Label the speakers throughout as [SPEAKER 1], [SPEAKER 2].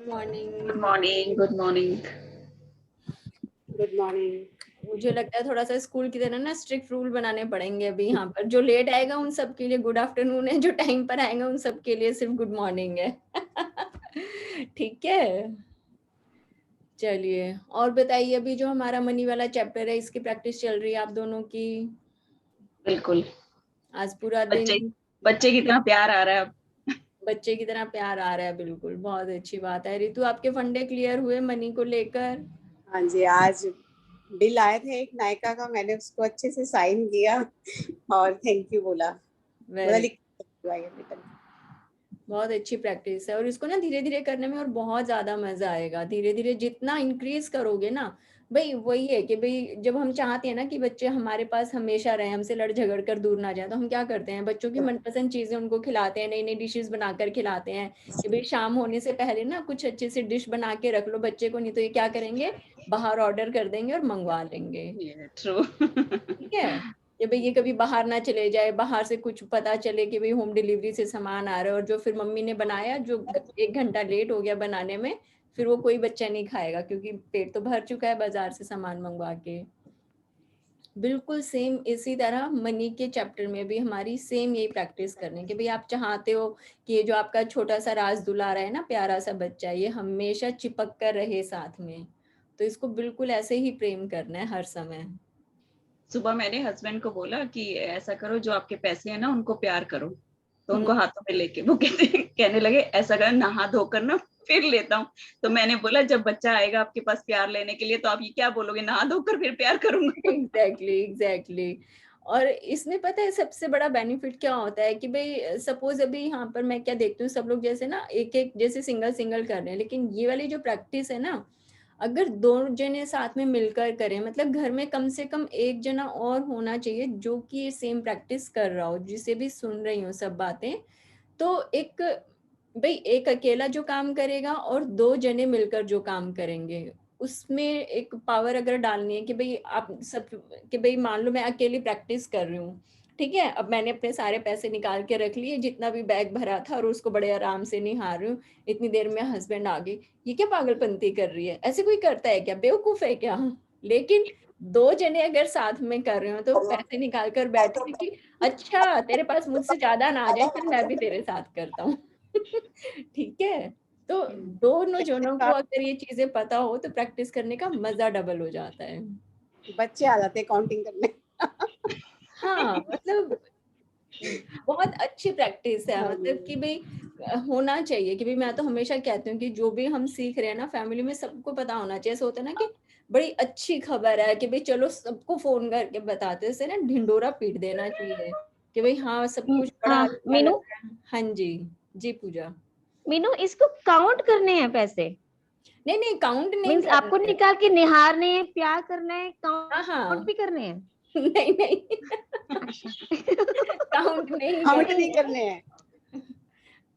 [SPEAKER 1] Morning.
[SPEAKER 2] Good morning, good morning.
[SPEAKER 3] Good morning.
[SPEAKER 1] मुझे लगता है थोड़ा सा स्कूल की तरह ना स्ट्रिक्ट रूल बनाने पड़ेंगे अभी यहाँ पर। जो लेट आएगा उन सब के लिए गुड आफ्टरनून है, जो टाइम पर आएगा उन सब के लिए सिर्फ गुड मॉर्निंग है। ठीक है, चलिए और बताइए, अभी जो हमारा मनी वाला चैप्टर है इसकी प्रैक्टिस चल रही है आप दोनों की?
[SPEAKER 2] बिल्कुल।
[SPEAKER 1] आज पूरा
[SPEAKER 2] बच्चे
[SPEAKER 1] दिन
[SPEAKER 2] बच्चे की तरह प्यार आ रहा है अब।
[SPEAKER 1] बच्चे की तरह प्यार आ रहा है। बिल्कुल, बहुत अच्छी बात है। रितु, आपके फंडे क्लियर हुए मनी को लेकर?
[SPEAKER 3] हाँ जी, आज बिल आए थे एक नायका का, मैंने उसको अच्छे से साइन किया और थैंक यू बोला।
[SPEAKER 1] वेरी,
[SPEAKER 3] बेटा
[SPEAKER 1] बहुत अच्छी प्रैक्टिस है और इसको ना धीरे धीरे करने में और बहुत ज्यादा मजा आएगा। धीरे धीरे जितना इंक्रीज करोगे ना, भाई वही है कि भाई जब हम चाहते हैं ना कि बच्चे हमारे पास हमेशा रहे, हमसे लड़ झगड़ कर दूर ना जाए, तो हम क्या करते हैं, बच्चों की मनपसंद चीजें उनको खिलाते हैं, नई नई डिशेस बनाकर खिलाते हैं कि भाई शाम होने से पहले ना कुछ अच्छी सी डिश बना के रख लो बच्चे को, नहीं तो ये क्या करेंगे, बाहर ऑर्डर कर देंगे और मंगवा लेंगे।
[SPEAKER 2] ट्रू।
[SPEAKER 1] ठीक है, कि भाई ये कभी बाहर ना चले जाए, बाहर से कुछ पता चले कि भाई होम डिलीवरी से सामान आ रहा है और जो फिर मम्मी ने बनाया जो 1 घंटा लेट हो गया बनाने में, फिर वो कोई बच्चा नहीं खाएगा क्योंकि पेट तो भर चुका है बाजार से सामान मंगवा के। बिल्कुल सेम इसी तरह मनी के चैप्टर में भी हमारी सेम यही प्रैक्टिस करनी है कि भाई आप चाहते हो कि ये जो आपका छोटा सा राज दुलारा है ना, प्यारा सा बच्चा, ये हमेशा चिपक कर रहे साथ में, तो इसको बिल्कुल ऐसे ही प्रेम करना है हर समय।
[SPEAKER 2] सुबह मैंने हस्बैंड को बोला कि ऐसा करो, जो आपके पैसे हैं ना उनको प्यार करो, तो उनको हाथों में लेके वो कहने लगे ऐसा कर, नहा धोकर ना फिर लेता हूँ। तो मैंने बोला जब बच्चा आएगा आपके पास प्यार लेने के लिए तो आप ये क्या बोलोगे, नहा धोकर फिर प्यार करूंगा।
[SPEAKER 1] Exactly exactly. और इसमें पता है सबसे बड़ा बेनिफिट क्या होता है कि भाई सपोज अभी यहाँ पर मैं क्या देखती हूँ, सब लोग जैसे ना एक एक जैसे सिंगल सिंगल कर रहे हैं, लेकिन ये वाली जो प्रैक्टिस है ना, अगर दो जने साथ में मिलकर करें, मतलब घर में कम से कम एक जना और होना चाहिए जो कि ये सेम प्रैक्टिस कर रहा हो, जिसे भी सुन रही हो सब बातें, तो एक भाई एक अकेला जो काम करेगा और 2 जने मिलकर जो काम करेंगे, उसमें एक पावर अगर डालनी है कि भाई आप सब, कि भाई मान लो मैं अकेली प्रैक्टिस कर रही हूँ, ठीक है, अब मैंने अपने सारे पैसे निकाल के रख लिए, जितना भी बैग भरा था, और उसको बड़े आराम से निहार रही हूँ, इतनी देर में हस्बैंड आ गए, ये क्या पागलपंती कर रही है, ऐसे कोई करता है क्या, बेवकूफ है क्या? लेकिन 2 जने अगर साथ में कर रहे हो तो पैसे निकाल कर बैठे कि अच्छा तेरे पास मुझसे ज्यादा ना आ जाए, फिर मैं भी तेरे साथ करता हूँ। ठीक है, तो दोनों जनों को अगर ये चीजें पता हो तो प्रैक्टिस करने का मजा डबल हो जाता है।
[SPEAKER 3] बच्चे आ जाते हैं काउंटिंग करने।
[SPEAKER 1] हाँ, मतलब बहुत अच्छी प्रैक्टिस है, मतलब कि भाई होना चाहिए कि भाई, मैं तो हमेशा कहती हूँ कि जो भी हम सीख रहे हैं ना फैमिली में, सबको पता होना चाहिए। ऐसा होता है ना कि बड़ी अच्छी खबर है कि भाई चलो सबको फोन करके बताते, इससे ना ढिंडोरा पीट देना चाहिए कि भाई हाँ सब कुछ बड़ा
[SPEAKER 4] हाँ
[SPEAKER 1] अच्छा लग
[SPEAKER 4] मीनू,
[SPEAKER 1] रहा है। हाँ जी, जी पूजा।
[SPEAKER 4] मीनू इसको काउंट करने हैं पैसे?
[SPEAKER 1] नहीं नहीं, काउंट नहीं
[SPEAKER 4] मीन्स आपको
[SPEAKER 1] करना है।
[SPEAKER 4] निकाल के निहारने हैं, प्यार करना है,
[SPEAKER 1] हाँ
[SPEAKER 4] काउंट
[SPEAKER 1] हाँ,
[SPEAKER 4] भी करने हैं?
[SPEAKER 1] नहीं नहीं,
[SPEAKER 4] अच्छा।
[SPEAKER 1] काउंट नहीं
[SPEAKER 3] काउंट
[SPEAKER 1] करना
[SPEAKER 3] नहीं
[SPEAKER 1] है,
[SPEAKER 3] करने हैं।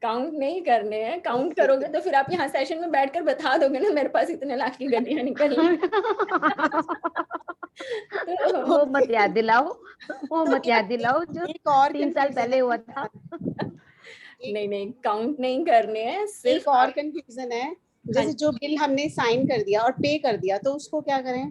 [SPEAKER 1] काउंट नहीं करने हैं। काउंट करोगे तो फिर आप यहाँ सेशन में बैठकर बता दोगे ना मेरे पास इतने लाख की गड्डियां निकली। तो
[SPEAKER 4] वो मत याद दिलाओ, वो मत याद दिलाओ जो
[SPEAKER 3] एक और
[SPEAKER 4] 3 साल
[SPEAKER 3] कंफ्यूजन
[SPEAKER 4] पहले हुआ था।
[SPEAKER 1] नहीं नहीं, काउंट नहीं करने हैं, सिर्फ
[SPEAKER 3] एक और
[SPEAKER 1] आप।
[SPEAKER 3] कंफ्यूजन है,
[SPEAKER 1] हाँ,
[SPEAKER 3] जैसे जो बिल हमने साइन कर दिया और पे कर दिया तो उसको क्या करें?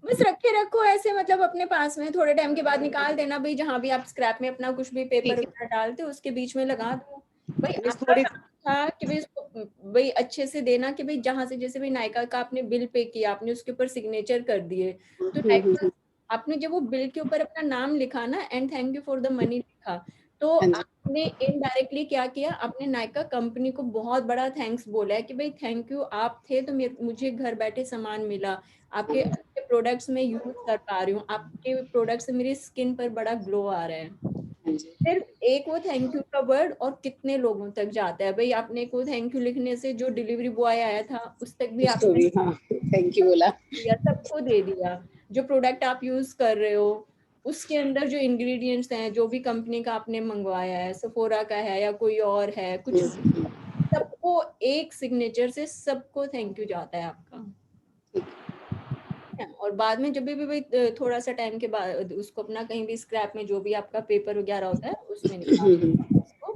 [SPEAKER 1] बस रखे रखो ऐसे, मतलब अपने पास में, थोड़े टाइम के बाद निकाल देना भाई, जहां भी आप स्क्रैप में अपना कुछ भी पेपर
[SPEAKER 3] ठीक
[SPEAKER 1] वगैरह डालते हो उसके बीच में लगा दो भाई।
[SPEAKER 3] है,
[SPEAKER 1] आपका
[SPEAKER 3] थोड़ी
[SPEAKER 1] काम था कि भाई इसको भाई अच्छे से देना, कि भाई जहां से जैसे भाई नायका का आपने बिल पे किया, आपने उसके ऊपर सिग्नेचर कर दिए, तो नायका आपने जब वो बिल के ऊपर अपना नाम लिखा ना, and thank you for the money लिखा, तो
[SPEAKER 3] हाँ जी,
[SPEAKER 1] आपने इनडायरेक्टली क्या किया, आपने नायका कंपनी को बहुत बड़ा थैंक्स बोला है कि भाई थैंक यू, आप थे तो मुझे घर बैठे सामान मिला, आपके अच्छे प्रोडक्ट्स में यूज कर पा रही हूँ, आपके प्रोडक्ट से मेरी स्किन पर बड़ा ग्लो आ रहा है।
[SPEAKER 3] हाँ जी।
[SPEAKER 1] सिर्फ एक वो थैंक यू का वर्ड और कितने लोगों तक जाता है भाई। आपने एक वो थैंक यू लिखने से जो डिलीवरी बॉय आया था उस तक भी
[SPEAKER 3] उसको
[SPEAKER 1] आपने
[SPEAKER 3] भी हाँ थैंक यू बोला।
[SPEAKER 1] दिया, सबको दे दिया। जो प्रोडक्ट आप यूज कर रहे हो उसके अंदर जो इंग्रेडिएंट्स हैं, जो भी कंपनी का आपने मंगवाया है, सफोरा का है या कोई और है, कुछ सबको एक सिग्नेचर से सबको थैंक यू जाता है आपका। और बाद में जब भी भाई थोड़ा सा टाइम के बाद उसको अपना कहीं भी स्क्रैप में जो भी आपका पेपर वगैरह होता है उसमें निकाल उसको।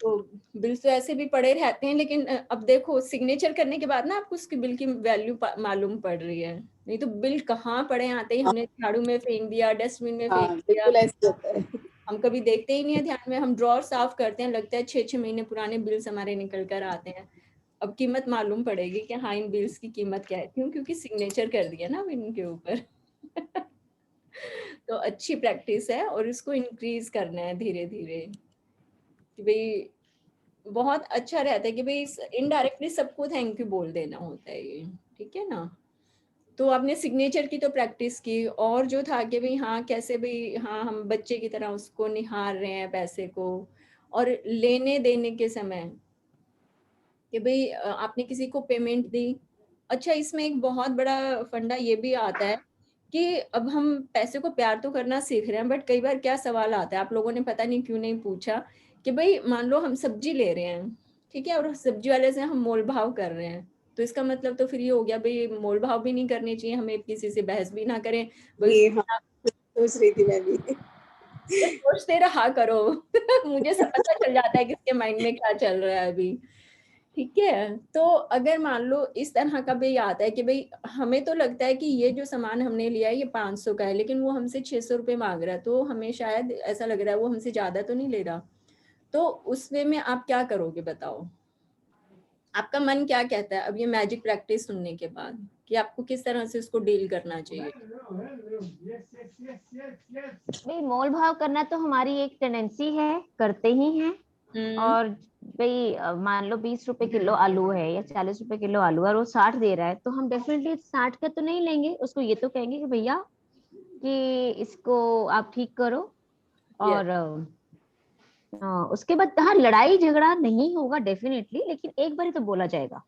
[SPEAKER 1] तो बिल तो ऐसे भी पड़े रहते हैं, लेकिन अब देखो सिग्नेचर करने के बाद ना आपको उसकी बिल की वैल्यू मालूम पड़ रही है। नहीं तो बिल कहाँ पड़े आते ही हमने झाड़ू में फेंक दिया, डस्टबिन में फेंक
[SPEAKER 3] हाँ
[SPEAKER 1] दिया,
[SPEAKER 3] बिल्कुल ऐसे होता है।
[SPEAKER 1] हम कभी देखते ही नहीं है ध्यान में। हम ड्रॉर साफ करते हैं, लगता है 6-6 महीने पुराने बिल्स हमारे निकल कर आते हैं। अब कीमत मालूम पड़ेगी कि हाँ इन बिल्स की कीमत क्या है, क्यों? क्योंकि सिग्नेचर कर दिया ना इनके ऊपर। तो अच्छी प्रैक्टिस है और इसको इंक्रीज करना है धीरे धीरे कि भाई बहुत अच्छा रहता है कि भाई इनडायरेक्टली सबको थैंक यू बोल देना होता है ये, ठीक है ना। तो आपने सिग्नेचर की तो प्रैक्टिस की, और जो था कि भाई हाँ कैसे भाई हाँ हम बच्चे की तरह उसको निहार रहे हैं पैसे को, और लेने देने के समय कि भाई आपने किसी को पेमेंट दी। अच्छा, इसमें एक बहुत बड़ा फंडा ये भी आता है कि अब हम पैसे को प्यार तो करना सीख रहे हैं, बट कई बार क्या सवाल आता है, आप लोगों ने पता नहीं क्यों नहीं पूछा, कि भाई मान लो हम सब्जी ले रहे हैं, ठीक है, और सब्जी वाले से हम मोल भाव कर रहे हैं, तो इसका मतलब तो फिर ये हो गया भाई मोल भाव भी नहीं करने चाहिए, हमें किसी से बहस भी ना करें, बस
[SPEAKER 3] ये हाँ सोच रही थी मैं भी।
[SPEAKER 1] सोचते रहा करो। मुझे सब पता चल जाता है किसके माइंड में क्या चल रहा है अभी, ठीक है। तो अगर मान लो इस तरह का भी आता है कि भाई हमें तो लगता है कि ये जो सामान हमने लिया है ये 500 का है, लेकिन वो हमसे 600 रुपये मांग रहा है, तो हमें शायद ऐसा लग रहा है वो हमसे ज्यादा तो नहीं ले रहा, तो उस वे में आप क्या करोगे बताओ? आपका मन क्या कहता है अब ये मैजिक प्रैक्टिस सुनने के बाद, कि आपको किस तरह से उसको डील करना चाहिए?
[SPEAKER 4] भाई मोल भाव करना तो हमारी एक टेंडेंसी है, करते ही हैं। और भाई मान लो 20 रुपए किलो आलू है या 40 रुपए किलो आलू है और वो 60 दे रहा है, तो हम डेफिनेटली 60 का तो नहीं लेंगे, उसको ये तो कहेंगे कि भैया कि इसको आप ठीक करो।
[SPEAKER 1] Yes.
[SPEAKER 4] और उसके बाद हाँ लड़ाई झगड़ा नहीं होगा डेफिनेटली, लेकिन एक बार ही तो बोला जाएगा।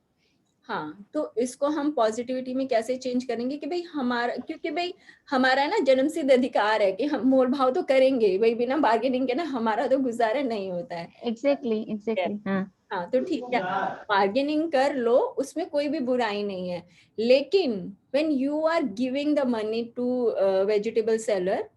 [SPEAKER 1] हाँ, तो इसको हम पॉजिटिविटी में कैसे चेंज करेंगे कि भाई हमारा, क्योंकि भाई हमारा ना जन्मसिद्ध अधिकार है कि हम मोल भाव तो करेंगे भाई, बिना बार्गेनिंग के ना हमारा तो गुजारा नहीं होता है।
[SPEAKER 4] एग्जैक्टली हाँ।
[SPEAKER 1] हाँ तो ठीक है, बार्गेनिंग कर लो, उसमें कोई भी बुराई नहीं है, लेकिन when you are giving the money to vegetable seller,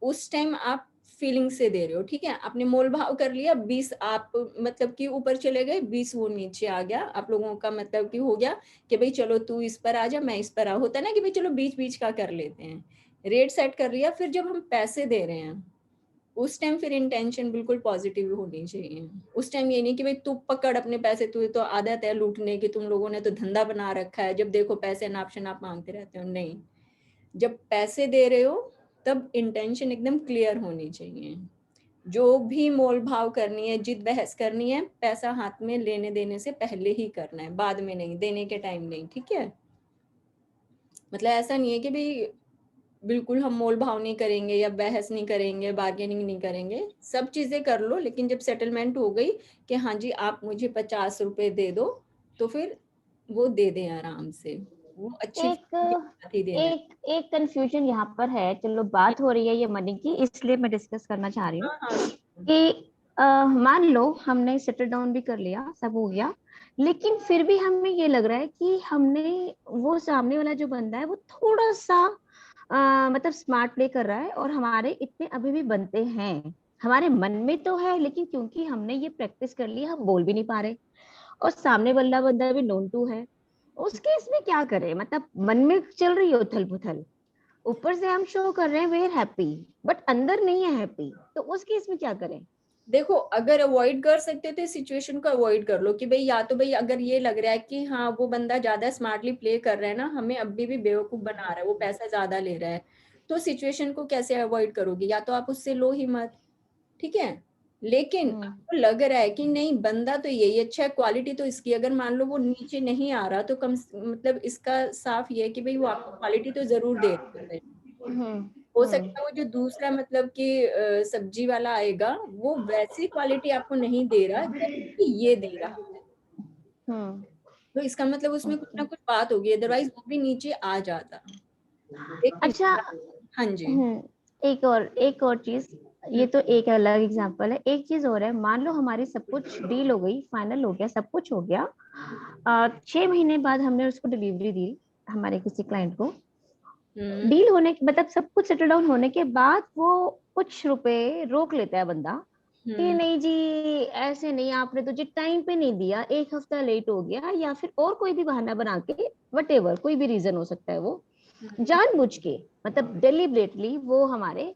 [SPEAKER 1] उस टाइम आप फीलिंग से दे रहे हो, ठीक है। आपने मोल भाव कर लिया, 20 आप मतलब कि ऊपर चले गए, 20 वो नीचे आ गया, आप लोगों का मतलब कि हो गया कि भाई चलो तू इस पर आ जा, मैं इस पर आ, होता है ना कि भाई चलो बीच बीच का कर लेते हैं, रेट सेट कर लिया। फिर जब हम पैसे दे रहे हैं उस टाइम फिर इंटेंशन बिल्कुल पॉजिटिव होनी चाहिए। उस टाइम ये नहीं कि भाई तू पकड़ अपने पैसे, तू तो आदत है लूटने की, तुम लोगों ने तो धंधा बना रखा है, जब देखो पैसे नाप शनाप मांगते रहते हो। नहीं, जब पैसे दे रहे हो तब इंटेंशन एकदम क्लियर होनी चाहिए। जो भी मोल भाव करनी है, जिद बहस करनी है, पैसा हाथ में लेने देने से पहले ही करना है, बाद में नहीं, देने के टाइम नहीं, ठीक है। मतलब ऐसा नहीं है कि भाई बिल्कुल हम मोल भाव नहीं करेंगे या बहस नहीं करेंगे, बार्गेनिंग नहीं करेंगे, सब चीजें कर लो, लेकिन जब सेटलमेंट हो गई कि हाँ जी आप मुझे 50 रुपए दे दो, तो फिर वो दे दें आराम से, वो अच्छी
[SPEAKER 4] एक
[SPEAKER 1] ही देना है।
[SPEAKER 4] एक कंफ्यूजन यहाँ पर है, चलो बात हो रही है ये मनी की, इसलिए मैं डिस्कस करना चाह रही हूँ
[SPEAKER 1] हाँ हाँ
[SPEAKER 4] कि मान लो हमने सेटल डाउन भी कर लिया, सब हो गया, लेकिन फिर भी हमें ये लग रहा है कि हमने वो सामने वाला जो बंदा है वो थोड़ा सा मतलब स्मार्ट प्ले कर रहा है, और हमारे इतने अभी भी बनते हैं, हमारे मन में तो है, लेकिन क्योंकि हमने ये प्रैक्टिस कर ली हम बोल भी नहीं पा रहे, और सामने वाला बंदा भी नोन टू है, उस केस में क्या करें? मतलब मन में चल रही है उथल पुथल, ऊपर से हम शो कर रहे हैं वे हैप्पी, बट अंदर नहीं है हैप्पी, तो उस केस में क्या करें?
[SPEAKER 1] देखो, अगर अवॉइड कर सकते तो इस सिचुएशन को अवॉइड कर लो कि भाई या तो भाई अगर ये लग रहा है कि हाँ वो बंदा ज्यादा स्मार्टली प्ले कर रहा है ना, हमें अभी भी बेवकूफ बना रहा है, वो पैसा ज्यादा ले रहा है, तो सिचुएशन को कैसे अवॉइड करोगे? या तो आप उससे लो ही मत, ठीक है। लेकिन आपको लग रहा है कि नहीं बंदा तो यही अच्छा है, क्वालिटी तो इसकी, अगर मान लो वो नीचे नहीं आ रहा, तो कम मतलब इसका साफ ये है कि भाई वो आपको क्वालिटी तो जरूर दे रहा है। हो सकता है वो जो दूसरा मतलब कि सब्जी वाला आएगा वो वैसी क्वालिटी आपको नहीं दे रहा जैसे ये दे रहा है, तो इसका मतलब उसमें कुछ ना कुछ बात होगी, अदरवाइज वो भी नीचे आ जाता। लेकिन
[SPEAKER 4] अच्छा।
[SPEAKER 1] हाँ जी
[SPEAKER 4] एक और चीज, ये तो एक अलग एग्जांपल है, एक चीज और है, मान लो हमारी सब कुछ डील हो गई, फाइनल हो गया, सब कुछ हो गया, 6 महीने बाद हमने उसको डिलीवरी दी हमारे किसी क्लाइंट को, डील होने मतलब सब कुछ सेटल डाउन होने के बाद वो कुछ रुपए रोक लेता है बंदा, कि नहीं जी ऐसे नहीं, आपने तो जी टाइम पे नहीं दिया, एक हफ्ता लेट हो गया, या फिर और कोई भी बहाना बना के, वटेवर कोई भी रीजन हो सकता है, वो
[SPEAKER 1] हम्म,
[SPEAKER 4] जानबूझ के मतलब डेलिबरेटली वो हमारे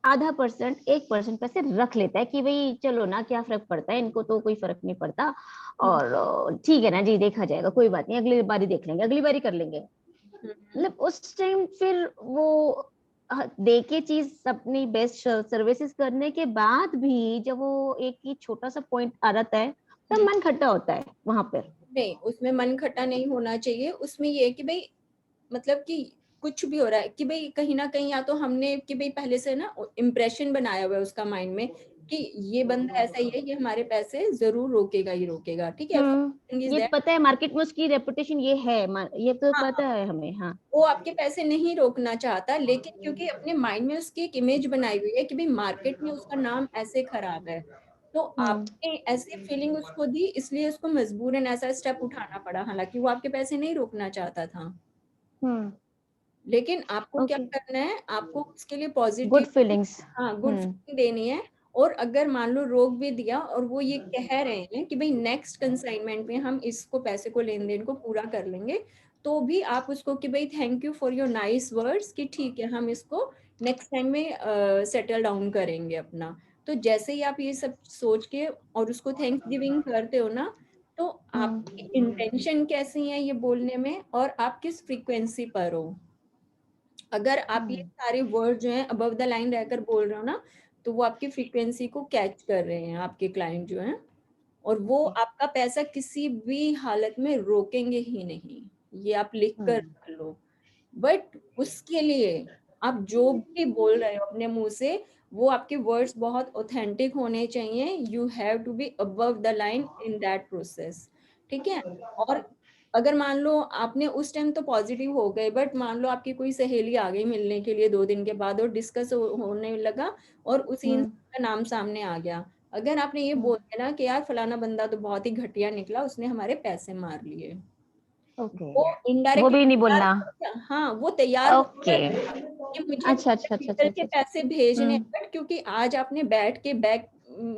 [SPEAKER 4] आधा परसेंट 1% पैसे रख लेता है कि भाई चलो ना, क्या फर्क पड़ता है, इनको तो कोई फर्क नहीं पड़ता,
[SPEAKER 1] हम्म,
[SPEAKER 4] और ठीक है ना जी, देखा जाएगा, कोई बात नहीं, अगली बारी देख लेंगे, अगली बारी कर लेंगे।
[SPEAKER 1] हम्म,
[SPEAKER 4] मतलब उस टाइम फिर वो दे के चीज अपनी बेस्ट सर्विसेज करने के बाद भी जब वो एक ही छोटा सा पॉइंट आ जाता है, तब
[SPEAKER 1] हम्म।
[SPEAKER 4] मन खट्टा होता है वहां पर।
[SPEAKER 1] नहीं, उसमें मन खट्टा नहीं होना चाहिए। उसमें ये है कि भाई मतलब कि कुछ भी हो रहा है कि भाई कहीं ना कहीं या तो हमने कि भाई पहले से ना इम्प्रेशन बनाया हुआ है उसका माइंड में कि ये बंदा ऐसा ही है, ये हमारे पैसे जरूर रोकेगा ही रोकेगा, ठीक है, इज
[SPEAKER 4] ये
[SPEAKER 1] दैट।
[SPEAKER 4] पता है मार्केट में उसकी रेपुटेशन ये है, ये तो
[SPEAKER 1] हाँ,
[SPEAKER 4] पता है हमें। हाँ।
[SPEAKER 1] वो आपके पैसे नहीं रोकना चाहता, लेकिन क्योंकि अपने माइंड में उसकी एक इमेज बनाई हुई है कि भाई मार्केट में उसका नाम ऐसे खराब है, तो
[SPEAKER 4] हम्म।
[SPEAKER 1] आपने ऐसी फीलिंग उसको दी, इसलिए उसको मजबूरन ऐसा स्टेप उठाना पड़ा, हालांकि वो आपके पैसे नहीं रोकना चाहता था।
[SPEAKER 4] हम्म।
[SPEAKER 1] लेकिन आपको क्या
[SPEAKER 4] ओके।
[SPEAKER 1] करना है, आपको उसके लिए
[SPEAKER 4] गुड
[SPEAKER 1] पॉजिटिव,
[SPEAKER 4] फीलिंग्स।
[SPEAKER 1] हाँ, गुड
[SPEAKER 4] हम्म।
[SPEAKER 1] फीलिंग देनी है। और अगर मान लो रोक भी दिया और वो ये कह रहे हैं कि भाई नेक्स्ट कंसाइनमेंट में हम इसको पैसे को लेन देन को पूरा कर लेंगे, तो भी आप उसको कि भाई thank you for your nice words, कि ठीक है हम इसको नेक्स्ट टाइम में सेटल डाउन करेंगे अपना। तो जैसे ही आप ये सब सोच के और उसको थैंक्स गिविंग करते हो ना, तो आपकी इंटेंशन कैसी है ये बोलने में और आप किस फ्रीक्वेंसी पर हो। अगर आप ये
[SPEAKER 4] हम्म।
[SPEAKER 1] सारे वर्ड जो हैं अबव द लाइन रहकर बोल रहे हो ना, तो वो आपकी फ्रीक्वेंसी को कैच कर रहे हैं आपके क्लाइंट जो हैं, और वो आपका पैसा किसी भी हालत में रोकेंगे ही नहीं। ये आप लिख कर
[SPEAKER 4] हम्म।
[SPEAKER 1] रख लो। बट उसके लिए आप जो भी बोल रहे हो अपने मुंह से, वो आपके वर्ड्स बहुत ऑथेंटिक होने चाहिए। You have to be above the line in that process, ठीक है। और अगर मान लो आपने उस टाइम तो पॉजिटिव हो गए, बट मान लो आपकी कोई सहेली आ गई मिलने के लिए 2 दिन के बाद और डिस्कस होने लगा और उसी
[SPEAKER 4] हम्म।
[SPEAKER 1] इंसान का नाम सामने आ गया, अगर आपने ये बोल दिया ना कि यार फलाना बंदा तो बहुत ही घटिया निकला, उसने हमारे पैसे मार लिए,
[SPEAKER 4] ओके।
[SPEAKER 1] वो
[SPEAKER 4] वो
[SPEAKER 1] इनडायरेक्टली
[SPEAKER 4] भी नहीं
[SPEAKER 1] तैयार
[SPEAKER 4] बोलना।
[SPEAKER 1] हो, हाँ वो तैयार हो
[SPEAKER 4] ओके।
[SPEAKER 1] कि मुझे
[SPEAKER 4] अच्छा अच्छा अच्छा
[SPEAKER 1] फ्यूचर
[SPEAKER 4] अच्छा
[SPEAKER 1] के
[SPEAKER 4] अच्छा अच्छा।
[SPEAKER 1] पैसे भेजने हैं,
[SPEAKER 4] हम्म।
[SPEAKER 1] बट क्योंकि आज आपने बैठ के बैक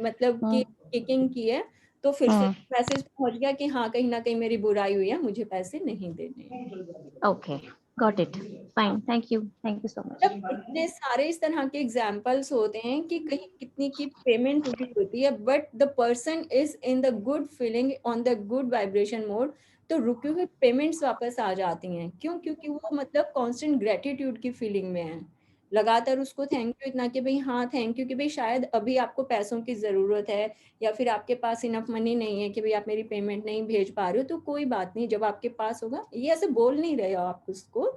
[SPEAKER 1] मतलब कि
[SPEAKER 4] हम्म।
[SPEAKER 1] किकिंग की है, तो फिर से
[SPEAKER 4] हम्म।
[SPEAKER 1] मैसेज पहुंच गया कि हाँ कहीं ना कहीं मेरी बुराई हुई है, मुझे पैसे नहीं देने।
[SPEAKER 4] ओके। Got it.
[SPEAKER 1] हाँ,
[SPEAKER 4] fine, thank you so much.
[SPEAKER 1] मतलब इतने सारे इस तरह के एग्जाम्पल्स होते हैं कि कहीं कितनी की पेमेंट रुकी होती है, but the person is in the good feeling on the good vibration mode, तो रुकी हुई पेमेंट्स वापस आ जाती हैं। क्यों? क्योंकि वो मतलब कांस्टेंट ग्रेटिट्यूड की फीलिंग में है, लगातार उसको थैंक यू इतना कि भाई हाँ थैंक यू कि भाई शायद अभी आपको पैसों की ज़रूरत है, या फिर आपके पास इनफ मनी नहीं है कि भाई आप मेरी पेमेंट नहीं भेज पा रहे हो, तो कोई बात नहीं, जब आपके पास होगा, ये ऐसे बोल नहीं रहे हो आप उसको,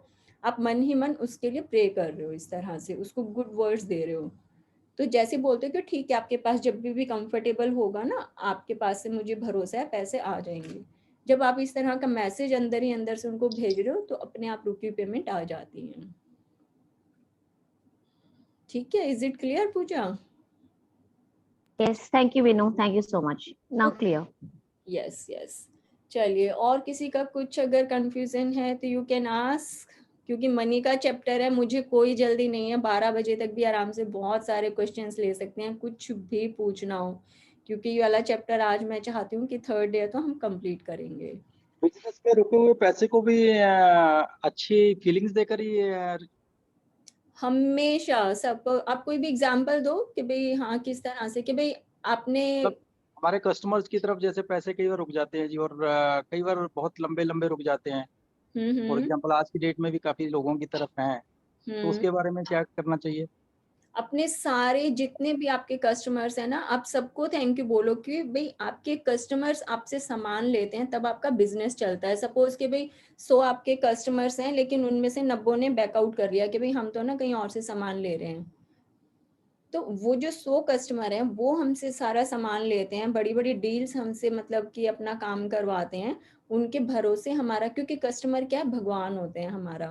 [SPEAKER 1] आप मन ही मन उसके लिए प्रे कर रहे हो, इस तरह से उसको गुड वर्ड्स दे रहे हो। तो जैसे बोलते हो कि ठीक है आपके पास जब भी कंफर्टेबल होगा ना, आपके पास से मुझे भरोसा है पैसे आ जाएंगे, जब आप इस तरह का मैसेज अंदर ही अंदर से उनको भेज रहे हो, तो अपने आप रुकी पेमेंट आ जाती है। ठीक है, is it clear Pooja?
[SPEAKER 4] Yes, thank you Vinu, thank you so much, now clear.
[SPEAKER 1] Yes yes. चलिए, और किसी का कुछ अगर कंफ्यूजन है तो यू कैन आस्क, क्योंकि मनी का चैप्टर है, मुझे कोई जल्दी नहीं है, 12 बजे तक भी आराम से बहुत सारे क्वेश्चंस ले सकते हैं, कुछ भी पूछना हो, क्योंकि ये वाला चैप्टर आज मैं चाहती हूँ कि थर्ड डे तो हम कंप्लीट करेंगे।
[SPEAKER 5] बिजनेस में रुके हुए पैसे को भी अच्छी फीलिंग्स देकर ही
[SPEAKER 1] हमेशा सब, आप कोई भी एग्जांपल दो कि भाई हाँ किस तरह से, कि भाई आपने,
[SPEAKER 5] मतलब हमारे कस्टमर्स की तरफ जैसे पैसे कई बार रुक जाते हैं जी, और कई बार बहुत लंबे लंबे रुक जाते हैं। फॉर
[SPEAKER 1] हम्म,
[SPEAKER 5] एग्जांपल आज की डेट में भी काफी लोगों की तरफ हैं, तो
[SPEAKER 1] हम्म,
[SPEAKER 5] उसके बारे में क्या करना चाहिए?
[SPEAKER 1] अपने सारे जितने भी आपके कस्टमर्स हैं ना, आप सबको थैंक यू बोलो कि भाई आपके कस्टमर्स आपसे सामान लेते हैं, तब आपका बिजनेस चलता है। सपोज कि भाई 100 आपके कस्टमर्स हैं, लेकिन उनमें से 90 ने बैकआउट कर लिया कि भाई हम तो ना कहीं और से सामान ले रहे हैं, तो वो जो 100 कस्टमर हैं वो हमसे सारा सामान लेते हैं, बड़ी बड़ी डील्स हमसे मतलब कि अपना काम करवाते हैं, उनके भरोसे हमारा, क्योंकि कस्टमर क्या है, भगवान होते हैं हमारा।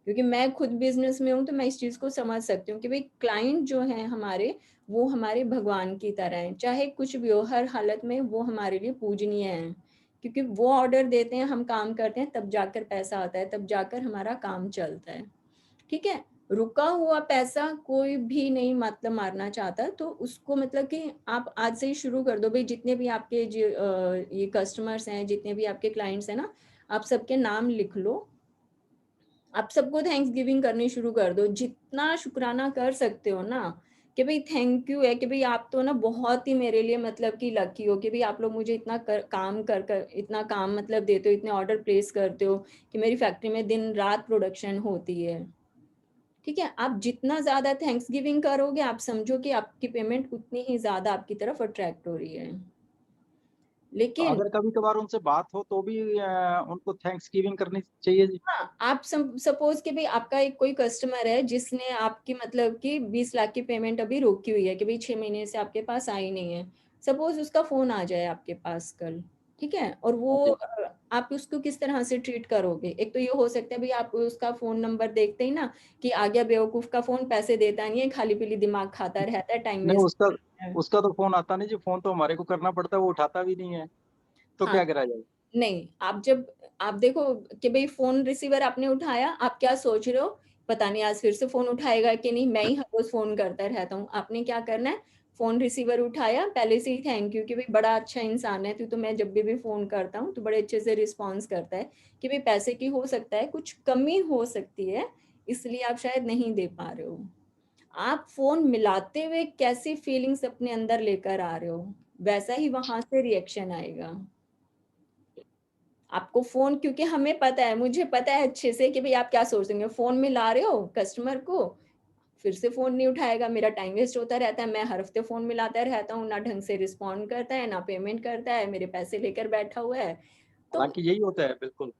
[SPEAKER 1] क्योंकि मैं खुद बिजनेस में हूँ, तो मैं इस चीज को समझ सकती हूँ कि भाई क्लाइंट जो है हमारे, वो हमारे भगवान की तरह हैं, चाहे कुछ भी हो, हर हालत में वो हमारे लिए पूजनीय हैं, क्योंकि वो ऑर्डर देते हैं, हम काम करते हैं, तब जाकर पैसा आता है, तब जाकर हमारा काम चलता है, ठीक है। रुका हुआ पैसा कोई भी नहीं मतलब मारना चाहता, तो उसको मतलब कि आप आज से ही शुरू कर दो भाई। जितने भी आपके ये कस्टमर्स हैं, जितने भी आपके क्लाइंट्स हैं ना, आप सबके नाम लिख लो, आप सबको थैंक्स गिविंग करनी शुरू कर दो, जितना शुक्राना कर सकते हो ना, कि भाई थैंक यू है कि भाई आप तो ना बहुत ही मेरे लिए मतलब कि लकी हो कि भाई आप लोग मुझे इतना काम कर कर इतना काम मतलब देते हो, इतने ऑर्डर प्लेस करते हो कि मेरी फैक्ट्री में दिन रात प्रोडक्शन होती है। ठीक है, आप जितना ज्यादा थैंक्स गिविंग करोगे, आप समझो कि आपकी पेमेंट उतनी ही ज्यादा आपकी तरफ अट्रैक्ट हो रही है।
[SPEAKER 5] तो
[SPEAKER 1] लेकिन
[SPEAKER 5] अगर कभी कभार उनसे बात हो तो भी उनको थैंक्स गिविंग करनी चाहिए जी?
[SPEAKER 1] हाँ, आप सपोज कि भाई आपका एक कोई कस्टमर है जिसने आपकी मतलब कि 20 लाख की पेमेंट अभी रोकी हुई है कि भाई 6 महीने से आपके पास आई नहीं है। सपोज उसका फोन आ जाए आपके पास कल, ठीक है, और वो
[SPEAKER 5] हाँ जी।
[SPEAKER 1] आप उसको किस तरह से ट्रीट करोगे? एक तो ये हो सकता है भाई आप उसका फोन नंबर देखते ही ना कि आ गया बेवकूफ का फोन, पैसे देता नहीं है, खाली पीली दिमाग खाता रहता है, टाइम
[SPEAKER 5] नहीं,
[SPEAKER 1] वेस्ट
[SPEAKER 5] उसका
[SPEAKER 1] करता है।
[SPEAKER 5] उसका तो फोन आता नहीं जी, फोन तो हमारे को करना पड़ता है, वो उठाता भी नहीं है, तो
[SPEAKER 1] हाँ,
[SPEAKER 5] क्या करा जाए?
[SPEAKER 1] नहीं, आप जब आप देखो कि भाई फोन रिसीवर आपने उठाया, आप क्या सोच रहे हो? पता नहीं आज फिर से फोन उठाएगा कि नहीं, मैं ही हर रोज फोन करता रहता हूँ। आपने क्या करना है, फोन रिसीवर उठाया, पहले से ही थैंक यू कि भाई बड़ा अच्छा इंसान है तू, तो मैं जब भी फोन करता हूँ तो बड़े अच्छे से रिस्पॉन्स करता है कि भाई पैसे की हो सकता है कुछ कमी हो सकती है, इसलिए आप शायद नहीं दे पा रहे हो। आप फोन मिलाते हुए कैसी फीलिंग्स अपने अंदर लेकर आ रहे हो, वैसा ही वहां से रिएक्शन आएगा। आपको फोन, क्योंकि हमें पता है, मुझे पता है अच्छे से कि भाई आप क्या सोच रहे हो, फोन में ला रहे हो कस्टमर को, फिर से फोन नहीं उठाएगा, मेरा टाइम वेस्ट होता रहता है, मैं हर हफ्ते फोन मिलाता रहता हूँ, ना ढंग से रिस्पॉन्ड करता है, ना पेमेंट करता है, मेरे पैसे लेकर बैठा हुआ है। तो
[SPEAKER 5] हालांकि यही होता है, बिल्कुल।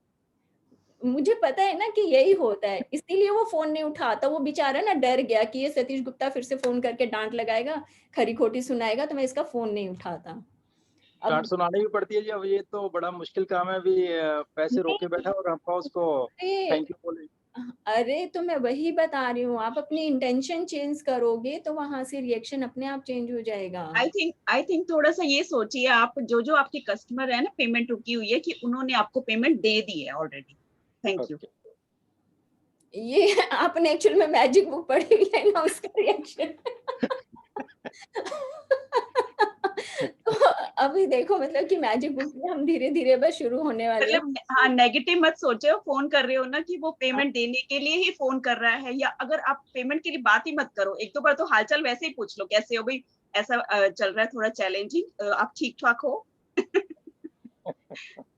[SPEAKER 1] मुझे पता है ना कि यही होता है, इसीलिए वो फोन नहीं उठाता। वो बेचारा ना डर गया कि ये सतीश गुप्ता फिर से फोन करके डांट लगाएगा, खरी खोटी सुनाएगा, तो मैं इसका फोन नहीं उठाता।
[SPEAKER 5] डांट
[SPEAKER 1] अब
[SPEAKER 5] सुनानी भी पड़ती है जी, अब ये तो बड़ा मुश्किल काम है भी, पैसे रोक के
[SPEAKER 1] नहीं,
[SPEAKER 5] बैठा और हमको उसको
[SPEAKER 1] अरे
[SPEAKER 5] थैंक यू बोले।
[SPEAKER 1] अरे तो मैं वही बता रही हूँ, आप अपनी इंटेंशन चेंज करोगे तो वहां से रिएक्शन अपने आप चेंज हो जाएगा।
[SPEAKER 2] आई थिंक थोड़ा सा ये सोचिए आप, जो आपके कस्टमर है ना, पेमेंट रुकी हुई है कि उन्होंने आपको पेमेंट दे दी है ऑलरेडी, थैंक यू।
[SPEAKER 5] ओके।
[SPEAKER 1] ये आपने एक्चुअल में मैजिक बुक पढ़ी हुई है ना, उसका रिएक्शन। तो अभी देखो मतलब कि मैजिक बुक में हम धीरे धीरे बस शुरू होने वाले हैं।
[SPEAKER 2] मतलब हाँ, नेगेटिव मत सोचो, फोन कर रहे हो ना कि वो पेमेंट देने के लिए ही फोन कर रहा है, या अगर आप पेमेंट के लिए बात ही मत करो, एक दो बार तो हालचाल वैसे ही पूछ लो, कैसे हो भाई, ऐसा चल रहा है थोड़ा चैलेंजिंग, आप ठीक ठाक हो।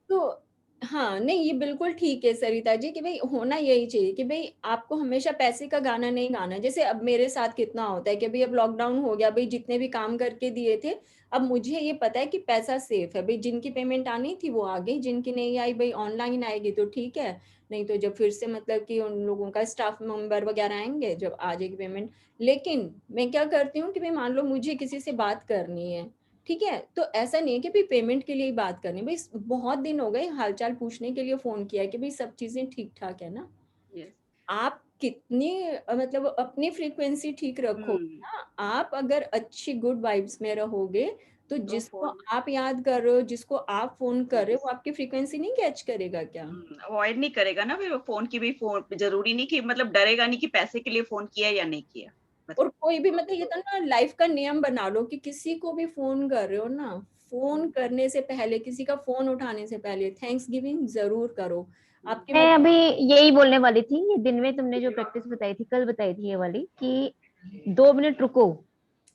[SPEAKER 1] तो हाँ, नहीं ये बिल्कुल ठीक है सरिता जी कि भाई होना यही चाहिए कि भाई आपको हमेशा पैसे का गाना नहीं गाना। जैसे अब मेरे साथ कितना होता है कि भाई अब लॉकडाउन हो गया, भाई जितने भी काम करके दिए थे, अब मुझे ये पता है कि पैसा सेफ है भाई, जिनकी पेमेंट आनी थी वो आ गई, जिनकी नहीं आई भाई ऑनलाइन आएगी तो ठीक है, नहीं तो जब फिर से मतलब कि उन लोगों का स्टाफ मेंबर वगैरह आएंगे जब आ जाएगी पेमेंट। लेकिन मैं क्या करती हूँ कि भाई मान लो मुझे किसी से बात करनी है, ठीक है, तो ऐसा नहीं है कि भाई पेमेंट के लिए ही बात करनी, भाई बहुत दिन हो गए हालचाल पूछने के लिए फोन किया है कि भाई सब चीजें ठीक ठाक है ना।
[SPEAKER 2] यस।
[SPEAKER 1] आप कितनी मतलब अपनी फ्रीक्वेंसी ठीक रखो ना, आप अगर अच्छी गुड वाइब्स में रहोगे तो
[SPEAKER 2] तो
[SPEAKER 1] जिसको
[SPEAKER 2] फोन
[SPEAKER 1] आप याद कर रहे हो, जिसको आप फोन कर रहे हो,
[SPEAKER 2] यस,
[SPEAKER 1] वो आपकी फ्रीक्वेंसी नहीं कैच करेगा क्या?
[SPEAKER 2] अवॉइड नहीं करेगा ना फिर वो फोन की भी, फोन जरूरी नहीं कि मतलब डरेगा नहीं कि पैसे के लिए फोन किया या नहीं किया,
[SPEAKER 1] और
[SPEAKER 2] मतलब।
[SPEAKER 1] कोई भी मतलब ये तो ना लाइफ का नियम बना लो कि किसी को भी फोन कर रहे हो ना, फोन करने से पहले, किसी का फोन उठाने से पहले थैंक्स गिविंग जरूर करो। आपके
[SPEAKER 4] मैं
[SPEAKER 1] मतलब
[SPEAKER 4] अभी यही बोलने वाली थी, ये दिन में तुमने जो प्रैक्टिस बताई थी, कल बताई थी ये वाली, कि 2 मिनट रुको।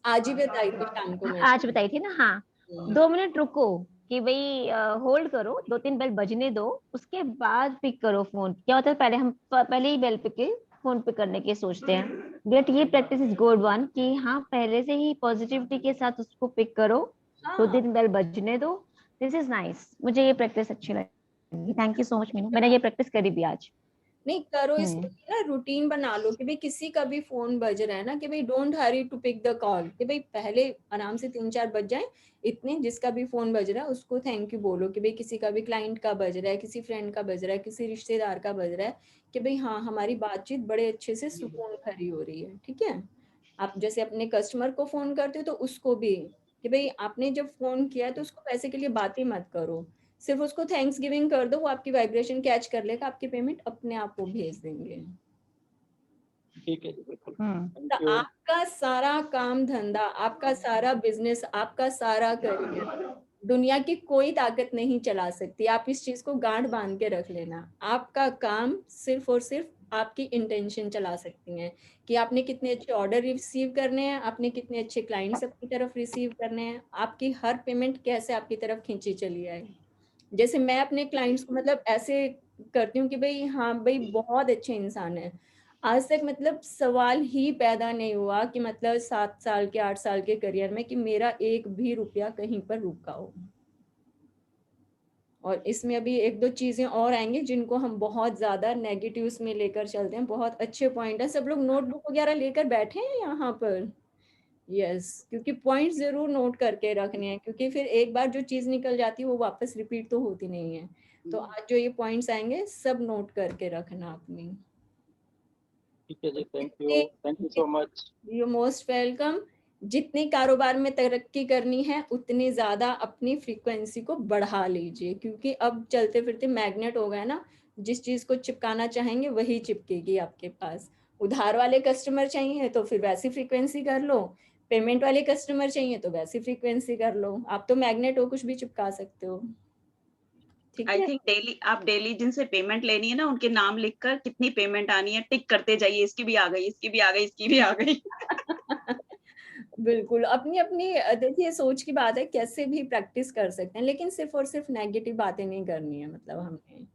[SPEAKER 1] आज ही बताई थी शाम को मैंने।
[SPEAKER 4] आज बताई थी ना, हाँ। 2 मिनट रुको, कि भाई होल्ड करो, 2-3 बेल बजने दो, उसके बाद पिक करो फोन। क्या होता है, पहले हम पहले ही बेल पे के फोन पे करने के सोचते हैं, बट ये प्रैक्टिस इज गुड वन, कि हाँ पहले से ही पॉजिटिविटी के साथ उसको पिक करो, दो
[SPEAKER 1] हाँ,
[SPEAKER 4] तीन बेल बजने दो। दिस इज नाइस, मुझे ये प्रैक्टिस अच्छी लगी, thank you so much Meenu, मैंने ये प्रैक्टिस करी भी आज।
[SPEAKER 1] नहीं करो, इसको
[SPEAKER 4] हम्म।
[SPEAKER 1] ना रूटीन बना लो कि भाई किसी का भी फोन बज रहा है ना, कि भाई don't hurry to pick the call, कि भाई पहले आराम से 3-4 बज जाए, इतने जिसका भी फोन बज रहा है उसको थैंक यू बोलो कि भाई किसी का भी क्लाइंट का बज रहा है, किसी फ्रेंड का बज रहा है, किसी रिश्तेदार का बज रहा है, कि भाई हाँ हमारी बातचीत बड़े अच्छे से सुकून भरी हो रही है, ठीक है। आप जैसे अपने कस्टमर को फोन करते हो तो उसको भी कि भाई आपने जब फोन किया है तो उसको पैसे के लिए बात ही मत करो, सिर्फ उसको थैंक्स गिविंग कर दो, वो आपकी वाइब्रेशन कैच कर लेगा, आपकी पेमेंट अपने आप वो भेज देंगे।
[SPEAKER 5] ठीक है जी, बिल्कुल।
[SPEAKER 1] तो
[SPEAKER 5] थैंक यू।
[SPEAKER 1] आपका सारा काम धंधा, आपका सारा बिजनेस, आपका सारा करियर दुनिया की कोई ताकत नहीं चला सकती। आप इस चीज को गांठ बांध के रख लेना। आपका काम सिर्फ और सिर्फ आपकी इंटेंशन चला सकती हैं कि आपने कितने अच्छे ऑर्डर रिसीव करने हैं, आपने कितने अच्छे क्लाइंट्स अपनी तरफ रिसीव करने हैं, आपकी हर पेमेंट कैसे आपकी तरफ खींची चली आए। जैसे मैं अपने क्लाइंट्स को मतलब ऐसे करती हूँ कि भाई हाँ भाई बहुत अच्छे इंसान है। आज तक मतलब सवाल ही पैदा नहीं हुआ कि मतलब 7 साल के 8 साल के करियर में कि मेरा एक भी रुपया कहीं पर रुका हो। और इसमें अभी एक दो चीजें और आएंगी जिनको हम बहुत ज्यादा नेगेटिव्स में लेकर चलते हैं। बहुत अच्छे पॉइंट है, सब लोग नोटबुक वगैरह लेकर बैठे हैं यहाँ पर। यस, क्योंकि पॉइंट जरूर नोट करके रखने हैं, क्योंकि फिर एक बार जो चीज निकल जाती है वो वापस रिपीट तो होती नहीं है। तो आज जो ये पॉइंट्स आएंगे सब नोट करके रखना अपनी।
[SPEAKER 5] ठीक है जी,
[SPEAKER 1] जितने
[SPEAKER 5] thank you so much.
[SPEAKER 1] You most welcome. जितनी कारोबार में तरक्की करनी है उतनी ज्यादा अपनी फ्रीक्वेंसी को बढ़ा लीजिए, क्योंकि अब चलते फिरते मैग्नेट हो गए ना, जिस चीज को चिपकाना चाहेंगे वही चिपकेगी आपके पास। उधार वाले कस्टमर चाहिए तो फिर वैसी फ्रीक्वेंसी कर लो, पेमेंट वाले कस्टमर चाहिए तो वैसी फ्रीक्वेंसी कर लो। आप तो मैग्नेट हो, कुछ भी चिपका सकते हो। ठीक
[SPEAKER 2] आई
[SPEAKER 1] है।
[SPEAKER 2] थिंक डेली आप डेली जिनसे पेमेंट लेनी है ना, उनके नाम लिखकर कितनी पेमेंट आनी है टिक करते जाइए, इसकी भी आ गई, इसकी भी आ गई, इसकी भी आ गई।
[SPEAKER 1] बिल्कुल, अपनी अपनी देखिए सोच की बात है, कैसे भी प्रैक्टिस कर सकते हैं, लेकिन सिर्फ और सिर्फ नेगेटिव बातें नहीं करनी है। मतलब हमने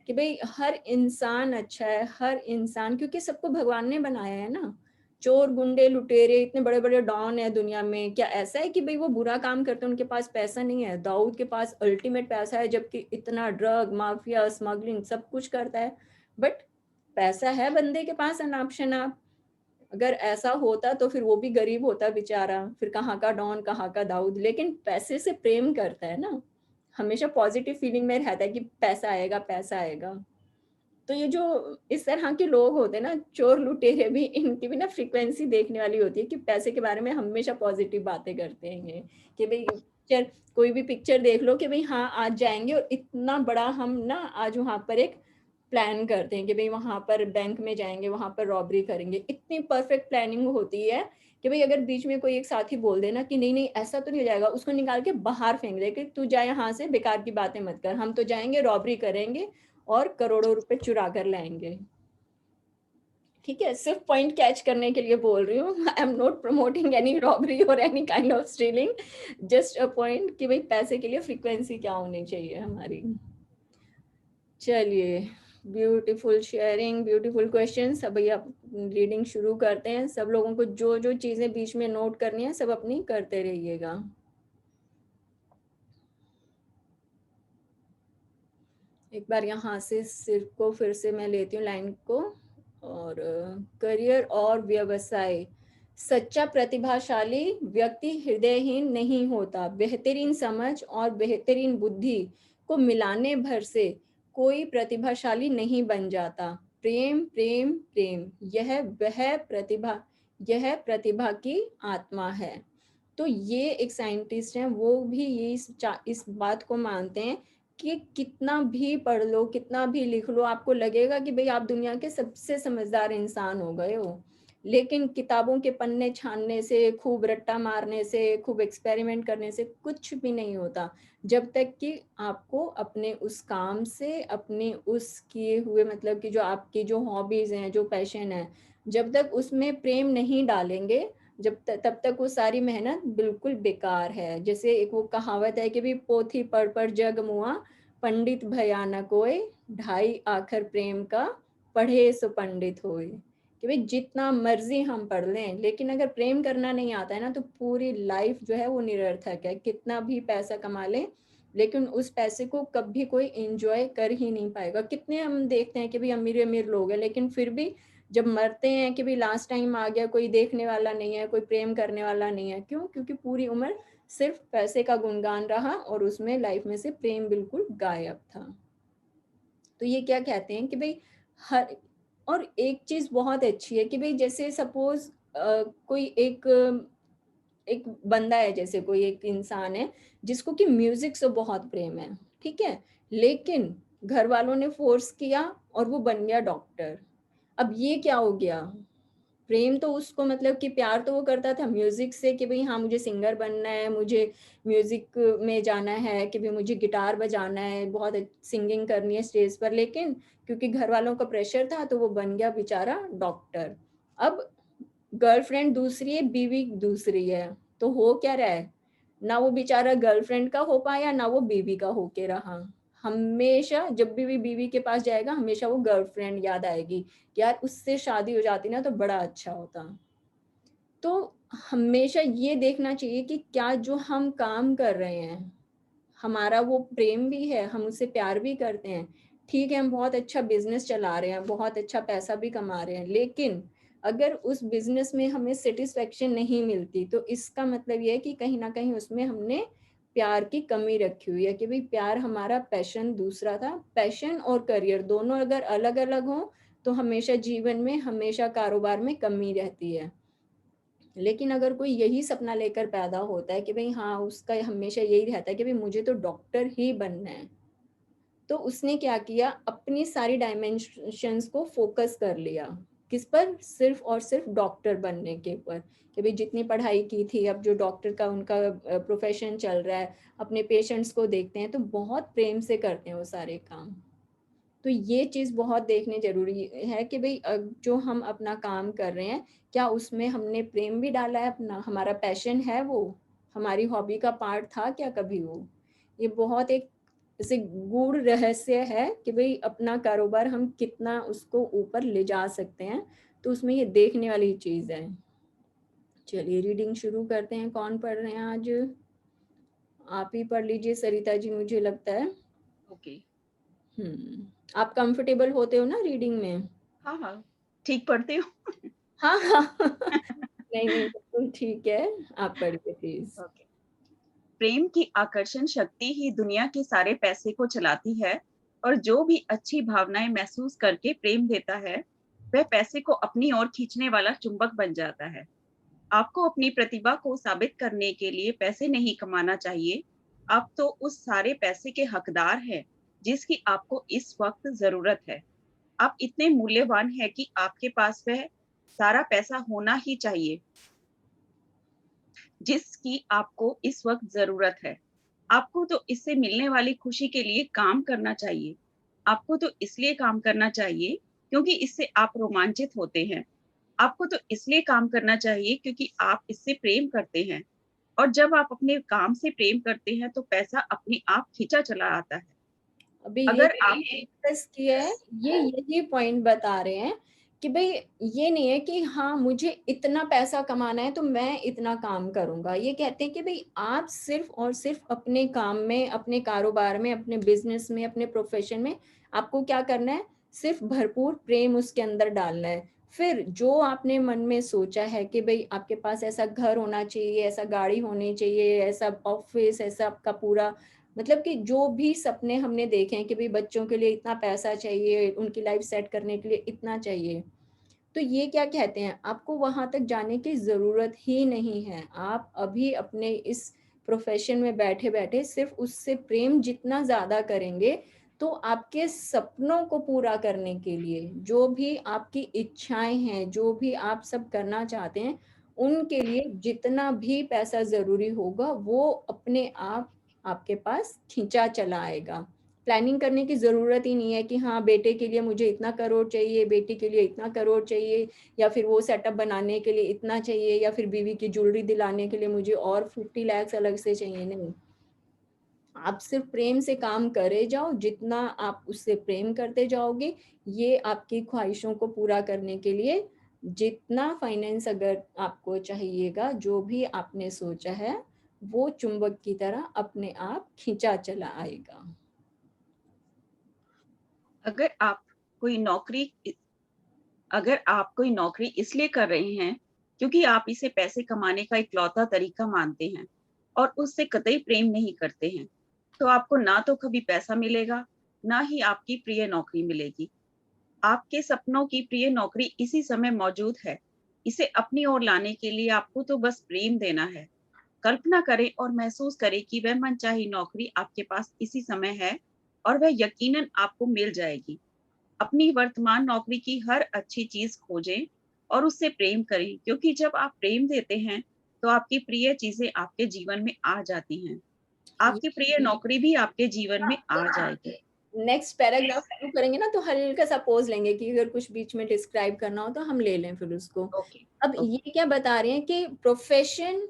[SPEAKER 1] कि भाई हर इंसान अच्छा है, हर इंसान, क्योंकि सबको भगवान ने बनाया है ना। चोर गुंडे लुटेरे इतने बड़े बड़े डॉन है दुनिया में, क्या ऐसा है कि भाई वो बुरा काम करते हैं उनके पास पैसा नहीं है? दाऊद के पास अल्टीमेट पैसा है, जबकि इतना ड्रग माफिया स्मगलिंग सब कुछ करता है, बट पैसा है बंदे के पास अनाप शनाप। अगर ऐसा होता तो फिर वो भी गरीब होता बेचारा, फिर कहाँ का डॉन कहाँ का दाऊद। लेकिन पैसे से प्रेम करता है ना, हमेशा पॉजिटिव फीलिंग में रहता है कि पैसा आएगा पैसा आएगा। तो ये जो इस तरह के लोग होते हैं ना, चोर लुटेरे भी, इनकी भी ना फ्रीक्वेंसी देखने वाली होती है कि पैसे के बारे में हमेशा पॉजिटिव बातें करते हैं ये, कि भाई पिक्चर, कोई भी पिक्चर देख लो कि भाई हाँ आज जाएंगे और इतना बड़ा हम ना आज वहां पर एक प्लान करते हैं कि भाई वहां पर बैंक में जाएंगे, वहां पर रॉबरी करेंगे। इतनी परफेक्ट प्लानिंग होती है कि भाई अगर बीच में कोई एक साथी बोल देना कि नहीं नहीं ऐसा तो नहीं हो जाएगा, उसको निकाल के बाहर फेंक दे कि तू जा यहाँ से, बेकार की बातें मत कर, हम तो जाएंगे रॉबरी करेंगे और करोड़ों रुपए चुरा कर लाएंगे। ठीक है, सिर्फ पॉइंट कैच करने के लिए बोल रही हूँ। I am not promoting any robbery और any kind of stealing, just a point कि भाई पैसे के लिए फ्रीक्वेंसी क्या होनी चाहिए हमारी। चलिए, ब्यूटीफुल शेयरिंग, ब्यूटीफुल क्वेश्चंस। अब भैया रीडिंग शुरू करते हैं। सब लोगों को जो जो चीजें बीच में नोट करनी है सब अपनी करते रहिएगा। एक बार यहाँ से सिर को फिर से मैं लेती हूँ लाइन को। और करियर और व्यवसाय, सच्चा प्रतिभाशाली व्यक्ति हृदयहीन नहीं होता। बेहतरीन समझ और बेहतरीन बुद्धि को मिलाने भर से कोई प्रतिभाशाली नहीं बन जाता। प्रेम प्रेम प्रेम, यह प्रतिभा की आत्मा है। तो ये एक साइंटिस्ट हैं, वो भी ये इस बात को मानते हैं कि कितना भी पढ़ लो, कितना भी लिख लो, आपको लगेगा कि भाई आप दुनिया के सबसे समझदार इंसान हो गए हो, लेकिन किताबों के पन्ने छानने से, खूब रट्टा मारने से, खूब एक्सपेरिमेंट करने से कुछ भी नहीं होता। जब तक कि आपको अपने उस काम से, अपने उस किए हुए मतलब कि जो आपकी जो हॉबीज हैं, जो पैशन है, जब तक उसमें प्रेम नहीं डालेंगे, तब तक वो सारी मेहनत बिल्कुल बेकार है। जैसे एक वो कहावत है कि भी पोथी पढ़ जग मुआ, पंडित भया न कोय, ढाई आखर प्रेम का, पढ़े सो पंडित होए। कि भाई जितना मर्जी हम पढ़ लें, लेकिन अगर प्रेम करना नहीं आता है ना तो पूरी लाइफ जो है वो निरर्थक है। कितना भी पैसा कमा लें लेकिन उस पैसे को कभी कोई एंजॉय कर ही नहीं पाएगा। कितने हम देखते हैं कि भाई अमीर अमीर लोग हैं, लेकिन फिर भी जब मरते हैं कि भाई लास्ट टाइम आ गया, कोई देखने वाला नहीं है, कोई प्रेम करने वाला नहीं है। क्यों? क्योंकि पूरी उम्र सिर्फ पैसे का गुणगान रहा और उसमें लाइफ में से प्रेम बिल्कुल गायब था। तो ये क्या कहते हैं कि भाई हर, और एक चीज बहुत अच्छी है कि भाई जैसे सपोज कोई एक बंदा है, जैसे कोई एक इंसान है जिसको कि म्यूजिक से बहुत प्रेम है, ठीक है, लेकिन घर वालों ने फोर्स किया और वो बन गया डॉक्टर। अब ये क्या हो गया? प्रेम तो उसको मतलब कि प्यार तो वो करता था म्यूजिक से कि भाई हाँ मुझे सिंगर बनना है, मुझे म्यूजिक में जाना है, कि भाई मुझे गिटार बजाना है, बहुत सिंगिंग करनी है स्टेज पर। लेकिन क्योंकि घर वालों का प्रेशर था तो वो बन गया बेचारा डॉक्टर। अब गर्लफ्रेंड दूसरी है, बीवी दूसरी है, तो हो क्या रहा है, ना वो बेचारा गर्लफ्रेंड का हो पाया, ना वो बीवी का होके रहा। हमेशा जब भी बीवी के पास जाएगा हमेशा वो गर्लफ्रेंड याद आएगी कि यार उससे शादी हो जाती ना तो बड़ा अच्छा होता। तो हमेशा ये देखना चाहिए कि क्या जो हम काम कर रहे हैं, हमारा वो प्रेम भी है, हम उससे प्यार भी करते हैं। ठीक है, हम बहुत अच्छा बिजनेस चला रहे हैं, बहुत अच्छा पैसा भी कमा रहे हैं, लेकिन अगर उस बिजनेस में हमें सेटिस्फेक्शन नहीं मिलती तो इसका मतलब ये है कि कहीं ना कहीं उसमें हमने प्यार की कमी रखी हुई है। कि भाई प्यार हमारा पैशन दूसरा था, पैशन और करियर दोनों अगर अलग अलग हों तो हमेशा जीवन में, हमेशा कारोबार में कमी रहती है। लेकिन अगर कोई यही सपना लेकर पैदा होता है कि भाई हाँ उसका हमेशा यही रहता है कि भाई मुझे तो डॉक्टर ही बनना है, तो उसने क्या किया, अपनी सारी डायमेंशंस को फोकस कर लिया। किस पर? सिर्फ और सिर्फ डॉक्टर बनने के ऊपर। कि भाई जितनी पढ़ाई की थी, अब जो डॉक्टर का उनका प्रोफेशन चल रहा है, अपने पेशेंट्स को देखते हैं तो बहुत प्रेम से करते हैं वो सारे काम। तो ये चीज़ बहुत देखने जरूरी है कि भाई जो हम अपना काम कर रहे हैं, क्या उसमें हमने प्रेम भी डाला है अपना, हमारा पैशन है वो, हमारी हॉबी का पार्ट था क्या कभी वो। ये बहुत एक ऐसे गूढ़ रहस्य है कि भाई अपना कारोबार हम कितना उसको ऊपर ले जा सकते हैं, तो उसमें ये देखने वाली चीज़ है। चलिए रीडिंग शुरू करते हैं। कौन पढ़ रहे हैं आज? आप ही पढ़ लीजिए सरिता जी, मुझे लगता है।
[SPEAKER 2] ओके।
[SPEAKER 1] आप कंफर्टेबल होते हो ना रीडिंग में?
[SPEAKER 2] हाँ हाँ, ठीक पढ़ते हो।
[SPEAKER 1] हाँ हाँ नहीं नहीं बिल्कुल ठीक है, आप पढ़िए प्लीज।
[SPEAKER 2] ओके। प्रेम की आकर्षण शक्ति ही दुनिया के सारे पैसे को चलाती है, और जो भी अच्छी भावनाएं महसूस करके प्रेम देता है वह पैसे को अपनी ओर खींचने वाला चुंबक बन जाता है। आपको अपनी प्रतिभा को साबित करने के लिए पैसे नहीं कमाना चाहिए। आप तो उस सारे पैसे के हकदार हैं जिसकी आपको इस वक्त जरूरत है। आप इतने मूल्यवान हैं कि आपके पास वह सारा पैसा होना ही चाहिए जिसकी आपको इस वक्त जरूरत है। आपको तो इससे मिलने वाली खुशी के लिए काम करना चाहिए। आपको तो इसलिए काम करना चाहिए क्योंकि इससे आप रोमांचित होते हैं। आपको तो इसलिए काम करना चाहिए क्योंकि आप इससे प्रेम करते हैं। और जब आप अपने काम से प्रेम करते हैं तो पैसा अपने आप खींचा चला आता है।
[SPEAKER 1] अभी ये
[SPEAKER 2] अगर आप
[SPEAKER 1] डिस्कस किया है, ये यही पॉइंट बता रहे हैं कि भाई ये नहीं है कि हाँ मुझे इतना पैसा कमाना है तो मैं इतना काम करूंगा। ये कहते हैं कि भाई आप सिर्फ और सिर्फ अपने काम में, अपने कारोबार में, अपने बिजनेस में, अपने प्रोफेशन में आपको क्या करना है, सिर्फ भरपूर प्रेम उसके अंदर डालना है। फिर जो आपने मन में सोचा है कि भाई आपके पास ऐसा घर होना चाहिए, ऐसा गाड़ी होनी चाहिए, ऐसा ऑफिस, ऐसा आपका पूरा मतलब कि जो भी सपने हमने देखे हैं कि भाई बच्चों के लिए इतना पैसा चाहिए, उनकी लाइफ सेट करने के लिए इतना चाहिए, तो ये क्या कहते हैं, आपको वहां तक जाने की जरूरत ही नहीं है। आप अभी अपने इस प्रोफेशन में बैठे बैठे सिर्फ उससे प्रेम जितना ज्यादा करेंगे तो आपके सपनों को पूरा करने के लिए जो भी आपकी इच्छाएं हैं, जो भी आप सब करना चाहते हैं, उनके लिए जितना भी पैसा जरूरी होगा वो अपने आप आपके पास खींचा चला आएगा। प्लानिंग करने की जरूरत ही नहीं है कि हाँ बेटे के लिए मुझे इतना करोड़ चाहिए, बेटी के लिए इतना करोड़ चाहिए, या फिर वो सेटअप बनाने के लिए इतना चाहिए, या फिर बीवी की ज्वेलरी दिलाने के लिए मुझे और 50 लाख अलग से चाहिए। नहीं, आप सिर्फ प्रेम से काम करे जाओ, जितना आप उससे प्रेम करते जाओगे ये आपकी ख्वाहिशों को पूरा करने के लिए जितना फाइनेंस अगर आपको चाहिएगा, जो भी आपने सोचा है वो चुंबक की तरह अपने आप खींचा चला आएगा।
[SPEAKER 2] अगर आप कोई नौकरी अगर आप कोई नौकरी इसलिए कर रहे हैं क्योंकि आप इसे पैसे कमाने का इकलौता तरीका मानते हैं और उससे कतई प्रेम नहीं करते हैं, तो आपको ना तो कभी पैसा मिलेगा, ना ही आपकी प्रिय नौकरी मिलेगी। आपके सपनों की प्रिय नौकरी इसी समय मौजूद है। इसे अपनी ओर लाने के लिए आपको तो बस प्रेम देना है। कल्पना करें और महसूस करें कि वह मनचाही नौकरी आपके पास इसी समय है और वह यकीनन आपको मिल जाएगी। अपनी वर्तमान नौकरी की हर अच्छी चीज खोजें और उससे प्रेम करें, क्योंकि जब आप प्रेम देते हैं तो आपकी प्रिय चीजें आपके जीवन में आ जाती हैं। आपकी प्रिय नौकरी भी आपके जीवन में आ जाएगी।
[SPEAKER 1] नेक्स्ट पैराग्राफ शुरू करेंगे ना तो हल्का सा पॉज लेंगे कि अगर कुछ बीच में डिस्क्राइब करना हो तो हम ले लें फिर उसको।
[SPEAKER 2] ओके।
[SPEAKER 1] अब ये क्या बता रहे हैं कि प्रोफेशन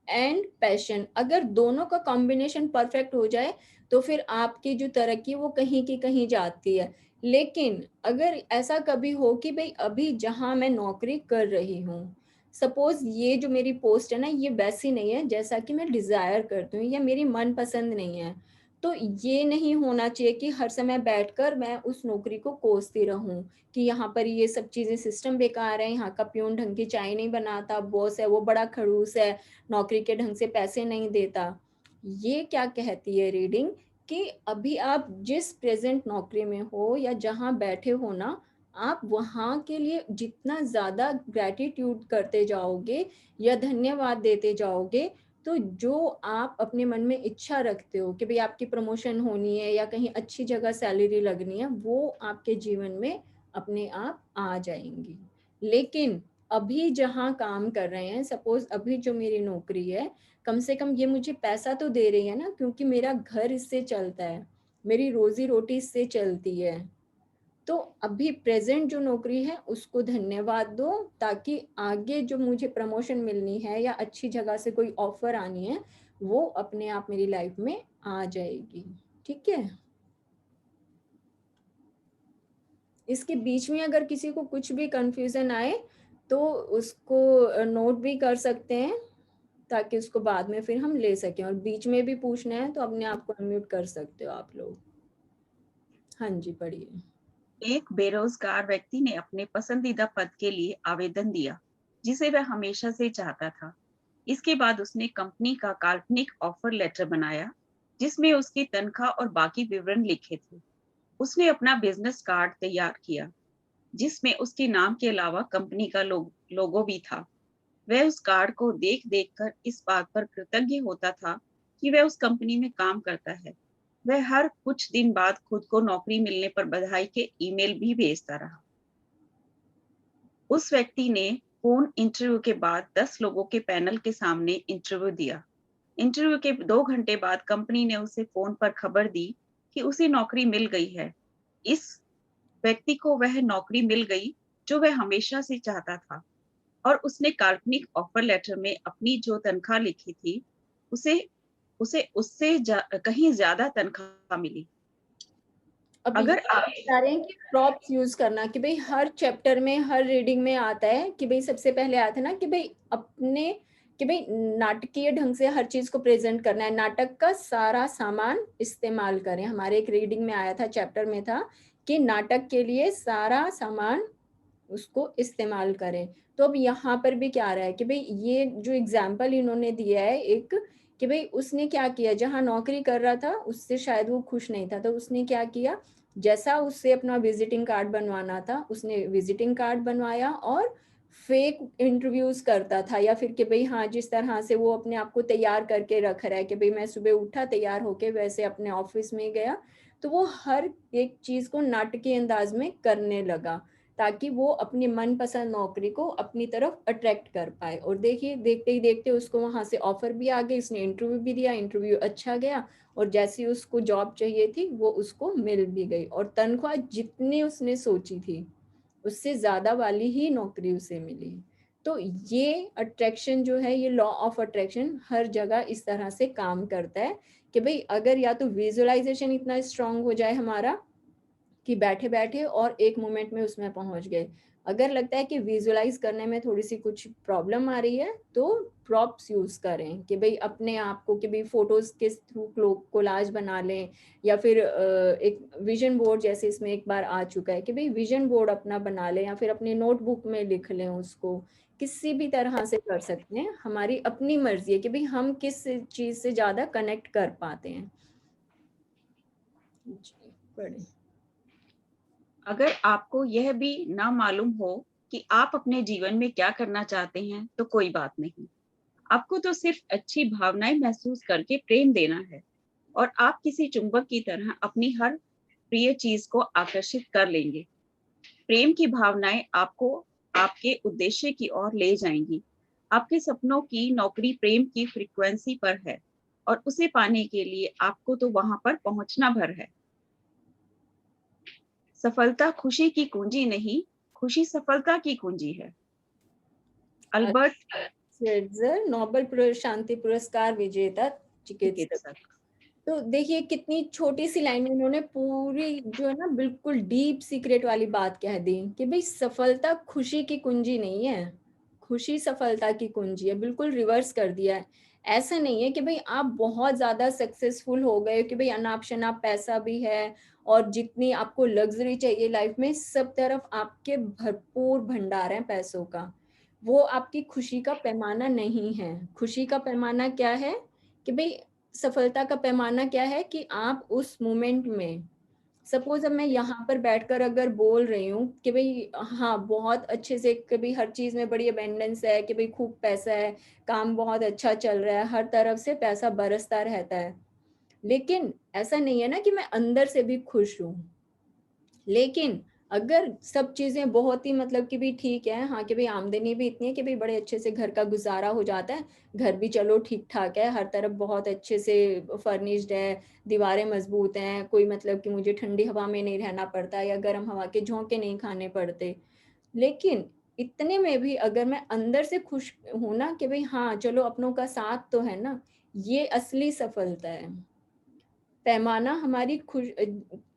[SPEAKER 1] एंड पैशन अगर दोनों का कॉम्बिनेशन परफेक्ट हो जाए तो फिर आपकी जो तरक्की वो कहीं की कहीं जाती है। लेकिन अगर ऐसा कभी हो कि भाई अभी जहां मैं नौकरी कर रही हूँ, सपोज ये जो मेरी पोस्ट है ना ये वैसी नहीं है जैसा कि मैं डिजायर करती हूँ या मेरी मन पसंद नहीं है, तो ये नहीं होना चाहिए कि हर समय बैठकर मैं उस नौकरी को कोसती रहूं कि यहाँ पर ये सब चीजें सिस्टम बेकार है, यहाँ का प्यून ढंग की चाय नहीं बनाता, बॉस है वो बड़ा खड़ूस है, नौकरी के ढंग से पैसे नहीं देता। ये क्या कहती है रीडिंग कि अभी आप जिस प्रेजेंट नौकरी में हो या जहां बैठे हो ना, आप वहां के लिए जितना ज्यादा ग्रेटिट्यूड करते जाओगे या धन्यवाद देते जाओगे, तो जो आप अपने मन में इच्छा रखते हो कि भाई आपकी प्रमोशन होनी है या कहीं अच्छी जगह सैलरी लगनी है, वो आपके जीवन में अपने आप आ जाएंगी। लेकिन अभी जहाँ काम कर रहे हैं, सपोज अभी जो मेरी नौकरी है, कम से कम ये मुझे पैसा तो दे रही है ना, क्योंकि मेरा घर इससे चलता है, मेरी रोजी रोटी इससे चलती है। तो अभी प्रेजेंट जो नौकरी है उसको धन्यवाद दो, ताकि आगे जो मुझे प्रमोशन मिलनी है या अच्छी जगह से कोई ऑफर आनी है वो अपने आप मेरी लाइफ में आ जाएगी। ठीक है। इसके बीच में अगर किसी को कुछ भी कंफ्यूजन आए तो उसको नोट भी कर सकते हैं ताकि उसको बाद में फिर हम ले सकें, और बीच में भी पूछना है तो अपने आप को अनम्यूट कर सकते हो आप लोग। हाँ जी, पढ़िए।
[SPEAKER 2] एक बेरोजगार व्यक्ति ने अपने पसंदीदा पद के लिए आवेदन दिया जिसे वह हमेशा से चाहता था। इसके बाद उसने कंपनी का काल्पनिक ऑफर लेटर बनाया जिसमें उसकी तनख्वाह और बाकी विवरण लिखे थे। उसने अपना बिजनेस कार्ड तैयार किया जिसमें उसके नाम के अलावा कंपनी का लोगो भी था। वह उस कार्ड को देख देख कर इस बात पर कृतज्ञ होता था कि वह उस कंपनी में काम करता है। वह हर कुछ दिन बाद खुद को नौकरी मिलने पर बधाई के ईमेल भी भेजता रहा। उस व्यक्ति ने फोन इंटरव्यू के बाद 10 लोगों के पैनल के सामने इंटरव्यू दिया। इंटरव्यू के 2 घंटे बाद कंपनी ने उसे फोन पर खबर दी कि उसे नौकरी मिल गई है। इस व्यक्ति को वह नौकरी मिल गई जो वह हमेशा से चाहता था, और उसने काल्पनिक ऑफर लेटर में अपनी जो तनख्वाह लिखी थी उसे उसे उससे कहीं ज्यादा तनख्वाह मिली।
[SPEAKER 1] अब
[SPEAKER 2] अगर
[SPEAKER 1] ये
[SPEAKER 2] आप
[SPEAKER 1] बता रहे हैं कि प्रॉप्स यूज करना, कि भाई हर चैप्टर में हर रीडिंग में आता है कि भाई सबसे पहले आता है ना कि भाई अपने कि भाई नाटकीय ढंग से हर चीज को प्रेजेंट करना है, नाटक का सारा सामान इस्तेमाल करें। हमारे एक रीडिंग में आया था, चैप्टर में था कि नाटक के लिए सारा सामान उसको इस्तेमाल करें। तो अब यहाँ पर भी क्या आ रहा है कि भाई ये जो एग्जाम्पल इन्होंने दिया है एक, कि भाई उसने क्या किया, जहाँ नौकरी कर रहा था उससे शायद वो खुश नहीं था, तो उसने क्या किया, जैसा उससे अपना विजिटिंग कार्ड बनवाना था उसने विजिटिंग कार्ड बनवाया और फेक इंटरव्यूज करता था, या फिर कि भाई हाँ जिस तरह से वो अपने आप को तैयार करके रख रहा है कि भाई मैं सुबह उठा तैयार होके वैसे अपने ऑफिस में गया, तो वो हर एक चीज को नाटकीय अंदाज में करने लगा ताकि वो अपनी मनपसंद नौकरी को अपनी तरफ अट्रैक्ट कर पाए। और देखिए देखते ही देखते उसको वहां से ऑफर भी आ गई, उसने इंटरव्यू भी दिया, इंटरव्यू अच्छा गया और जैसी उसको जॉब चाहिए थी वो उसको मिल भी गई, और तनख्वाह जितनी उसने सोची थी उससे ज्यादा वाली ही नौकरी उसे मिली। तो ये अट्रैक्शन जो है, ये लॉ ऑफ अट्रैक्शन हर जगह इस तरह से काम करता है कि भाई अगर या तो विजुअलाइजेशन इतना स्ट्रांग हो जाए हमारा कि बैठे बैठे और एक मोमेंट में उसमें पहुंच गए, अगर लगता है कि विजुअलाइज करने में थोड़ी सी कुछ प्रॉब्लम आ रही है तो प्रॉप्स यूज करें कि भाई अपने आप को कि भाई फोटोज के थ्रू कोलाज बना लें, या फिर एक विजन बोर्ड जैसे इसमें एक बार आ चुका है कि भाई विजन बोर्ड अपना बना लें, या फिर अपनी नोटबुक में लिख लें, उसको किसी भी तरह से कर सकते हैं, हमारी अपनी मर्जी है कि भाई हम किस चीज से ज्यादा कनेक्ट कर पाते हैं। जी, पढ़े।
[SPEAKER 2] अगर आपको यह भी ना मालूम हो कि आप अपने जीवन में क्या करना चाहते हैं तो कोई बात नहीं। आपको तो सिर्फ अच्छी भावनाएं महसूस करके प्रेम देना है, और आप किसी चुंबक की तरह अपनी हर प्रिय चीज को आकर्षित कर लेंगे। प्रेम की भावनाएं आपको आपके उद्देश्य की ओर ले जाएंगी। आपके सपनों की नौकरी प्रेम की फ्रीक्वेंसी पर है और उसे पाने के लिए आपको तो वहां पर पहुंचना भर है। सफलता खुशी की कुंजी नहीं, खुशी सफलता की कुंजी है। अल्बर्ट
[SPEAKER 1] श्वेट्जर, नोबेल शांति पुरस्कार विजेता चिकित्सक।
[SPEAKER 2] चिकित्सक।
[SPEAKER 1] तो देखिए कितनी छोटी सी लाइन में उन्होंने पूरी जो है ना बिल्कुल डीप सीक्रेट वाली बात कह दी कि भाई सफलता खुशी की कुंजी नहीं है, खुशी सफलता की कुंजी है। बिल्कुल रिवर्स कर दिया है। ऐसा नहीं है कि भाई आप बहुत ज्यादा सक्सेसफुल हो गए कि भाई अनाप शनाप पैसा भी है और जितनी आपको लग्जरी चाहिए लाइफ में सब तरफ आपके भरपूर भंडार है पैसों का, वो आपकी खुशी का पैमाना नहीं है। खुशी का पैमाना क्या है कि भाई सफलता का पैमाना क्या है कि आप उस मोमेंट में, सपोज अब मैं यहाँ पर बैठकर अगर बोल रही हूँ कि भाई हाँ बहुत अच्छे से कि भाई हर चीज में बड़ी अबेंडेंस है, कि भाई खूब पैसा है, काम बहुत अच्छा चल रहा है, हर तरफ से पैसा बरसता रहता है, लेकिन ऐसा नहीं है ना कि मैं अंदर से भी खुश हूँ। लेकिन अगर सब चीजें बहुत ही मतलब कि भी ठीक है, हाँ कि भाई आमदनी भी इतनी है कि भाई बड़े अच्छे से घर का गुजारा हो जाता है, घर भी चलो ठीक ठाक है, हर तरफ बहुत अच्छे से फर्निश्ड है, दीवारें मजबूत हैं, कोई मतलब कि मुझे ठंडी हवा में नहीं रहना पड़ता या गर्म हवा के झोंके नहीं खाने पड़ते, लेकिन इतने में भी अगर मैं अंदर से खुश हूं ना कि भाई हाँ चलो अपनों का साथ तो है ना, ये असली सफलता है। पैमाना हमारी खुश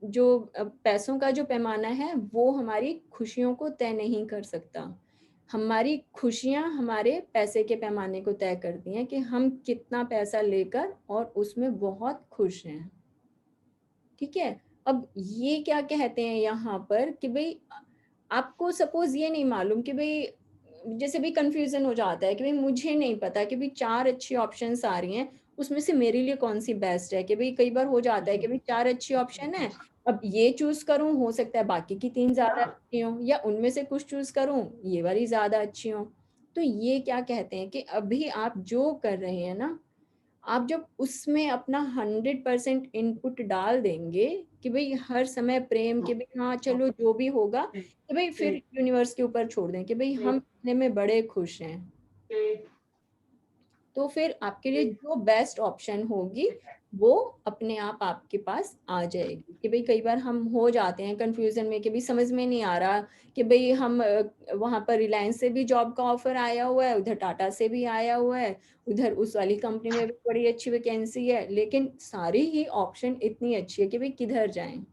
[SPEAKER 1] जो पैसों का जो पैमाना है वो हमारी खुशियों को तय नहीं कर सकता। हमारी खुशियां हमारे पैसे के पैमाने को तय करती हैं कि हम कितना पैसा लेकर और उसमें बहुत खुश हैं। ठीक है। अब ये क्या कहते हैं यहाँ पर कि भाई आपको सपोज ये नहीं मालूम कि भाई जैसे भी कंफ्यूजन हो जाता है कि भाई मुझे नहीं पता कि भाई 4 अच्छी ऑप्शंस आ रही हैं, उसमें से मेरे लिए कौन सी बेस्ट है, कि भाई कई बार हो जाता है कि भाई 4 अच्छी ऑप्शन है, अब ये चूज करूं, हो सकता है बाकी की 3 ज्यादा अच्छी हो, या उनमें से कुछ चूज करूं ये वाली ज्यादा अच्छी हो। तो ये क्या कहते हैं कि अभी आप जो कर रहे हैं ना, आप जब उसमें अपना 100% इनपुट डाल देंगे कि भाई हर समय प्रेम के भाई हाँ चलो जो भी होगा, कि भाई फिर यूनिवर्स के ऊपर छोड़ दें कि भाई हम इतने में बड़े खुश हैं, तो फिर आपके लिए जो बेस्ट ऑप्शन होगी वो अपने आप आपके पास आ जाएगी। कि भाई कई बार हम हो जाते हैं कंफ्यूजन में कि भाई समझ में नहीं आ रहा कि भाई हम वहां पर रिलायंस से भी जॉब का ऑफर आया हुआ है, उधर टाटा से भी आया हुआ है, उधर उस वाली कंपनी में भी बड़ी अच्छी वैकेंसी है, लेकिन सारी ही ऑप्शन इतनी अच्छी है कि भाई किधर जाएं।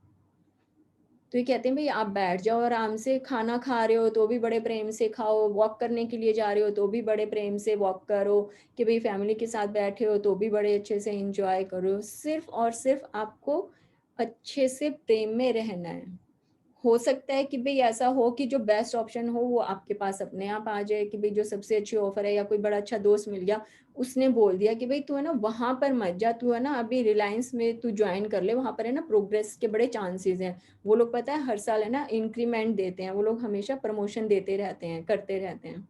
[SPEAKER 1] तो ये कहते हैं भाई आप बैठ जाओ आराम से, खाना खा रहे हो तो भी बड़े प्रेम से खाओ, वॉक करने के लिए जा रहे हो तो भी बड़े प्रेम से वॉक करो, कि भाई फैमिली के साथ बैठे हो तो भी बड़े अच्छे से एंजॉय करो, सिर्फ और सिर्फ आपको अच्छे से प्रेम में रहना है। हो सकता है कि भाई ऐसा हो कि जो बेस्ट ऑप्शन हो वो आपके पास अपने आप आ जाए, कि भाई जो सबसे अच्छी ऑफर है, या कोई बड़ा अच्छा दोस्त मिल गया उसने बोल दिया कि भाई तू है ना वहां पर मत जा, तू है ना अभी रिलायंस में तू ज्वाइन कर ले, वहां पर है ना प्रोग्रेस के बड़े चांसेस हैं, वो लोग पता है हर साल है ना इंक्रीमेंट देते हैं, वो लोग हमेशा प्रमोशन देते रहते हैं, करते रहते हैं।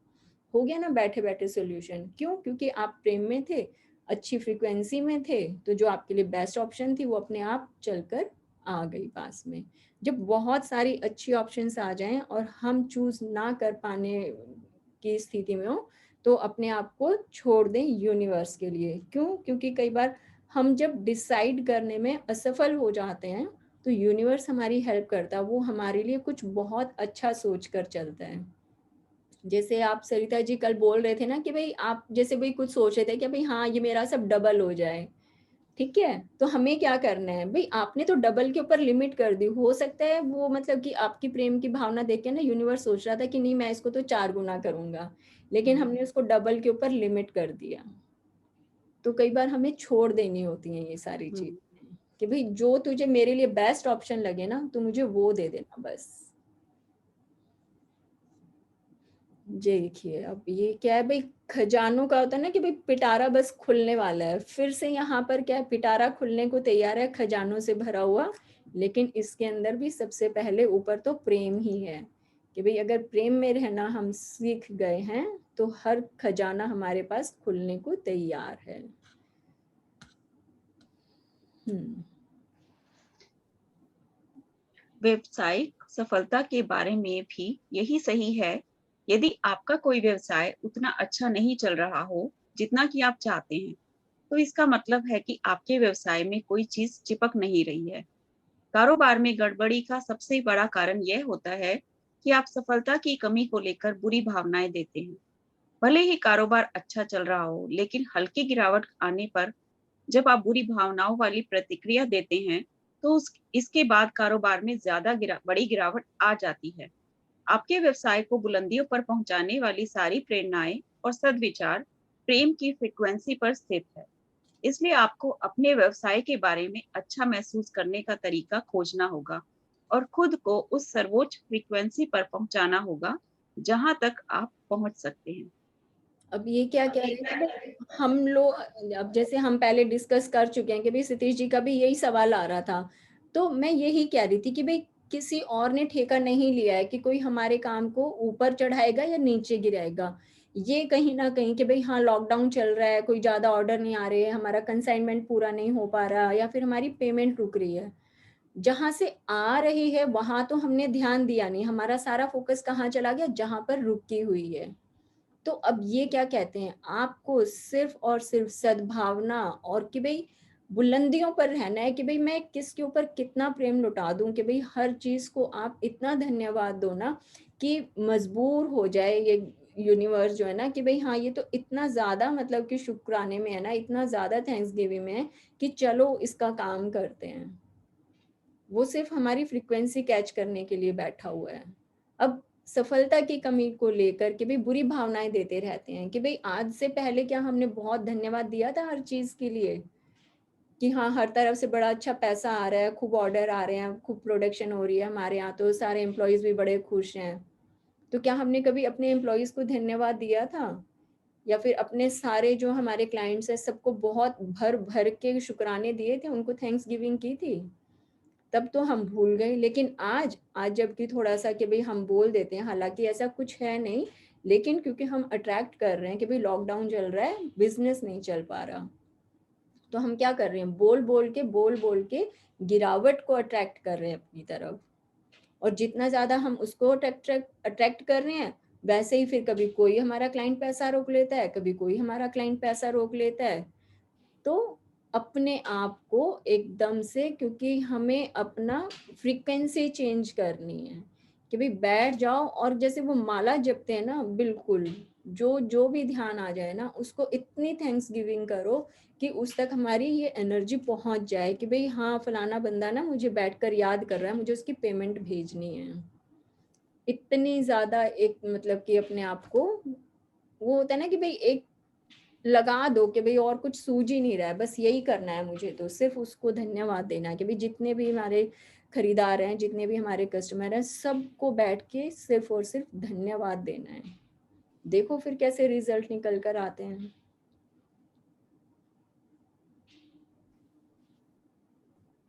[SPEAKER 1] हो गया ना बैठे बैठे सोल्यूशन। क्यों? क्योंकि आप प्रेम में थे, अच्छी फ्रीक्वेंसी में थे, तो जो आपके लिए बेस्ट ऑप्शन थी वो अपने आप चलकर आ गई पास में। जब बहुत सारी अच्छी ऑप्शंस आ जाएं और हम चूज ना कर पाने की स्थिति में हो, तो अपने आप को छोड़ दें यूनिवर्स के लिए। क्यों? क्योंकि कई बार हम जब डिसाइड करने में असफल हो जाते हैं तो यूनिवर्स हमारी हेल्प करता है, वो हमारे लिए कुछ बहुत अच्छा सोच कर चलता है। जैसे आप सरिता जी कल बोल रहे थे ना कि भाई आप जैसे भाई कुछ सोच रहे थे कि भाई हाँ ये मेरा सब डबल हो जाए, ठीक है, तो हमें क्या करना है भाई, आपने तो डबल के ऊपर लिमिट कर दी, हो सकता है वो मतलब कि आपकी प्रेम की भावना देख के ना यूनिवर्स सोच रहा था कि नहीं मैं इसको तो 4 गुना करूंगा, लेकिन हमने उसको डबल के ऊपर लिमिट कर दिया। तो कई बार हमें छोड़ देनी होती है ये सारी चीजें कि भाई जो तुझे मेरे लिए बेस्ट ऑप्शन लगे ना तो मुझे वो दे देना बस। देखिए अब ये क्या है भाई, खजानों का होता है ना कि भाई पिटारा बस खुलने वाला है, फिर से यहाँ पर क्या है, पिटारा खुलने को तैयार है खजानों से भरा हुआ, लेकिन इसके अंदर भी सबसे पहले ऊपर तो प्रेम ही है, कि भाई अगर प्रेम में रहना हम सीख गए हैं तो हर खजाना हमारे पास खुलने को तैयार है।
[SPEAKER 2] व्यवसायिक सफलता के बारे में भी यही सही है यदि आपका कोई व्यवसाय उतना अच्छा नहीं चल रहा हो जितना कि आप चाहते हैं, तो इसका मतलब है कि आपके व्यवसाय में कोई चीज चिपक नहीं रही है। कारोबार में गड़बड़ी का सबसे बड़ा कारण यह होता है कि आप सफलता की कमी को लेकर बुरी भावनाएं देते हैं। भले ही कारोबार अच्छा चल रहा हो, लेकिन हल्की गिरावट आने पर जब आप बुरी भावनाओं वाली प्रतिक्रिया देते हैं, तो इसके बाद कारोबार में बड़ी गिरावट आ जाती है। आपके व्यवसाय को बुलंदियों पर पहुंचाने वाली सारी प्रेरणाएं और सद्विचार प्रेम की फ्रिक्वेंसी पर स्थित है। इसलिए आपको अपने व्यवसाय के बारे में अच्छा महसूस करने का तरीका खोजना होगा और खुद को उस सर्वोच्च फ्रीक्वेंसी पर पहुंचाना होगा जहां तक आप पहुंच सकते हैं।
[SPEAKER 1] अब ये क्या कह रहे हैं कि भाई हम लोग, अब जैसे हम पहले डिस्कस कर चुके हैं कि भाई सतीश जी का भी यही सवाल आ रहा था, तो मैं यही कह रही थी कि भाई किसी और ने ठेका नहीं लिया है कि कोई हमारे काम को ऊपर चढ़ाएगा या नीचे गिराएगा। ये कहीं ना कहीं कि भाई हाँ लॉकडाउन चल रहा है, कोई ज्यादा ऑर्डर नहीं आ रहे हैं, हमारा कंसाइनमेंट पूरा नहीं हो पा रहा, या फिर हमारी पेमेंट रुक रही है, जहां से आ रही है वहां तो हमने ध्यान दिया नहीं, हमारा सारा फोकस कहाँ चला गया, जहां पर रुकी हुई है। तो अब ये क्या कहते हैं, आपको सिर्फ और सिर्फ सद्भावना और कि भाई बुलंदियों पर रहना है कि भाई मैं किसके ऊपर कितना प्रेम लुटा दूं, कि भाई हर चीज को आप इतना धन्यवाद दो ना कि मजबूर हो जाए ये यूनिवर्स जो है ना, कि भाई हाँ ये तो इतना ज्यादा मतलब कि शुक्राने में है ना, इतना ज्यादा थैंक्स गिविंग में है कि चलो इसका काम करते हैं। वो सिर्फ हमारी फ्रीक्वेंसी कैच करने के लिए बैठा हुआ है। अब सफलता की कमी को लेकर के भी बुरी भावनाएं देते रहते हैं कि भाई आज से पहले क्या हमने बहुत धन्यवाद दिया था हर चीज के लिए, कि हाँ हर तरफ से बड़ा अच्छा पैसा आ रहा है, खूब ऑर्डर आ रहे हैं, खूब प्रोडक्शन हो रही है हमारे यहाँ, तो सारे एम्प्लॉयज भी बड़े खुश हैं। तो क्या हमने कभी अपने एम्प्लॉयज को धन्यवाद दिया था, या फिर अपने सारे जो हमारे क्लाइंट्स हैं सबको बहुत भर भर के शुक्राने दिए थे, उनको थैंक्स गिविंग की थी? तब तो हम भूल गए। लेकिन आज आज जबकि थोड़ा सा कि भाई हम बोल देते हैं, हालांकि ऐसा कुछ है नहीं, लेकिन क्योंकि हम अट्रैक्ट कर रहे हैं कि भाई लॉकडाउन चल रहा है, बिजनेस नहीं चल पा रहा, तो हम क्या कर रहे हैं, बोल बोल के गिरावट को अट्रैक्ट कर रहे हैं अपनी तरफ। और जितना ज्यादा हम उसको अट्रैक्ट कर रहे हैं, वैसे ही फिर कभी कोई हमारा क्लाइंट पैसा रोक लेता है, कभी कोई हमारा क्लाइंट पैसा रोक लेता है। तो अपने आप को एकदम से, क्योंकि हमें अपना फ्रीक्वेंसी चेंज करनी है कि भाई बैठ जाओ और जैसे वो माला जपते हैं ना, बिल्कुल जो जो भी ध्यान आ जाए ना उसको इतनी थैंक्स गिविंग करो कि उस तक हमारी ये एनर्जी पहुंच जाए कि भाई हाँ फलाना बंदा ना मुझे बैठकर याद कर रहा है, मुझे उसकी पेमेंट भेजनी है। इतनी ज्यादा एक मतलब कि अपने आप को, वो होता है ना कि भाई एक लगा दो कि भाई और कुछ सूझ ही नहीं रहा है, बस यही करना है मुझे, तो सिर्फ उसको धन्यवाद देना है कि भाई जितने भी हमारे खरीदार हैं, जितने भी हमारे कस्टमर हैं, सबको बैठ के सिर्फ और सिर्फ धन्यवाद देना है। देखो फिर कैसे रिजल्ट निकल कर आते हैं।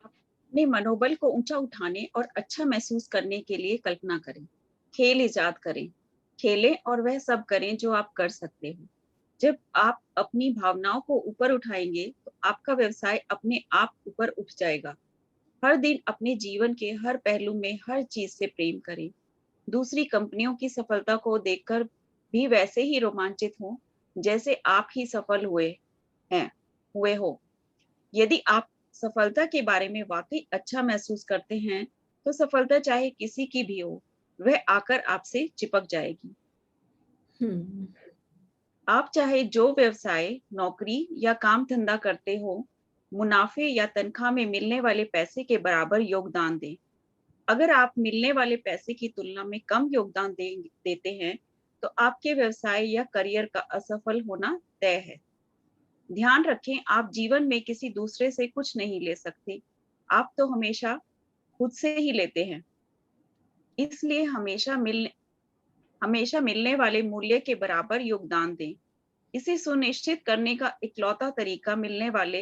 [SPEAKER 2] अपने मनोबल को ऊंचा उठाने और अच्छा महसूस करने के लिए कल्पना करें, खेल इजाद करें, खेलें और वह सब करें जो आप कर सकते हो। जब आप अपनी भावनाओं को ऊपर उठाएंगे तो आपका व्यवसाय अपने आप ऊपर उठ जाएगा। हर दिन अपने जीवन के हर पहलू में हर चीज से प्रेम करें। दूसरी कंपनियों की सफलता को देखकर भी वैसे ही रोमांचित हो जैसे आप ही सफल हुए हो। यदि आप सफलता के बारे में वाकई अच्छा महसूस करते हैं, तो सफलता चाहे किसी की भी हो, वह आकर आपसे चिपक जाएगी।
[SPEAKER 1] हम्म।
[SPEAKER 2] आप चाहे जो व्यवसाय, नौकरी या काम धंधा करते हो, मुनाफे या तनख्वाह में मिलने वाले पैसे के बराबर योगदान दें। अगर आप मिलने वाले पैसे की तुलना में कम योगदान देते हैं, तो आपके व्यवसाय या करियर का असफल होना तय है। ध्यान रखें, आप जीवन में किसी दूसरे से कुछ नहीं ले सकते, आप तो हमेशा खुद से ही लेते हैं। इसलिए हमेशा मिलने वाले मूल्य के बराबर योगदान दें। इसे सुनिश्चित करने का इकलौता तरीका मिलने वाले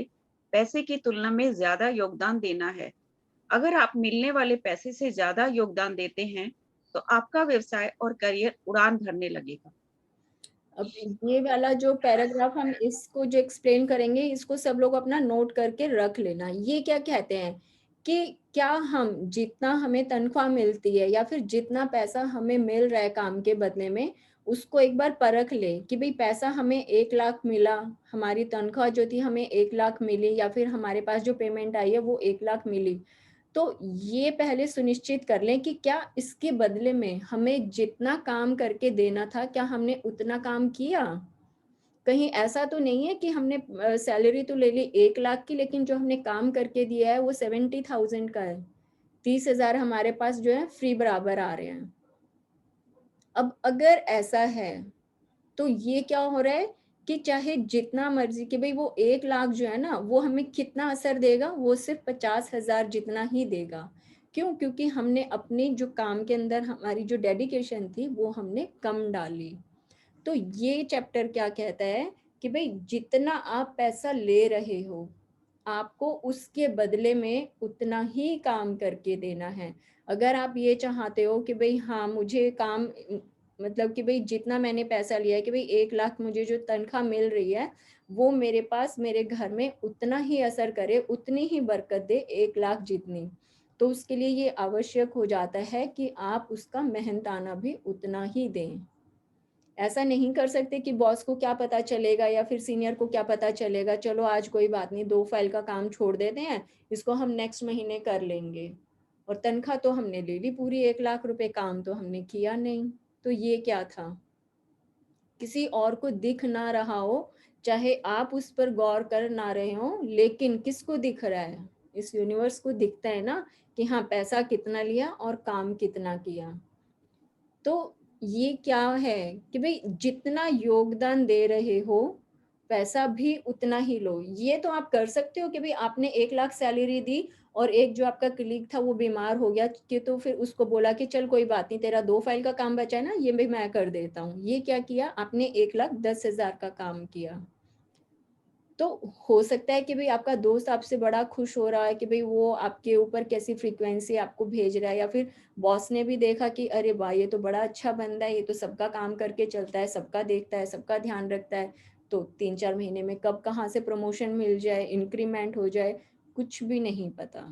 [SPEAKER 2] पैसे की तुलना में ज्यादा योगदान देना है। अगर आप मिलने वाले पैसे से ज्यादा योगदान देते हैं, तो आपका व्यवसाय और करियर उड़ान भरने लगेगा।
[SPEAKER 1] अब ये वाला जो पैराग्राफ हम इसको जो एक्सप्लेन करेंगे, इसको सब लोग अपना नोट करके रख लेना। ये क्या कहते हैं कि क्या हम जितना हमें तनख्वाह मिलती है या फिर जितना पैसा हमें मिल रहा है काम के बदले में, उसको एक बार परख ले कि भाई पैसा हमें 1 लाख मिला, हमारी तनख्वाह जो थी हमें 1 लाख मिली या फिर हमारे पास जो पेमेंट आई है वो 1 लाख मिली। तो ये पहले सुनिश्चित कर लें कि क्या इसके बदले में हमें जितना काम करके देना था, क्या हमने उतना काम किया? कहीं ऐसा तो नहीं है कि हमने सैलरी तो ले ली 1 लाख की, लेकिन जो हमने काम करके दिया है वो 70,000 का है। 30,000 हमारे पास जो है फ्री बराबर आ रहे हैं। अब अगर ऐसा है, तो ये क्या हो रहा है कि चाहे जितना मर्जी कि भाई वो 1 लाख जो है ना, वो हमें कितना असर देगा? वो सिर्फ 50,000 जितना ही देगा। क्यों? क्योंकि हमने अपने जो काम के अंदर हमारी जो डेडिकेशन थी, वो हमने कम डाली। तो ये चैप्टर क्या कहता है कि भाई जितना आप पैसा ले रहे हो, आपको उसके बदले में उतना ही काम करके देना है। अगर आप ये चाहते हो कि भाई हाँ, मुझे काम मतलब कि भाई जितना मैंने पैसा लिया है कि भाई 1 लाख मुझे जो तनख्वाह मिल रही है, वो मेरे पास मेरे घर में उतना ही असर करे, उतनी ही बरकत दे 1 लाख जितनी। तो उसके लिए ये आवश्यक हो जाता है कि आप उसका मेहनताना भी उतना ही दें। ऐसा नहीं कर सकते कि बॉस को क्या पता चलेगा या फिर सीनियर को क्या पता चलेगा, चलो आज कोई बात नहीं, 2 फाइल का काम छोड़ देते हैं, इसको हम नेक्स्ट महीने कर लेंगे। और तनख्वाह तो हमने ले ली पूरी 1 लाख रुपए, काम तो हमने किया नहीं। तो ये क्या था? किसी और को दिख ना रहा हो, चाहे आप उस पर गौर कर ना रहे हो, लेकिन किसको दिख रहा है? इस यूनिवर्स को दिखता है ना कि हाँ, पैसा कितना लिया और काम कितना किया। तो ये क्या है कि भाई जितना योगदान दे रहे हो, पैसा भी उतना ही लो। ये तो आप कर सकते हो कि भाई आपने 1 लाख सैलरी दी और एक जो आपका कलीग था वो बीमार हो गया, कि तो फिर उसको बोला कि चल कोई बात नहीं, तेरा 2 फाइल का काम बचा है ना, ये भी मैं कर देता हूँ। ये क्या किया आपने? 1,10,000 का काम किया। तो हो सकता है कि भाई आपका दोस्त आपसे बड़ा खुश हो रहा है कि भाई वो आपके ऊपर कैसी फ्रीक्वेंसी आपको भेज रहा है, या फिर बॉस ने भी देखा कि अरे वाह, ये तो बड़ा अच्छा बंदा है, ये तो सबका काम करके चलता है, सबका देखता है, सबका ध्यान रखता है। तो 3-4 महीने में कब कहाँ से प्रमोशन मिल जाए, इंक्रीमेंट हो जाए, कुछ भी नहीं पता।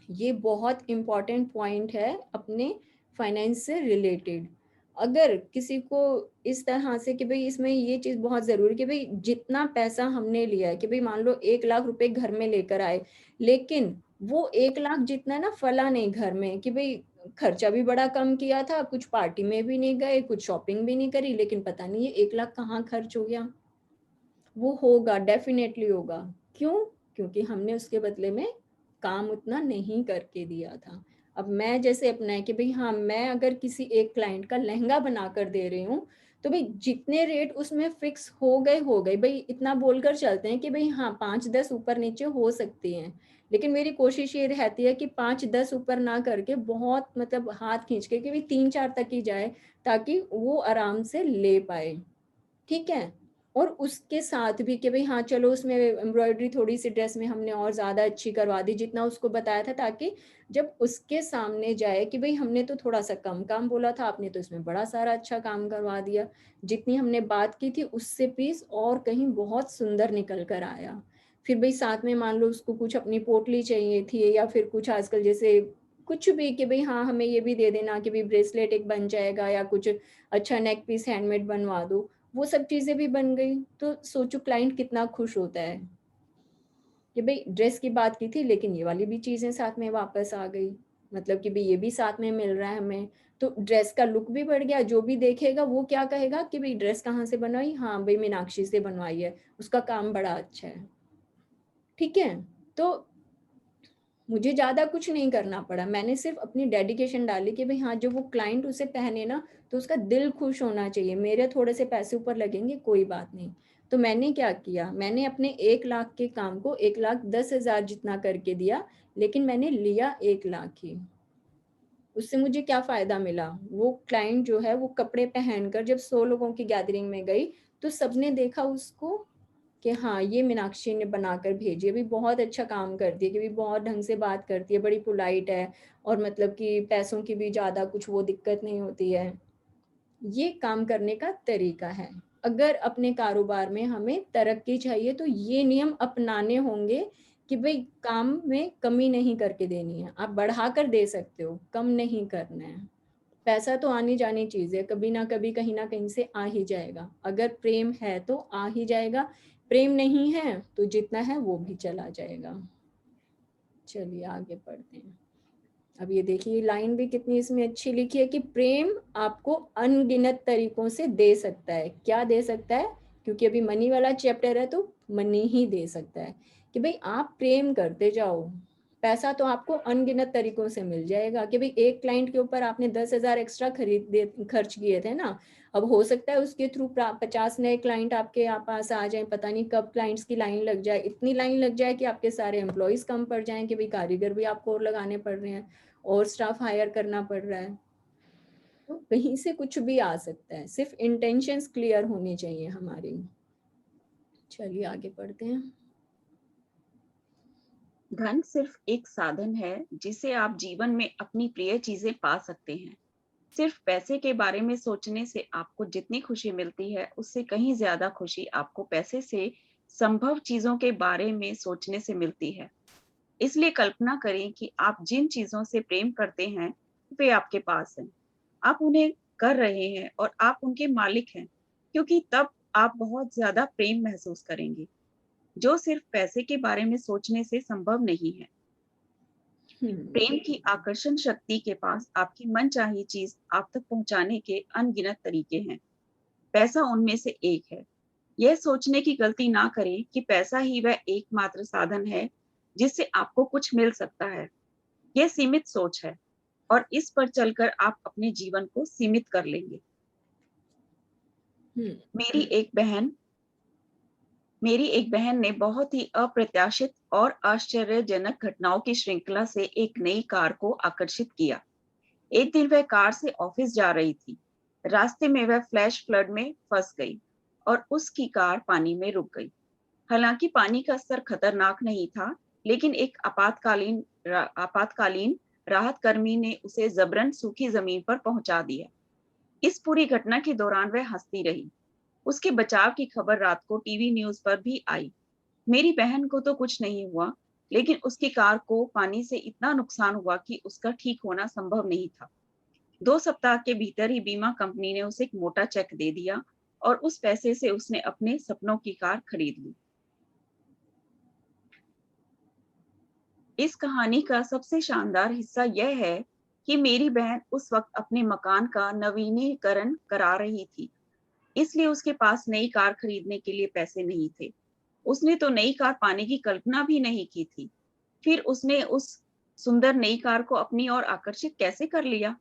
[SPEAKER 1] ये बहुत इम्पोर्टेंट पॉइंट है अपने फाइनेंस से रिलेटेड। अगर किसी को इस तरह से कि भाई इसमें ये चीज़ बहुत ज़रूरी कि भाई जितना पैसा हमने लिया है कि भाई मान लो 1 लाख रुपए घर में लेकर आए, लेकिन वो 1 लाख जितना ना फला नहीं घर में, कि भाई खर्चा भी बड़ा कम किया था, कुछ पार्टी में भी नहीं गए, कुछ शॉपिंग भी नहीं करी, लेकिन पता नहीं ये 1 लाख कहाँ खर्च हो गया। वो होगा, डेफ़िनेटली होगा। क्यों? क्योंकि हमने उसके बदले में काम उतना नहीं करके दिया था। अब मैं जैसे अपना है कि भई हाँ, मैं अगर किसी एक क्लाइंट का लहंगा बनाकर दे रही हूँ, तो भई जितने रेट उसमें फिक्स हो गए, हो गए। भई इतना बोलकर चलते हैं कि भई हाँ, 5-10 ऊपर-नीचे हो सकती हैं। लेकिन मेरी कोशिश ये रहती है कि 5-10 ऊपर ना करके बहुत मतलब हाथ खींच के कि भई 3-4 तक ही जाए, ताकि वो आराम से ले पाए। ठीक है? और उसके साथ भी कि भई हाँ, चलो उसमें एम्ब्रॉयडरी थोड़ी-सी ड्रेस में हमने और ज़्यादा अच्छी करवा दी, जितना उसको बताया था, ताकि जब उसके सामने जाए कि भई हमने तो थोड़ा-सा कम काम बोला था, आपने तो इसमें बड़ा सारा अच्छा काम करवा दिया। जितनी हमने बात की थी उससे पीस और कहीं बहुत सुंदर निकल कर आया। फिर भई साथ में मान लो उसको कुछ अपनी पोटली चाहिए थी, या फिर कुछ आजकल जैसे कुछ भी कि भई हाँ, हमें ये भी दे देना कि भई ब्रेसलेट एक बन जाएगा, या कुछ अच्छा नेक पीस हैंडमेड बनवा दो। वो सब चीज़ें भी बन गई, तो सोचो क्लाइंट कितना खुश होता है कि भई ड्रेस की बात की थी, लेकिन ये वाली भी चीज़ें साथ में वापस आ गई। मतलब कि भई ये भी साथ में मिल रहा है हमें, तो ड्रेस का लुक भी बढ़ गया। जो भी देखेगा वो क्या कहेगा कि भई ड्रेस कहाँ से बनवाई? हाँ, भई मीनाक्षी से बनवाई है, उसका काम बड़ा अच्छा है। ठीक है? तो मुझे ज़्यादा कुछ नहीं करना पड़ा। मैंने सिर्फ़ अपनी डेडिकेशन डाली कि भई हाँ, जब वो क्लाइंट उसे पहने ना, तो उसका दिल खुश होना चाहिए। मेरे थोड़े से पैसे ऊपर लगेंगे, कोई बात नहीं। तो मैंने क्या किया, मैंने अपने 1 लाख के काम को 1,10,000 जितना करके दिया, लेकिन मैंने लिया 1 लाख ही। उससे मुझे क्या फ़ायदा मिला? वो क्लाइंट जो है, वो कपड़े पहनकर जब 100 लोगों की गैदरिंग में गई, तो सबने देखा उसको कि हाँ, ये मीनाक्षी ने बनाकर भेजी है, भी बहुत अच्छा काम करती है, कि भी बहुत ढंग से बात करती है, बड़ी पोलाइट है, और मतलब कि पैसों की भी ज़्यादा कुछ वो दिक्कत नहीं होती है। ये काम करने का तरीका है। अगर अपने कारोबार में हमें तरक्की चाहिए, तो ये नियम अपनाने होंगे कि भाई काम में कमी नहीं करके देनी है, आप बढ़ा कर दे सकते हो, कम नहीं करना है। पैसा तो आनी जानी चीज है, कभी ना कभी कहीं ना कहीं से आ ही जाएगा। अगर प्रेम है तो आ ही जाएगा, प्रेम नहीं है तो जितना है वो भी चला जाएगा। चलिए आगे पढ़ते हैं। अब ये देखिए लाइन भी कितनी इसमें अच्छी लिखी है कि प्रेम आपको अनगिनत तरीकों से दे सकता है। क्या दे सकता है? क्योंकि अभी मनी वाला चैप्टर है तो मनी ही दे सकता है कि भाई आप प्रेम करते जाओ, पैसा तो आपको अनगिनत तरीकों से मिल जाएगा। कि भाई एक क्लाइंट के ऊपर आपने 10,000 एक्स्ट्रा खर्च किए थे ना, अब हो सकता है उसके थ्रू 50 नए क्लाइंट आपके यहाँ पास आ जाए, पता नहीं कब क्लाइंट्स की लाइन लग जाए, इतनी लाइन लग जाए कि आपके सारे एम्प्लॉयज कम पड़ जाएं, कि भाई कारीगर भी आपको और लगाने पड़ रहे हैं और स्टाफ हायर करना पड़ रहा है। तो कहीं से कुछ भी आ सकता है, सिर्फ इंटेंशंस क्लियर होनी चाहिए हमारी। चलिए आगे पढ़ते हैं।
[SPEAKER 2] धन सिर्फ एक साधन है जिसे आप जीवन में अपनी प्रिय चीजें पा सकते हैं। सिर्फ पैसे के बारे में सोचने से आपको जितनी खुशी मिलती है, उससे कहीं ज्यादा खुशी आपको पैसे से संभव चीजों के बारे में सोचने से मिलती है। इसलिए कल्पना करें कि आप जिन चीजों से प्रेम करते हैं वे आपके पास हैं, आप उन्हें कर रहे हैं और आप उनके मालिक हैं, क्योंकि तब आप बहुत ज्यादा प्रेम महसूस करेंगे, जो सिर्फ पैसे के बारे में सोचने से संभव नहीं है। प्रेम की आकर्षण शक्ति के पास आपकी मनचाही चीज आप तक पहुंचाने के अनगिनत तरीके हैं। पैसा उनमें से एक है। यह सोचने की गलती ना करें कि पैसा ही वह एकमात्र साधन है जिससे आपको कुछ मिल सकता है। यह सीमित सोच है और इस पर चलकर आप अपने जीवन को सीमित कर लेंगे। मेरी एक बहन ने बहुत ही अप्रत्याशित और आश्चर्यजनक घटनाओं की श्रृंखला से एक नई कार को आकर्षित किया। एक दिन वह कार से ऑफिस जा रही थी। रास्ते में वह फ्लैश फ्लड में फंस गई और उसकी कार पानी में रुक गई। हालांकि पानी का स्तर खतरनाक नहीं था, लेकिन एक आपातकालीन राहत कर्मी ने उसे जबरन सूखी जमीन पर पहुंचा दिया। इस पूरी घटना के दौरान वह हंसती रही। उसके बचाव की खबर रात को टीवी न्यूज पर भी आई। मेरी बहन को तो कुछ नहीं हुआ, लेकिन उसकी कार को पानी से इतना नुकसान हुआ कि उसका ठीक होना संभव नहीं था। 2 सप्ताह के भीतर ही बीमा कंपनी ने उसे एक मोटा चेक दे दिया और उस पैसे से उसने अपने सपनों की कार खरीद ली। इस कहानी का सबसे शानदार हिस्सा यह है कि मेरी बहन उस वक्त अपने मकान का नवीनीकरण करा रही थी, इसलिए उसके पास नई कार खरीदने के लिए पैसे नहीं थे। उसने तो नई कार पाने की कल्पना भी नहीं की थी। फिर उसने उस सुंदर नई कार को अपनी ओर आकर्षित कैसे कर लिया?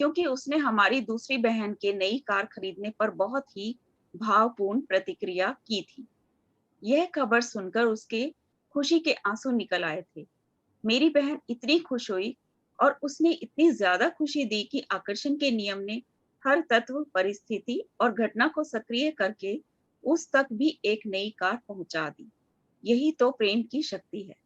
[SPEAKER 2] क्योंकि उसने हमारी दूसरी बहन के नई कार खरीदने पर बहुत ही भावपूर्ण प्रतिक्रिया की थी। यह खबर सुनकर उसके खुशी के आंसू निकल आए थे। मेरी बहन इतनी खुश हुई और उसने इतनी ज्यादा खुशी दी कि आकर्षण के नियम ने हर तत्व, परिस्थिति और घटना को सक्रिय करके उस तक भी एक नई कार पहुंचा दी। यही तो प्रेम की शक्ति है।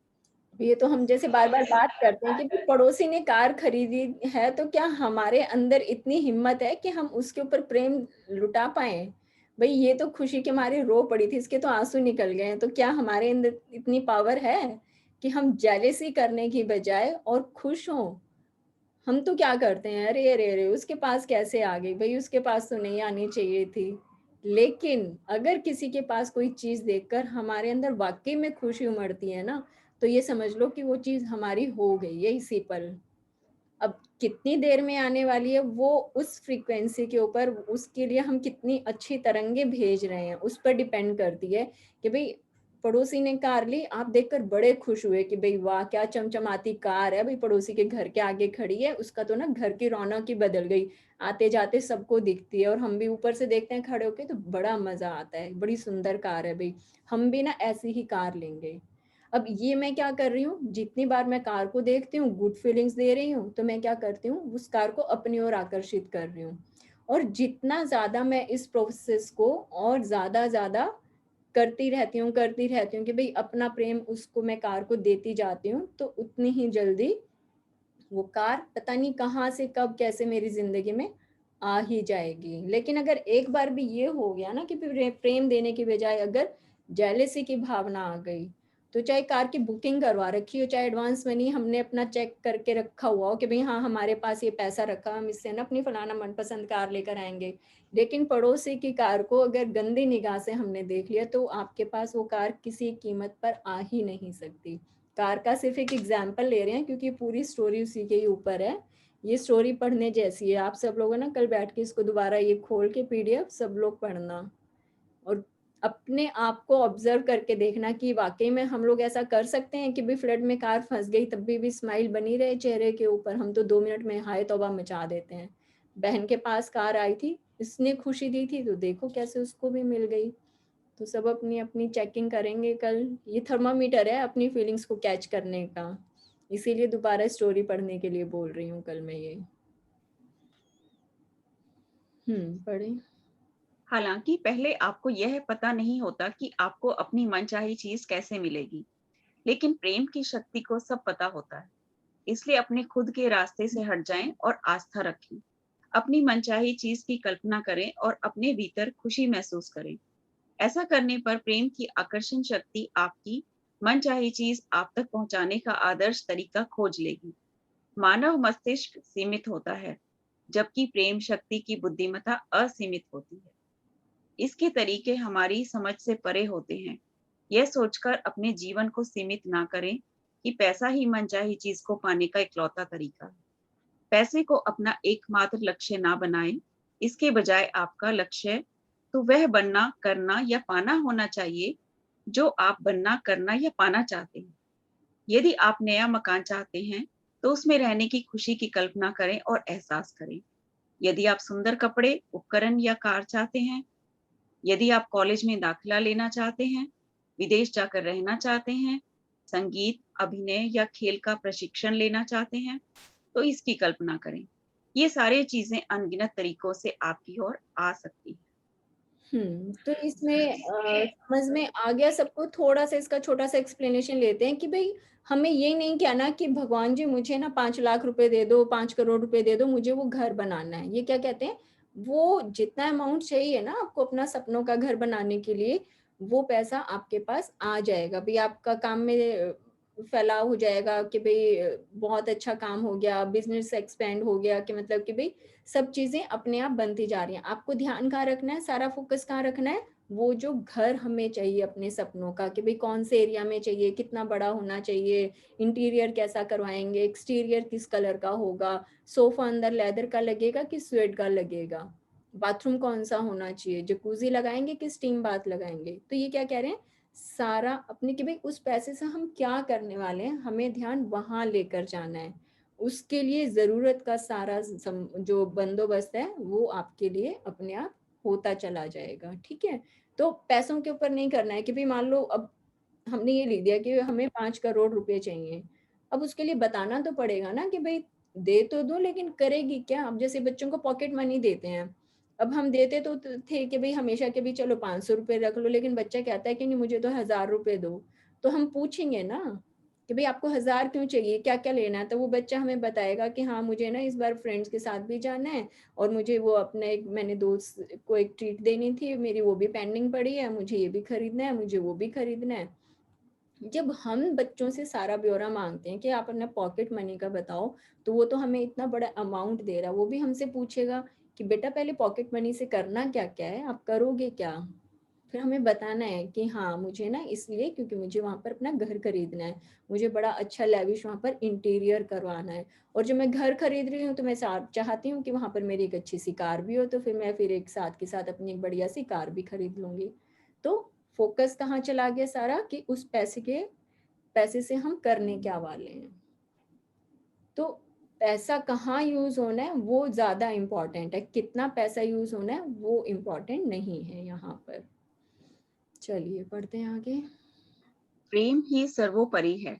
[SPEAKER 1] ये तो हम जैसे बार बार बात करते हैं कि पड़ोसी ने कार खरीदी है, तो क्या हमारे अंदर इतनी हिम्मत है कि हम उसके ऊपर प्रेम लुटा पाए? भाई ये तो खुशी के मारे रो पड़ी थी, इसके तो आंसू निकल गए हैं। तो क्या हमारे अंदर इतनी पावर है कि हम जेलेसी करने की बजाय और खुश हों? हम तो क्या करते हैं, अरे अरे अरे उसके पास कैसे आ गई, भाई उसके पास तो नहीं आनी चाहिए थी। लेकिन अगर किसी के पास कोई चीज देखकर हमारे अंदर वाकई में खुशी उमड़ती है ना, तो ये समझ लो कि वो चीज हमारी हो गई है इसी पल। अब कितनी देर में आने वाली है वो उस फ्रीक्वेंसी के ऊपर, उसके लिए हम कितनी अच्छी तरंगे भेज रहे हैं उस पर डिपेंड करती है। कि भाई पड़ोसी ने कार ली, आप देखकर बड़े खुश हुए कि भाई वाह क्या चमचमाती कार है, भाई पड़ोसी के घर के आगे खड़ी है, उसका तो ना घर की रौनक ही बदल गई, आते जाते सबको दिखती है। और हम भी ऊपर से देखते हैं खड़े होके तो बड़ा मजा आता है, बड़ी सुंदर कार है, भाई हम भी ना ऐसी ही कार लेंगे। अब ये मैं क्या कर रही हूँ, जितनी बार मैं कार को देखती हूँ गुड फीलिंग्स दे रही हूँ, तो मैं क्या करती हूँ उस कार को अपनी ओर आकर्षित कर रही हूँ। और जितना ज्यादा मैं इस प्रोसेस को और ज्यादा करती रहती हूँ कि भाई अपना प्रेम उसको मैं कार को देती जाती हूँ, तो उतनी ही जल्दी वो कार पता नहीं कहाँ से कब कैसे मेरी जिंदगी में आ ही जाएगी। लेकिन अगर एक बार भी ये हो गया ना कि प्रेम देने की बजाय अगर जेलेसी की भावना आ गई, तो तो चाहे कार की बुकिंग करवा रखी हो, चाहे एडवांस मनी हमने अपना चेक करके रखा हुआ हो कि भाई हाँ हमारे पास ये पैसा रखा, हम इससे ना अपनी फलाना मनपसंद कार लेकर आएंगे, लेकिन पड़ोसी की कार को अगर गंदी निगाह से हमने देख लिया तो आपके पास वो कार किसी कीमत पर आ ही नहीं सकती। कार का सिर्फ एक एग्जाम्पल ले रहे हैं क्योंकि पूरी स्टोरी उसी के ही ऊपर है। ये स्टोरी पढ़ने जैसी है, आप सब लोग ना कल बैठ के इसको दोबारा ये खोल के पीडीएफ सब लोग पढ़ना और अपने आप को ऑब्जर्व करके देखना कि वाकई में हम लोग ऐसा कर सकते हैं कि भी फ्लड में कार फंस गई तब भी स्माइल बनी रहे चेहरे के ऊपर। हम तो 2 मिनट में हाय तौबा मचा देते हैं। बहन के पास कार आई थी, इसने खुशी दी थी तो देखो कैसे उसको भी मिल गई। तो सब अपनी अपनी चेकिंग करेंगे कल। ये थर्मामीटर है अपनी फीलिंग्स को कैच करने का, इसीलिए दोबारा स्टोरी पढ़ने के लिए बोल रही हूँ कल मैं ये। पढ़े।
[SPEAKER 2] हालांकि पहले आपको यह पता नहीं होता कि आपको अपनी मनचाही चीज कैसे मिलेगी, लेकिन प्रेम की शक्ति को सब पता होता है। इसलिए अपने खुद के रास्ते से हट जाएं और आस्था रखें। अपनी मनचाही चीज की कल्पना करें और अपने भीतर खुशी महसूस करें। ऐसा करने पर प्रेम की आकर्षण शक्ति आपकी मनचाही चीज आप तक पहुंचाने का आदर्श तरीका खोज लेगी। मानव मस्तिष्क सीमित होता है, जबकि प्रेम शक्ति की बुद्धिमत्ता असीमित होती है। इसके तरीके हमारी समझ से परे होते हैं। यह सोचकर अपने जीवन को सीमित ना करें कि पैसा ही मनचाही चीज को पाने का इकलौता तरीका है। पैसे को अपना एकमात्र लक्ष्य ना बनाएं। इसके बजाय आपका लक्ष्य तो वह बनना, करना या पाना होना चाहिए जो आप बनना, करना या पाना चाहते हैं। यदि आप नया मकान चाहते हैं तो उसमें रहने की खुशी की कल्पना करें और एहसास करें। यदि आप सुंदर कपड़े, उपकरण या कार चाहते हैं, यदि आप कॉलेज में दाखिला लेना चाहते हैं, विदेश जाकर रहना चाहते हैं, संगीत, अभिनय या खेल का प्रशिक्षण लेना चाहते हैं, तो इसकी कल्पना करें। ये सारी चीजें अनगिनत तरीकों से आपकी ओर आ सकती हैं।
[SPEAKER 1] तो इसमें समझ में आ गया सबको। थोड़ा सा इसका छोटा सा एक्सप्लेनेशन लेते हैं कि भाई हमें ये नहीं कहना कि भगवान जी मुझे ना 5 लाख रुपए दे दो, 5 करोड़ रुपए दे दो, मुझे वो घर बनाना है। ये क्या कहते हैं, वो जितना अमाउंट चाहिए ना आपको अपना सपनों का घर बनाने के लिए, वो पैसा आपके पास आ जाएगा। भाई आपका काम में फैलाव हो जाएगा कि भाई बहुत अच्छा काम हो गया, बिजनेस एक्सपेंड हो गया, कि मतलब कि भाई सब चीजें अपने आप बनती जा रही हैं। आपको ध्यान कहाँ रखना है, सारा फोकस कहाँ रखना है, वो जो घर हमें चाहिए अपने सपनों का, कि भाई कौन से एरिया में चाहिए, कितना बड़ा होना चाहिए, इंटीरियर कैसा करवाएंगे, एक्सटीरियर किस कलर का होगा, सोफा अंदर लेदर का लगेगा कि स्वेट का लगेगा, बाथरूम कौन सा होना चाहिए, जकूजी लगाएंगे कि स्टीम बाथ लगाएंगे। तो ये क्या कह रहे हैं, सारा अपने कि भाई उस पैसे से हम क्या करने वाले हैं, हमें ध्यान वहां लेकर जाना है। उसके लिए जरूरत का सारा जो बंदोबस्त है वो आपके लिए अपने आप होता चला जाएगा। ठीक है, तो पैसों के ऊपर नहीं करना है कि भाई मान लो अब हमने ये लिख दिया कि हमें 5 करोड़ रुपए चाहिए, अब उसके लिए बताना तो पड़ेगा ना कि भाई दे तो दो लेकिन करेगी क्या। अब जैसे बच्चों को पॉकेट मनी देते हैं, अब हम देते तो थे कि भाई हमेशा के भी चलो 500 रुपए रख लो, लेकिन बच्चा कहता है कि नहीं मुझे तो 1000 रुपए दो, तो हम पूछेंगे ना कि भाई आपको 1000 क्यों चाहिए, क्या क्या लेना है, तो वो बच्चा हमें बताएगा कि हाँ मुझे ना इस बार फ्रेंड्स के साथ भी जाना है और मुझे वो अपना एक मैंने दोस्त को एक ट्रीट देनी थी, मेरी वो भी पेंडिंग पड़ी है, मुझे ये भी खरीदना है, मुझे वो भी खरीदना है। जब हम बच्चों से सारा ब्यौरा मांगते हैं कि आप अपना पॉकेट मनी का बताओ, तो वो तो हमें इतना बड़ा अमाउंट दे रहा है, वो भी हमसे पूछेगा कि बेटा पहले पॉकेट मनी से करना क्या क्या है, आप करोगे क्या। फिर हमें बताना है कि हाँ मुझे ना इसलिए क्योंकि मुझे वहां पर अपना घर खरीदना है, मुझे बड़ा अच्छा लेविश वहां पर इंटीरियर करवाना है, और जब मैं घर खरीद रही हूँ तो मैं चाहती हूँ कि वहां पर मेरी एक अच्छी सी कार भी हो, तो फिर मैं फिर एक साथ के साथ अपनी एक बढ़िया सी कार भी खरीद लूंगी। तो फोकस कहाँ चला गया सारा, कि उस पैसे से हम करने क्या वाले हैं। तो पैसा कहाँ यूज होना है वो ज्यादा इम्पोर्टेंट है, कितना पैसा यूज होना है वो इम्पोर्टेंट नहीं है यहाँ पर। चलिए पढ़ते हैं आगे।
[SPEAKER 2] प्रेम ही सर्वोपरि है।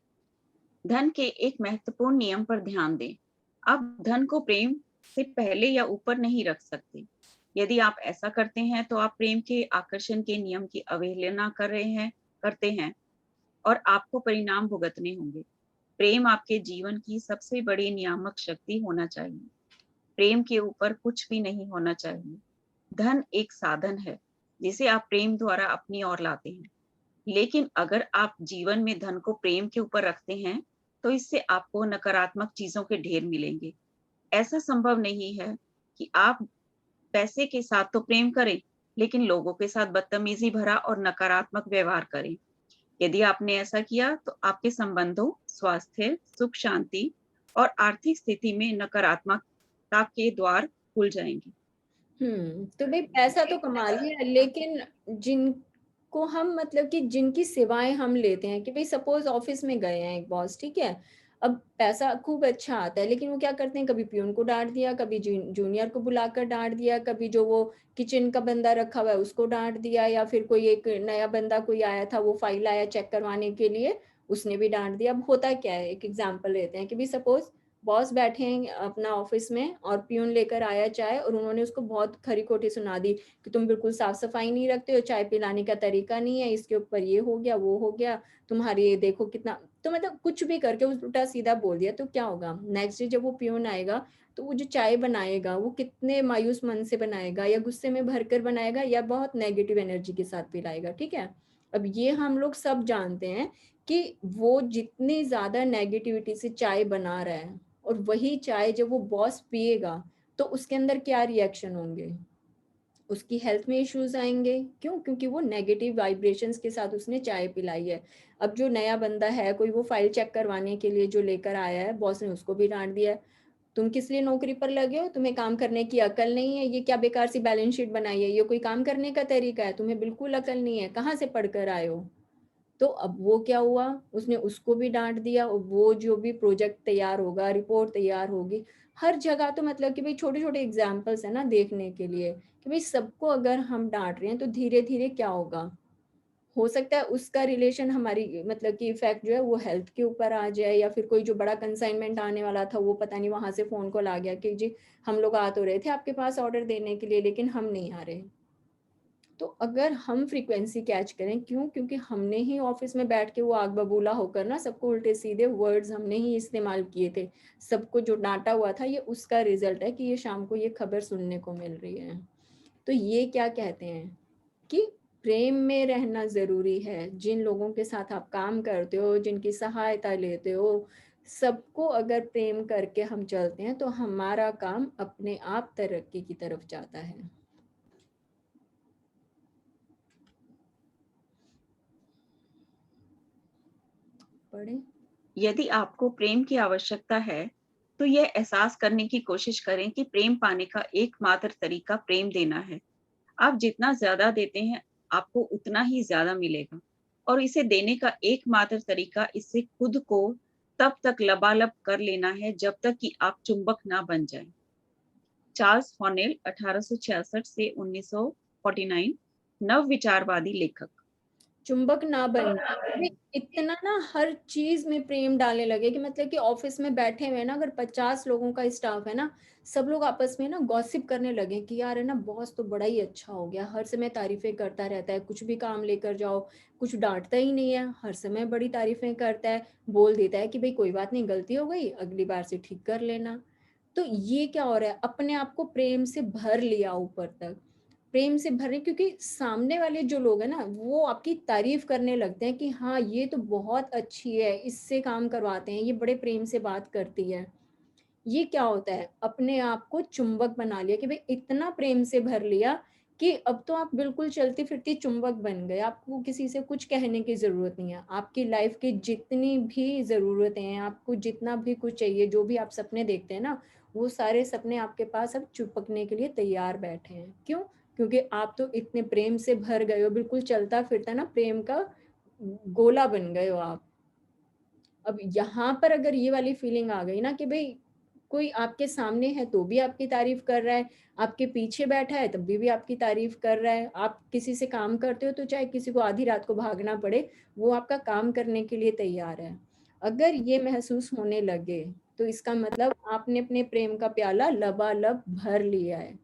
[SPEAKER 2] धन के एक महत्वपूर्ण नियम पर ध्यान दें। आप धन को प्रेम से पहले या ऊपर नहीं रख सकते। यदि आप ऐसा करते हैं तो आप प्रेम के आकर्षण के नियम की अवहेलना करते हैं और आपको परिणाम भुगतने होंगे। प्रेम आपके जीवन की सबसे बड़ी नियामक शक्ति होना चाहिए। प्रेम के ऊपर कुछ भी नहीं होना चाहिए। धन एक साधन है जिसे आप प्रेम द्वारा अपनी ओर लाते हैं। लेकिन अगर आप जीवन में धन को प्रेम के ऊपर रखते हैं तो इससे आपको नकारात्मक चीजों के ढेर मिलेंगे। ऐसा संभव नहीं है कि आप पैसे के साथ तो प्रेम करें लेकिन लोगों के साथ बदतमीजी भरा और नकारात्मक व्यवहार करें। यदि आपने ऐसा किया तो आपके संबंधों, स्वास्थ्य, सुख शांति और आर्थिक स्थिति में नकारात्मकता के द्वार खुल जाएंगे।
[SPEAKER 1] तो भाई पैसा तो कमा लिया, लेकिन जिनको हम मतलब कि जिनकी सेवाएं हम लेते हैं, कि भाई सपोज ऑफिस में गए हैं एक बॉस, ठीक है, अब पैसा खूब अच्छा आता है, लेकिन वो क्या करते हैं, कभी प्यून को डांट दिया, कभी जूनियर को बुलाकर डांट दिया, कभी जो वो किचन का बंदा रखा हुआ है उसको डांट दिया, या फिर कोई एक नया बंदा कोई आया था, वो फाइल आया चेक करवाने के लिए, उसने भी डांट दिया। अब होता क्या है, एक एग्जाम्पल लेते हैं कि भाई सपोज बॉस बैठे हैं अपना ऑफिस में और प्यून लेकर आया चाय, और उन्होंने उसको बहुत खरी खोटी सुना दी कि तुम बिल्कुल साफ सफाई नहीं रखते हो, चाय पिलाने का तरीका नहीं है, इसके ऊपर ये हो गया वो हो गया, तुम्हारी ये देखो कितना, तो मतलब कुछ भी करके उल्टा सीधा बोल दिया। तो क्या होगा, नेक्स्ट डे जब वो प्यून आएगा तो वो जो चाय बनाएगा वो कितने मायूस मन से बनाएगा, या गुस्से में भरकर बनाएगा, या बहुत नेगेटिव एनर्जी के साथ पिलाएगा, ठीक है। अब ये हम लोग सब जानते हैं कि वो जितनी ज्यादा नेगेटिविटी से चाय बना रहा है, और वही चाय जब वो बॉस पिएगा तो उसके अंदर क्या रिएक्शन होंगे, उसकी हेल्थ में इश्यूज आएंगे। क्यों? क्योंकि वो नेगेटिव वाइब्रेशंस के साथ उसने चाय पिलाई है। अब जो नया बंदा है, कोई वो फाइल चेक करवाने के लिए जो लेकर आया है, बॉस ने उसको भी डांट दिया है, तुम किस लिए नौकरी पर लगे हो, तुम्हें काम करने की अकल नहीं है, ये क्या बेकार सी बैलेंस शीट बनाई है, ये कोई काम करने का तरीका है, तुम्हें बिल्कुल अकल नहीं है, कहाँ से पढ़कर आए हो। तो अब वो क्या हुआ, उसने उसको भी डांट दिया, और वो जो भी प्रोजेक्ट तैयार होगा, रिपोर्ट तैयार होगी, हर जगह तो मतलब कि भाई छोटे छोटे एग्जाम्पल्स है ना देखने के लिए, कि भाई सबको अगर हम डांट रहे हैं तो धीरे धीरे क्या होगा, हो सकता है उसका रिलेशन हमारी मतलब कि इफेक्ट जो है वो हेल्थ के ऊपर आ जाए, या फिर कोई जो बड़ा कंसाइनमेंट आने वाला था वो पता नहीं वहां से फोन कॉल आ गया कि जी हम लोग आ तो रहे थे आपके पास ऑर्डर देने के लिए, लेकिन हम नहीं आ रहे। तो अगर हम फ्रीक्वेंसी कैच करें, क्यों, क्योंकि हमने ही ऑफिस में बैठ के वो आग बबूला होकर ना सबको उल्टे सीधे वर्ड्स हमने ही इस्तेमाल किए थे, सबको जो डांटा हुआ था, ये उसका रिजल्ट है कि ये शाम को ये खबर सुनने को मिल रही है। तो ये क्या कहते हैं कि प्रेम में रहना जरूरी है। जिन लोगों के साथ आप काम करते हो, जिनकी सहायता लेते हो, सबको अगर प्रेम करके हम चलते हैं तो हमारा काम अपने आप तरक्की की तरफ जाता है। पढ़े।
[SPEAKER 2] यदि आपको प्रेम की आवश्यकता है तो यह एहसास करने की कोशिश करें कि प्रेम पाने का एकमात्र तरीका प्रेम देना है। आप जितना ज्यादा देते हैं आपको उतना ही ज्यादा मिलेगा, और इसे देने का एकमात्र तरीका इससे खुद को तब तक लबालब कर लेना है जब तक कि आप चुंबक ना बन जाएं। चार्ल्स हॉनेल 1866 से 1949, नव विचारवादी लेखक।
[SPEAKER 1] चुंबक ना बन जाए, इतना ना हर चीज में प्रेम डालने लगे कि मतलब कि ऑफिस में बैठे हुए ना, अगर 50 लोगों का स्टाफ है ना, सब लोग आपस में ना गॉसिप करने लगे कि यार है ना बॉस तो बड़ा ही अच्छा हो गया, हर समय तारीफें करता रहता है, कुछ भी काम लेकर जाओ कुछ डांटता ही नहीं है, हर समय बड़ी तारीफें करता है, बोल देता है कि भाई कोई बात नहीं, गलती हो गई अगली बार से ठीक कर लेना। तो ये क्या हो रहा है, अपने आप को प्रेम से भर लिया ऊपर तक, प्रेम से भरे, क्योंकि सामने वाले जो लोग हैं ना वो आपकी तारीफ करने लगते हैं कि हाँ ये तो बहुत अच्छी है, इससे काम करवाते हैं, ये बड़े प्रेम से बात करती है। ये क्या होता है, अपने आप को चुंबक बना लिया कि भाई इतना प्रेम से भर लिया कि अब तो आप बिल्कुल चलती फिरती चुंबक बन गए, आपको किसी से कुछ कहने की जरूरत नहीं है, आपकी लाइफ की जितनी भी जरूरतें हैं, आपको जितना भी कुछ चाहिए, जो भी आप सपने देखते हैं ना, वो सारे सपने आपके पास अब चिपकने के लिए तैयार बैठे हैं। क्यों? क्योंकि आप तो इतने प्रेम से भर गए हो, बिल्कुल चलता फिरता ना प्रेम का गोला बन गए हो आप। अब यहाँ पर अगर ये वाली फीलिंग आ गई ना कि भाई कोई आपके सामने है तो भी आपकी तारीफ कर रहा है, आपके पीछे बैठा है तब भी आपकी तारीफ कर रहा है, आप किसी से काम करते हो तो चाहे किसी को आधी रात को भागना पड़े वो आपका काम करने के लिए तैयार है, अगर ये महसूस होने लगे तो इसका मतलब आपने अपने प्रेम का प्याला लबालब भर लिया है।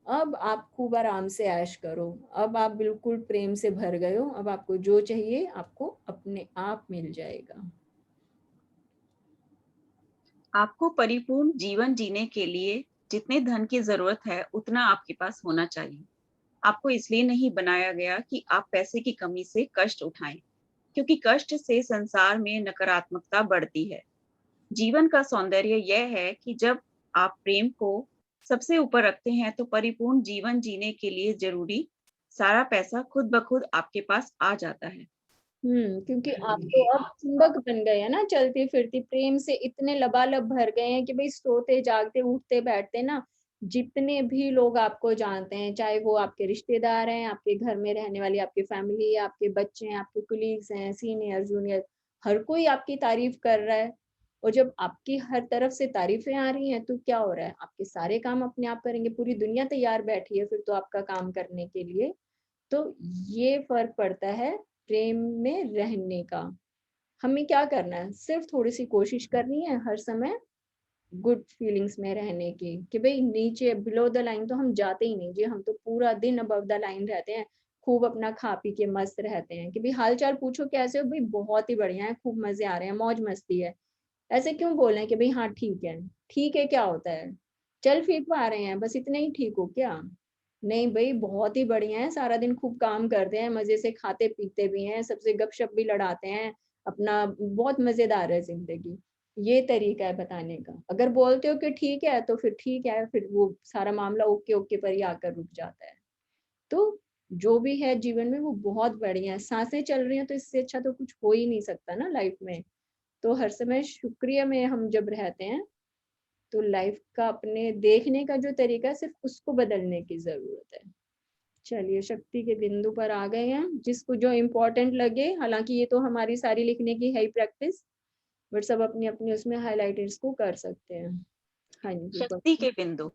[SPEAKER 1] अब आप खूब आराम से ऐश करो, अब आप बिल्कुल प्रेम से भर गए हो, अब आपको जो चाहिए आपको अपने आप मिल जाएगा।
[SPEAKER 2] आपको परिपूर्ण जीवन जीने के लिए जितने धन की जरूरत है उतना आपके पास होना चाहिए। आपको इसलिए नहीं बनाया गया कि आप पैसे की कमी से कष्ट उठाएं, क्योंकि कष्ट से संसार में नकारात्मकता बढ़ती है। जीवन का सौंदर्य यह है कि जब आप प्रेम को सबसे ऊपर रखते हैं तो परिपूर्ण जीवन जीने के लिए जरूरी सारा पैसा खुद ब खुद आपके पास आ जाता है।
[SPEAKER 1] क्योंकि आप तो अब चुंबक बन गए हैं ना, चलती फिरती प्रेम से इतने लबालब भर गए हैं कि भाई सोते जागते उठते बैठते ना, जितने भी लोग आपको जानते हैं, चाहे वो आपके रिश्तेदार हैं, आपके घर में रहने वाली आपकी फैमिली, आपके बच्चे हैं, आपके कुलीग्स हैं, सीनियर जूनियर, हर कोई आपकी तारीफ कर रहा है। और जब आपकी हर तरफ से तारीफें आ रही हैं तो क्या हो रहा है, आपके सारे काम अपने आप करेंगे, पूरी दुनिया तैयार बैठी है फिर तो आपका काम करने के लिए। तो ये फर्क पड़ता है प्रेम में रहने का। हमें क्या करना है, सिर्फ थोड़ी सी कोशिश करनी है हर समय गुड फीलिंग्स में रहने की, कि भाई नीचे बिलो द लाइन तो हम जाते ही नहीं जी, हम तो पूरा दिन अबव द लाइन रहते हैं, खूब अपना खा पी के मस्त रहते हैं कि भाई हाल चाल पूछो कैसे हो, भाई बहुत ही बढ़िया है, खूब मजे आ रहे हैं, मौज मस्ती है। ऐसे क्यों बोल रहे हैं कि भाई हाँ ठीक है, ठीक है क्या होता है, चल फिर पा रहे हैं, बस इतना ही ठीक हो क्या? नहीं भाई, बहुत ही बढ़िया है, सारा दिन खूब काम करते हैं, मजे से खाते पीते भी हैं, सबसे गपशप भी लड़ाते हैं, अपना बहुत मजेदार है जिंदगी। ये तरीका है बताने का। अगर बोलते हो कि ठीक है तो फिर ठीक है, फिर वो सारा मामला ओके ओके पर ही आकर रुक जाता है। तो जो भी है जीवन में वो बहुत बढ़िया है, सांसें चल रही हैं तो इससे अच्छा तो कुछ हो ही नहीं सकता ना लाइफ में। तो हर समय शुक्रिया में हम जब रहते हैं तो लाइफ का अपने देखने का जो तरीका है सिर्फ उसको बदलने की जरूरत है। चलिए शक्ति के बिंदु पर आ गए हैं, जिसको जो इम्पोर्टेंट लगे, हालांकि ये तो हमारी सारी लिखने की है ही प्रैक्टिस, बट सब अपनी अपनी उसमें हाइलाइटर्स को कर सकते हैं। हाँ जी
[SPEAKER 2] शक्ति के बिंदु।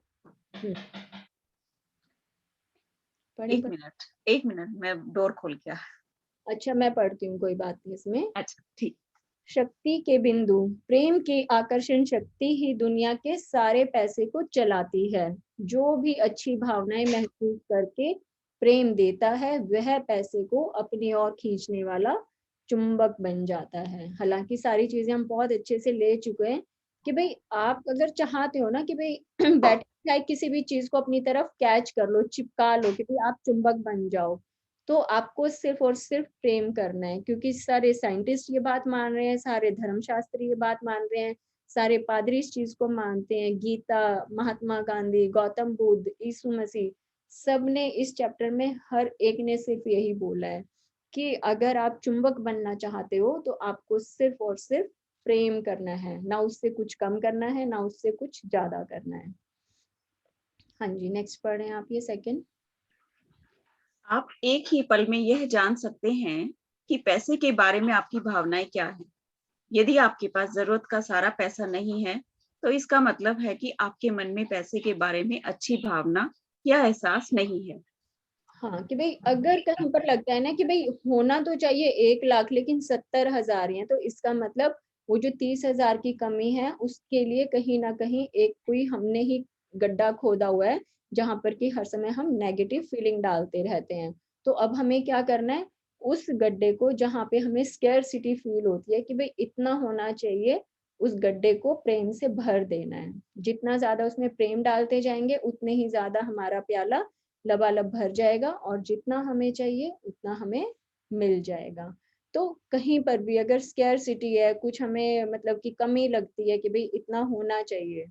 [SPEAKER 1] हम्म, पढ़े
[SPEAKER 2] एक मिनट, एक मिनट, मैं डोर खोल के
[SPEAKER 1] अच्छा मैं पढ़ती हूँ, कोई बात नहीं इसमें।
[SPEAKER 2] अच्छा ठीक।
[SPEAKER 1] शक्ति के बिंदु। प्रेम की आकर्षण शक्ति ही दुनिया के सारे पैसे को चलाती है। जो भी अच्छी भावनाएं महसूस करके प्रेम देता है वह पैसे को अपनी ओर खींचने वाला चुंबक बन जाता है। हालांकि सारी चीजें हम बहुत अच्छे से ले चुके हैं कि भाई आप अगर चाहते हो ना कि भाई बैठे चाहे किसी भी चीज को अपनी तरफ कैच कर लो, चिपका लो कि भाई आप चुंबक बन जाओ, तो आपको सिर्फ और सिर्फ प्रेम करना है। क्योंकि सारे साइंटिस्ट ये बात मान रहे हैं, सारे धर्मशास्त्री ये बात मान रहे हैं, सारे पादरी इस चीज को मानते हैं। गीता, महात्मा गांधी, गौतम बुद्ध, यीशु मसीह, सबने इस चैप्टर में हर एक ने सिर्फ यही बोला है कि अगर आप चुंबक बनना चाहते हो तो आपको सिर्फ और सिर्फ प्रेम करना है, ना उससे कुछ कम करना है ना उससे कुछ ज्यादा करना है। हाँ जी नेक्स्ट पढ़ें आप ये सेकंड।
[SPEAKER 2] आप एक ही पल में यह जान सकते हैं कि पैसे के बारे में आपकी भावनाएं क्या है। यदि आपके पास जरूरत का सारा पैसा नहीं है तो इसका मतलब है कि आपके मन में पैसे के बारे में अच्छी भावना या एहसास नहीं है।
[SPEAKER 1] हाँ कि भाई अगर कहीं पर लगता है ना कि भाई होना तो चाहिए 1 लाख लेकिन 70,000 ही है, तो इसका मतलब वो जो 30,000 की कमी है उसके लिए कहीं ना कहीं एक कोई हमने ही गड्ढा खोदा हुआ है, जहां पर कि हर समय हम नेगेटिव फीलिंग डालते रहते हैं। तो अब हमें क्या करना है, उस गड्ढे को जहाँ पे हमें स्कैरसिटी फील होती है कि भाई इतना होना चाहिए, उस गड्ढे को प्रेम से भर देना है। जितना ज्यादा उसमें प्रेम डालते जाएंगे उतने ही ज्यादा हमारा प्याला लबालब भर जाएगा और जितना हमें चाहिए उतना हमें मिल जाएगा। तो कहीं पर भी अगर स्कैरसिटी है, कुछ हमें मतलब कि कमी लगती है कि भाई इतना होना चाहिए,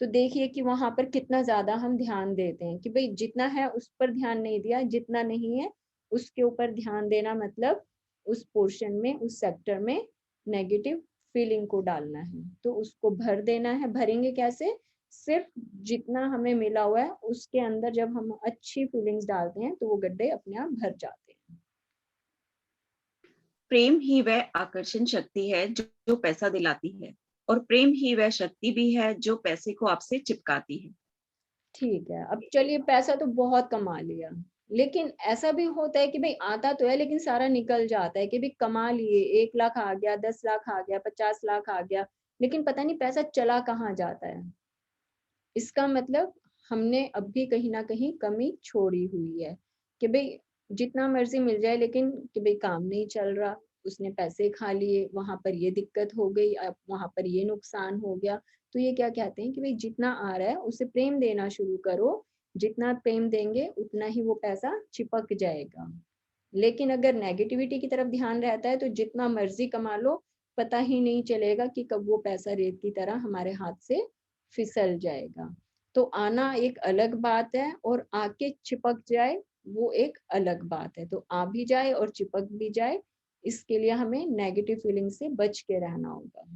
[SPEAKER 1] तो देखिए कि वहां पर कितना ज्यादा हम ध्यान देते हैं कि भाई जितना है उस पर ध्यान नहीं दिया, जितना नहीं है उसके ऊपर ध्यान देना, मतलब उस पोर्शन में उस सेक्टर में नेगेटिव फीलिंग को डालना है, तो उसको भर देना है। भरेंगे कैसे, सिर्फ जितना हमें मिला हुआ है उसके अंदर जब हम अच्छी फीलिंग्स डालते हैं तो वो गड्ढे अपने आप भर जाते हैं।
[SPEAKER 2] प्रेम ही वह आकर्षण शक्ति है जो पैसा दिलाती है, और प्रेम ही वह शक्ति भी है जो पैसे को आपसे चिपकाती है।
[SPEAKER 1] ठीक है, अब चलिए पैसा तो बहुत कमा लिया, लेकिन ऐसा भी होता है कि भाई आता तो है लेकिन सारा निकल जाता है कि भाई कमा लिए 1 लाख आ गया, 10 लाख आ गया, 50 लाख आ गया, लेकिन पता नहीं पैसा चला कहाँ जाता है। इसका मतलब हमने अब भी कहीं ना कहीं कमी छोड़ी हुई है कि भाई जितना मर्जी मिल जाए लेकिन कि भाई काम नहीं चल रहा, उसने पैसे खा लिए, वहां पर ये दिक्कत हो गई, अब वहां पर ये नुकसान हो गया। तो ये क्या कहते हैं कि भाई जितना आ रहा है उसे प्रेम देना शुरू करो, जितना प्रेम देंगे उतना ही वो पैसा चिपक जाएगा। लेकिन अगर नेगेटिविटी की तरफ ध्यान रहता है तो जितना मर्जी कमा लो, पता ही नहीं चलेगा कि कब वो पैसा रेत की तरह हमारे हाथ से फिसल जाएगा। तो आना एक अलग बात है और आके चिपक जाए वो एक अलग बात है। तो आ भी जाए और चिपक भी जाए, इसके लिए हमें नेगेटिव फीलिंग से बच के रहना होगा।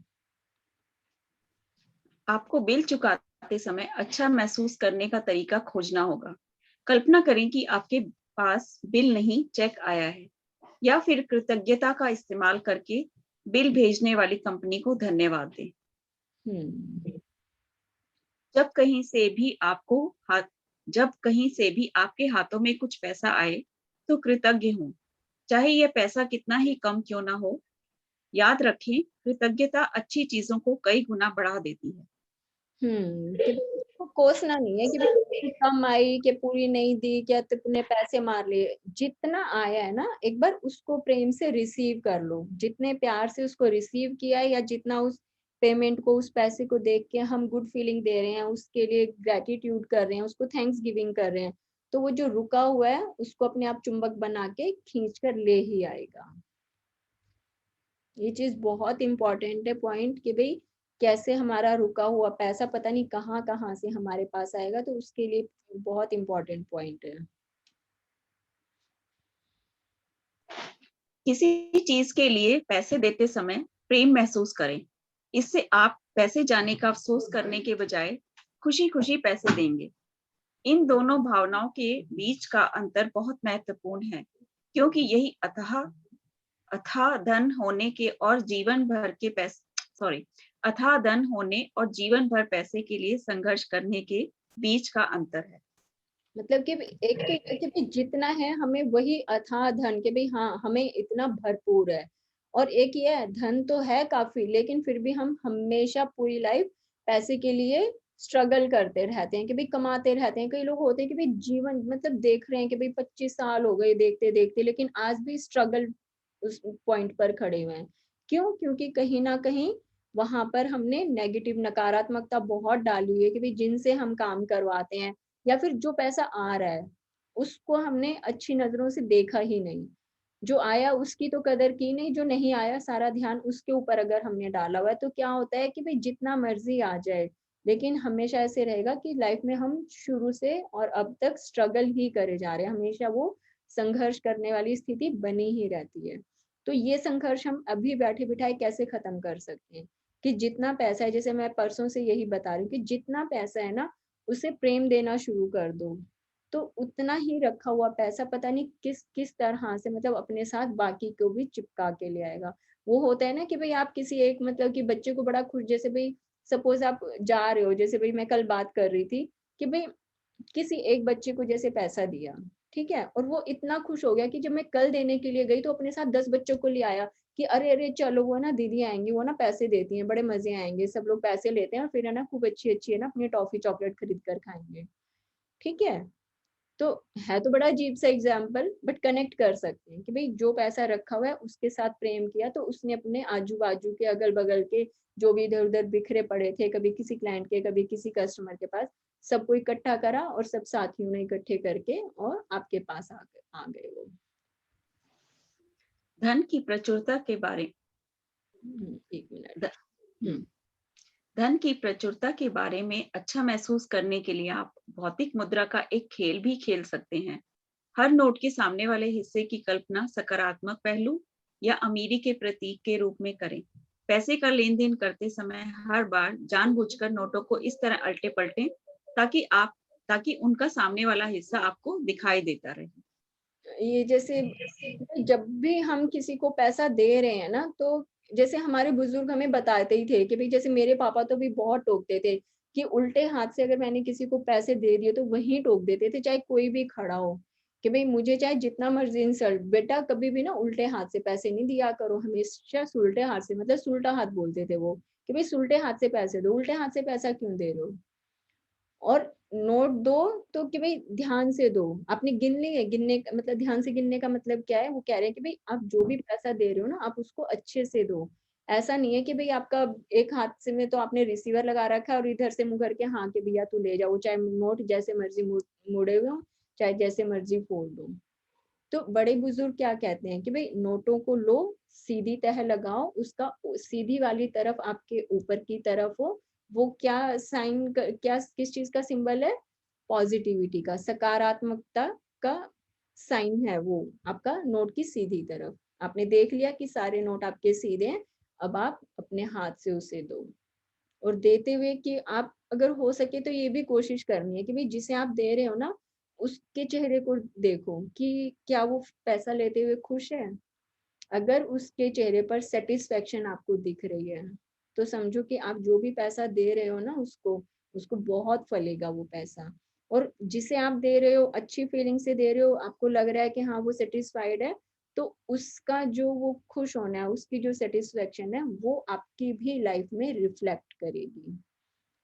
[SPEAKER 2] आपको बिल चुकाते समय अच्छा महसूस करने का तरीका खोजना होगा। कल्पना करें कि आपके पास बिल नहीं, चेक आया है, या फिर कृतज्ञता का इस्तेमाल करके बिल भेजने वाली कंपनी को धन्यवाद दें। जब कहीं से भी आपके हाथों में कुछ पैसा आए तो कृतज्ञ हों, चाहे यह पैसा कितना ही कम क्यों ना हो। याद रखें, कृतज्ञता अच्छी चीजों को कई गुना बढ़ा देती है।
[SPEAKER 1] कि उसको कोसना नहीं है कि भाई कम आई कि पूरी नहीं दी, क्या तुमने पैसे मार लिए। जितना आया है ना, एक बार उसको प्रेम से रिसीव कर लो। जितने प्यार से उसको रिसीव किया है, या जितना उस पेमेंट को, उस पैसे को देख के हम गुड फीलिंग दे रहे हैं, उसके लिए ग्रेटिट्यूड कर रहे हैं, उसको थैंक्स गिविंग कर रहे हैं, तो वो जो रुका हुआ है उसको अपने आप चुंबक बना के खींच कर ले ही आएगा। ये चीज बहुत इंपॉर्टेंट है पॉइंट, कि भाई कैसे हमारा रुका हुआ पैसा पता नहीं कहाँ कहाँ से हमारे पास आएगा। तो उसके लिए बहुत इंपॉर्टेंट पॉइंट है।
[SPEAKER 2] किसी चीज के लिए पैसे देते समय प्रेम महसूस करें। इससे आप पैसे जाने का अफसोस करने के बजाय खुशी खुशी पैसे देंगे। इन दोनों भावनाओं के बीच का अंतर बहुत महत्वपूर्ण है, क्योंकि यही अथाह धन होने और जीवन भर पैसे के लिए संघर्ष करने के बीच का अंतर है।
[SPEAKER 1] मतलब कि एक तो ये कि भाई जितना है हमें वही अथाह धन, के भाई हाँ हमें इतना भरपूर है। और एक ये है, धन तो है काफी, लेकिन फिर भी हम हमेशा पूरी लाइफ पैसे के लिए स्ट्रगल करते रहते हैं, कि भाई कमाते रहते हैं। कई लोग होते हैं कि भाई जीवन मतलब देख रहे हैं कि भाई 25 साल हो गए देखते देखते, लेकिन आज भी स्ट्रगल उस पॉइंट पर खड़े हुए हैं। क्यों? क्योंकि कहीं ना कहीं वहां पर हमने नेगेटिव नकारात्मकता बहुत डाली हुई है, कि भाई जिनसे हम काम करवाते हैं या फिर जो पैसा आ रहा है उसको हमने अच्छी नजरों से देखा ही नहीं। जो आया उसकी तो कदर की नहीं, जो नहीं आया सारा ध्यान उसके ऊपर अगर हमने डाला हुआ है, तो क्या होता है कि भाई जितना मर्जी आ जाए, लेकिन हमेशा ऐसे रहेगा कि लाइफ में हम शुरू से और अब तक स्ट्रगल ही करे जा रहे हैं। हमेशा वो संघर्ष करने वाली स्थिति बनी ही रहती है। तो ये संघर्ष हम अभी बैठे बिठाए कैसे खत्म कर सकते हैं? कि जितना पैसा है, जैसे मैं परसों से यही बता रही हूँ, कि जितना पैसा है ना उसे प्रेम देना शुरू कर दो, तो उतना ही रखा हुआ पैसा पता नहीं किस किस तरह से मतलब अपने साथ बाकी को भी चिपका के ले आएगा। वो होता है ना कि भाई आप किसी एक मतलब कि बच्चे को बड़ा खुश, जैसे भाई सपोज आप जा रहे हो, जैसे भाई मैं कल बात कर रही थी कि भाई किसी एक बच्चे को जैसे पैसा दिया, ठीक है, और वो इतना खुश हो गया कि जब मैं कल देने के लिए गई तो अपने साथ 10 बच्चों को ले आया कि अरे अरे चलो वो ना दीदी आएंगी, वो ना पैसे देती हैं, बड़े मजे आएंगे, सब लोग पैसे लेते हैं और फिर है ना खूब अच्छी अच्छी है ना अपनी टॉफी चॉकलेट खरीद कर खाएंगे। ठीक है, तो है तो बड़ा अजीब सा एग्जाम्पल, बट कनेक्ट कर सकते हैं कि भाई जो पैसा रखा हुआ है उसके साथ प्रेम किया, तो उसने अपने आजू बाजू के अगल बगल के जो भी इधर उधर बिखरे पड़े थे, कभी किसी क्लाइंट के कभी किसी कस्टमर के पास, सबको इकट्ठा करा और सब साथियों ने इकट्ठे करके और आपके पास आ गए वो।
[SPEAKER 2] धन की प्रचुरता के बारे
[SPEAKER 1] एक मिनट।
[SPEAKER 2] धन की प्रचुरता के बारे में अच्छा महसूस करने के लिए आप भौतिक मुद्रा का एक खेल भी खेल सकते हैं। हर नोट के सामने वाले हिस्से की कल्पना सकारात्मक पहलू या अमीरी के प्रतीक के रूप में करें। पैसे का लेन देन करते समय हर बार जानबूझकर नोटों को इस तरह अल्टे पलटें ताकि उनका सामने वाला हिस्सा आपको दिखाई देता रहे।
[SPEAKER 1] ये जैसे जब भी हम किसी को पैसा दे रहे हैं ना, तो जैसे हमारे बुजुर्ग हमें बताते ही थे कि भाई जैसे मेरे पापा तो भी बहुत टोकते थे कि उल्टे हाथ से अगर मैंने किसी को पैसे दे दिए तो वही टोक देते थे, चाहे कोई भी खड़ा हो, कि भाई मुझे चाहे जितना मर्जी इंसल्ट, बेटा कभी भी ना उल्टे हाथ से पैसे नहीं दिया करो, हमेशा सुलटे हाथ से, मतलब सुलटा हाथ बोलते थे वो, कि भाई सुलटे हाथ से पैसे दो, उल्टे हाथ से पैसा क्यों दे रहे हो। और नोट दो तो कि भाई ध्यान से दो, आपने गिनने का मतलब ध्यान से गिनने का मतलब क्या है, वो कह रहे हैं कि भाई आप जो भी पैसा दे रहे हो ना आप उसको अच्छे से दो, ऐसा नहीं है कि भाई आपका एक हाथ से में तो आपने रिसीवर लगा रखा है और इधर से मुंह करके हाँ कि भैया तू ले जाओ, चाहे नोट जैसे मर्जी मुड़े हुए हो, चाहे जैसे मर्जी फोड़ दो। तो बड़े बुजुर्ग क्या कहते हैं कि भाई नोटों को लो, सीधी तह लगाओ, उसका सीधी वाली तरफ आपके ऊपर की तरफ हो, वो क्या साइन, क्या किस चीज का सिंबल है, पॉजिटिविटी का, सकारात्मकता का साइन है वो आपका नोट की सीधी तरफ। आपने देख लिया कि सारे नोट आपके सीधे हैं, अब आप अपने हाथ से उसे दो। और देते हुए कि आप अगर हो सके तो ये भी कोशिश करनी है कि भाई जिसे आप दे रहे हो ना, उसके चेहरे को देखो कि क्या वो पैसा लेते हुए खुश है। अगर उसके चेहरे पर सेटिस्फेक्शन आपको दिख रही है, तो समझो कि आप जो भी पैसा दे रहे हो ना उसको, उसको बहुत फलेगा वो पैसा। और जिसे आप दे रहे हो अच्छी फीलिंग से दे रहे हो, आपको लग रहा है कि हाँ वो सेटिस्फाइड है, तो उसका जो वो खुश होना है, उसकी जो सेटिस्फेक्शन है, वो आपकी भी लाइफ में रिफ्लेक्ट करेगी।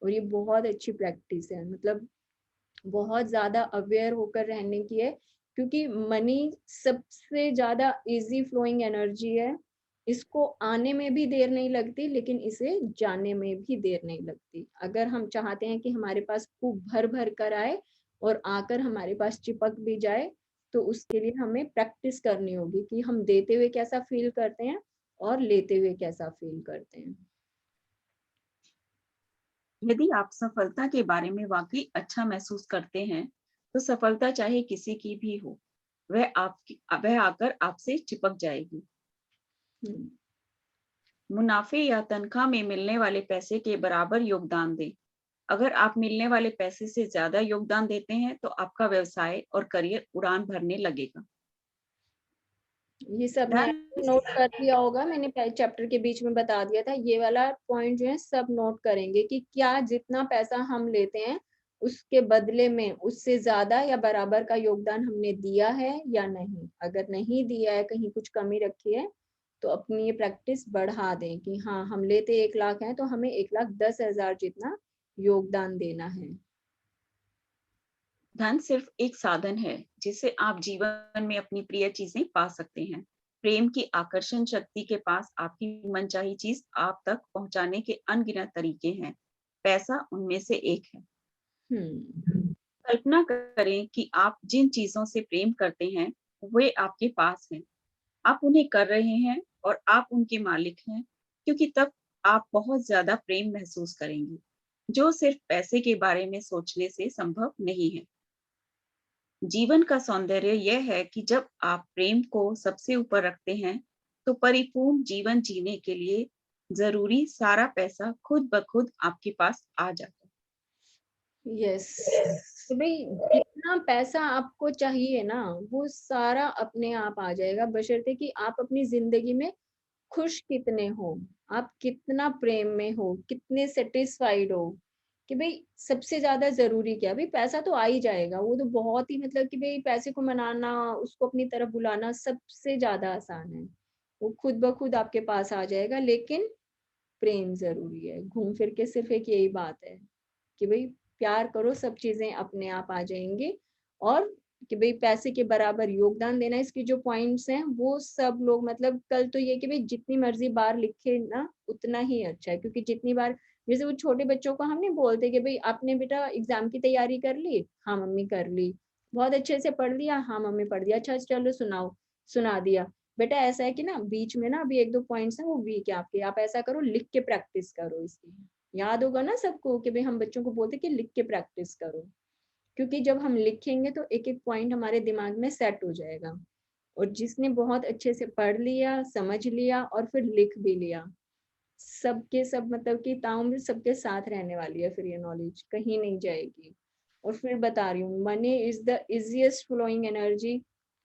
[SPEAKER 1] और ये बहुत अच्छी प्रैक्टिस है, मतलब बहुत ज्यादा अवेयर होकर रहने की है, क्योंकि मनी सबसे ज्यादा इजी फ्लोइंग एनर्जी है। इसको आने में भी देर नहीं लगती, लेकिन इसे जाने में भी देर नहीं लगती। अगर हम चाहते हैं कि हमारे पास खूब भर भर कर आए और आकर हमारे पास चिपक भी जाए, तो उसके लिए हमें प्रैक्टिस करनी होगी कि हम देते हुए कैसा फील करते हैं और लेते हुए कैसा फील करते हैं।
[SPEAKER 2] यदि आप सफलता के बारे में वाकई अच्छा महसूस करते हैं, तो सफलता चाहे किसी की भी हो, वह आकर आपसे चिपक जाएगी।
[SPEAKER 1] हम्म।
[SPEAKER 2] मुनाफे या तनख्वाह में मिलने वाले पैसे के बराबर योगदान दें। अगर आप मिलने वाले पैसे से ज्यादा योगदान देते हैं, तो आपका व्यवसाय और करियर उड़ान भरने लगेगा।
[SPEAKER 1] ये सब ने
[SPEAKER 2] धन
[SPEAKER 1] नोट कर लिया होगा, मैंने चैप्टर के बीच में बता दिया था। ये वाला पॉइंट जो है सब नोट करेंगे कि क्या जितना पैसा हम लेते हैं उसके बदले में उससे ज्यादा या बराबर का योगदान हमने दिया है या नहीं। अगर नहीं दिया है, कहीं कुछ कमी रखी है, तो अपनी ये प्रैक्टिस बढ़ा दें कि हाँ हम लेते 1 लाख हैं तो हमें 1,10,000 जितना योगदान देना है।
[SPEAKER 2] धन सिर्फ एक साधन है जिससे आप जीवन में अपनी प्रिय चीजें पा सकते हैं। प्रेम की आकर्षण शक्ति के पास आपकी मनचाही चीज आप तक पहुंचाने के अनगिनत तरीके हैं। पैसा उनमें से एक है।
[SPEAKER 1] हम्म।
[SPEAKER 2] कल्पना करें कि आप जिन चीजों से प्रेम करते हैं वे आपके पास हैं। आप उन्हें कर रहे हैं और आप उनके मालिक हैं, क्योंकि तब आप बहुत ज्यादा प्रेम महसूस करेंगे, जो सिर्फ पैसे के बारे में सोचने से संभव नहीं है। जीवन का सौंदर्य यह है कि जब आप प्रेम को सबसे ऊपर रखते हैं, तो परिपूर्ण जीवन जीने के लिए जरूरी सारा पैसा खुद ब खुद आपके पास आ जाता है।
[SPEAKER 1] यस। तो भाई जितना पैसा आपको चाहिए ना, वो सारा अपने आप आ जाएगा, बशर्ते कि आप अपनी जिंदगी में खुश कितने हो, आप कितना प्रेम में हो, कितने सेटिस्फाइड हो। कि भाई सबसे ज्यादा जरूरी क्या, भाई पैसा तो आ ही जाएगा, वो तो बहुत ही मतलब कि भाई पैसे को मनाना, उसको अपनी तरफ बुलाना सबसे ज्यादा आसान है। वो खुद ब खुद आपके पास आ जाएगा, लेकिन प्रेम जरूरी है। घूम फिर के सिर्फ एक यही बात है कि भाई प्यार करो, सब चीजें अपने आप आ जाएंगी। और कि भाई पैसे के बराबर योगदान देना, इसकी जो पॉइंट्स हैं वो सब लोग, मतलब कल तो ये कि भाई जितनी मर्जी बार लिखे ना उतना ही अच्छा है, क्योंकि जितनी बार, जैसे वो छोटे बच्चों को हम नहीं बोलते कि भाई आपने बेटा एग्जाम की तैयारी कर ली, हाँ मम्मी कर ली, बहुत अच्छे से पढ़ लिया, हाँ मम्मी पढ़ दिया, अच्छा चलो सुनाओ, सुना दिया। बेटा ऐसा है कि ना बीच में ना अभी 1-2 पॉइंट्स हैं वो वीक है आपके, आप ऐसा करो लिख के प्रैक्टिस करो इसकी। याद होगा ना सबको कि भाई हम बच्चों को बोलते कि लिख के प्रैक्टिस करो, क्योंकि जब हम लिखेंगे तो एक एक पॉइंट हमारे दिमाग में सेट हो जाएगा। और जिसने बहुत अच्छे से पढ़ लिया, समझ लिया और फिर लिख भी लिया, सबके सब मतलब कि ताउम्र सबके साथ रहने वाली है, फिर ये नॉलेज कहीं नहीं जाएगी। और फिर बता रही हूँ, money is the easiest flowing energy.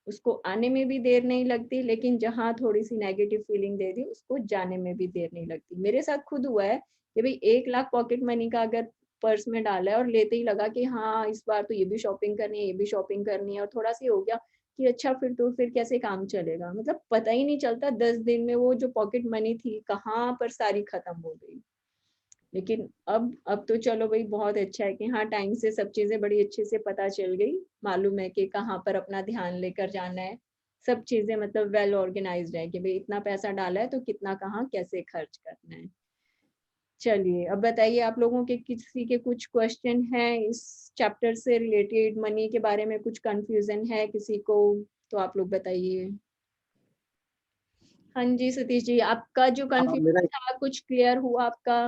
[SPEAKER 1] उसको आने में भी देर नहीं लगती, लेकिन जहाँ थोड़ी सी नेगेटिव फीलिंग दे दी उसको जाने में भी देर नहीं लगती। मेरे साथ खुद हुआ है कि भाई 1 लाख पॉकेट मनी का अगर पर्स में डाला है और लेते ही लगा कि हाँ इस बार तो ये भी शॉपिंग करनी है, ये भी शॉपिंग करनी है, और थोड़ा सी हो गया कि अच्छा फिर तो फिर कैसे काम चलेगा, मतलब पता ही नहीं चलता 10 दिन में वो जो पॉकेट मनी थी कहाँ पर सारी खत्म हो गई। लेकिन अब तो चलो भाई बहुत अच्छा है कि हाँ टाइम से सब चीजें बड़ी अच्छे से पता चल गई, मालूम है कि कहाँ पर अपना ध्यान लेकर जाना है, सब चीजें मतलब वेल ऑर्गेनाइज्ड है कि भाई इतना पैसा डाला है तो कितना कहाँ कैसे खर्च करना है। चलिए अब बताइए आप लोगों के किसी के कुछ क्वेश्चन है इस चैप्टर से रिलेटेड, मनी के बारे में कुछ कंफ्यूजन है किसी को तो आप लोग बताइए। हाँ जी सतीश जी, आपका जो
[SPEAKER 5] मेरा
[SPEAKER 1] कंफ्यूजन था कुछ क्लियर हुआ आपका?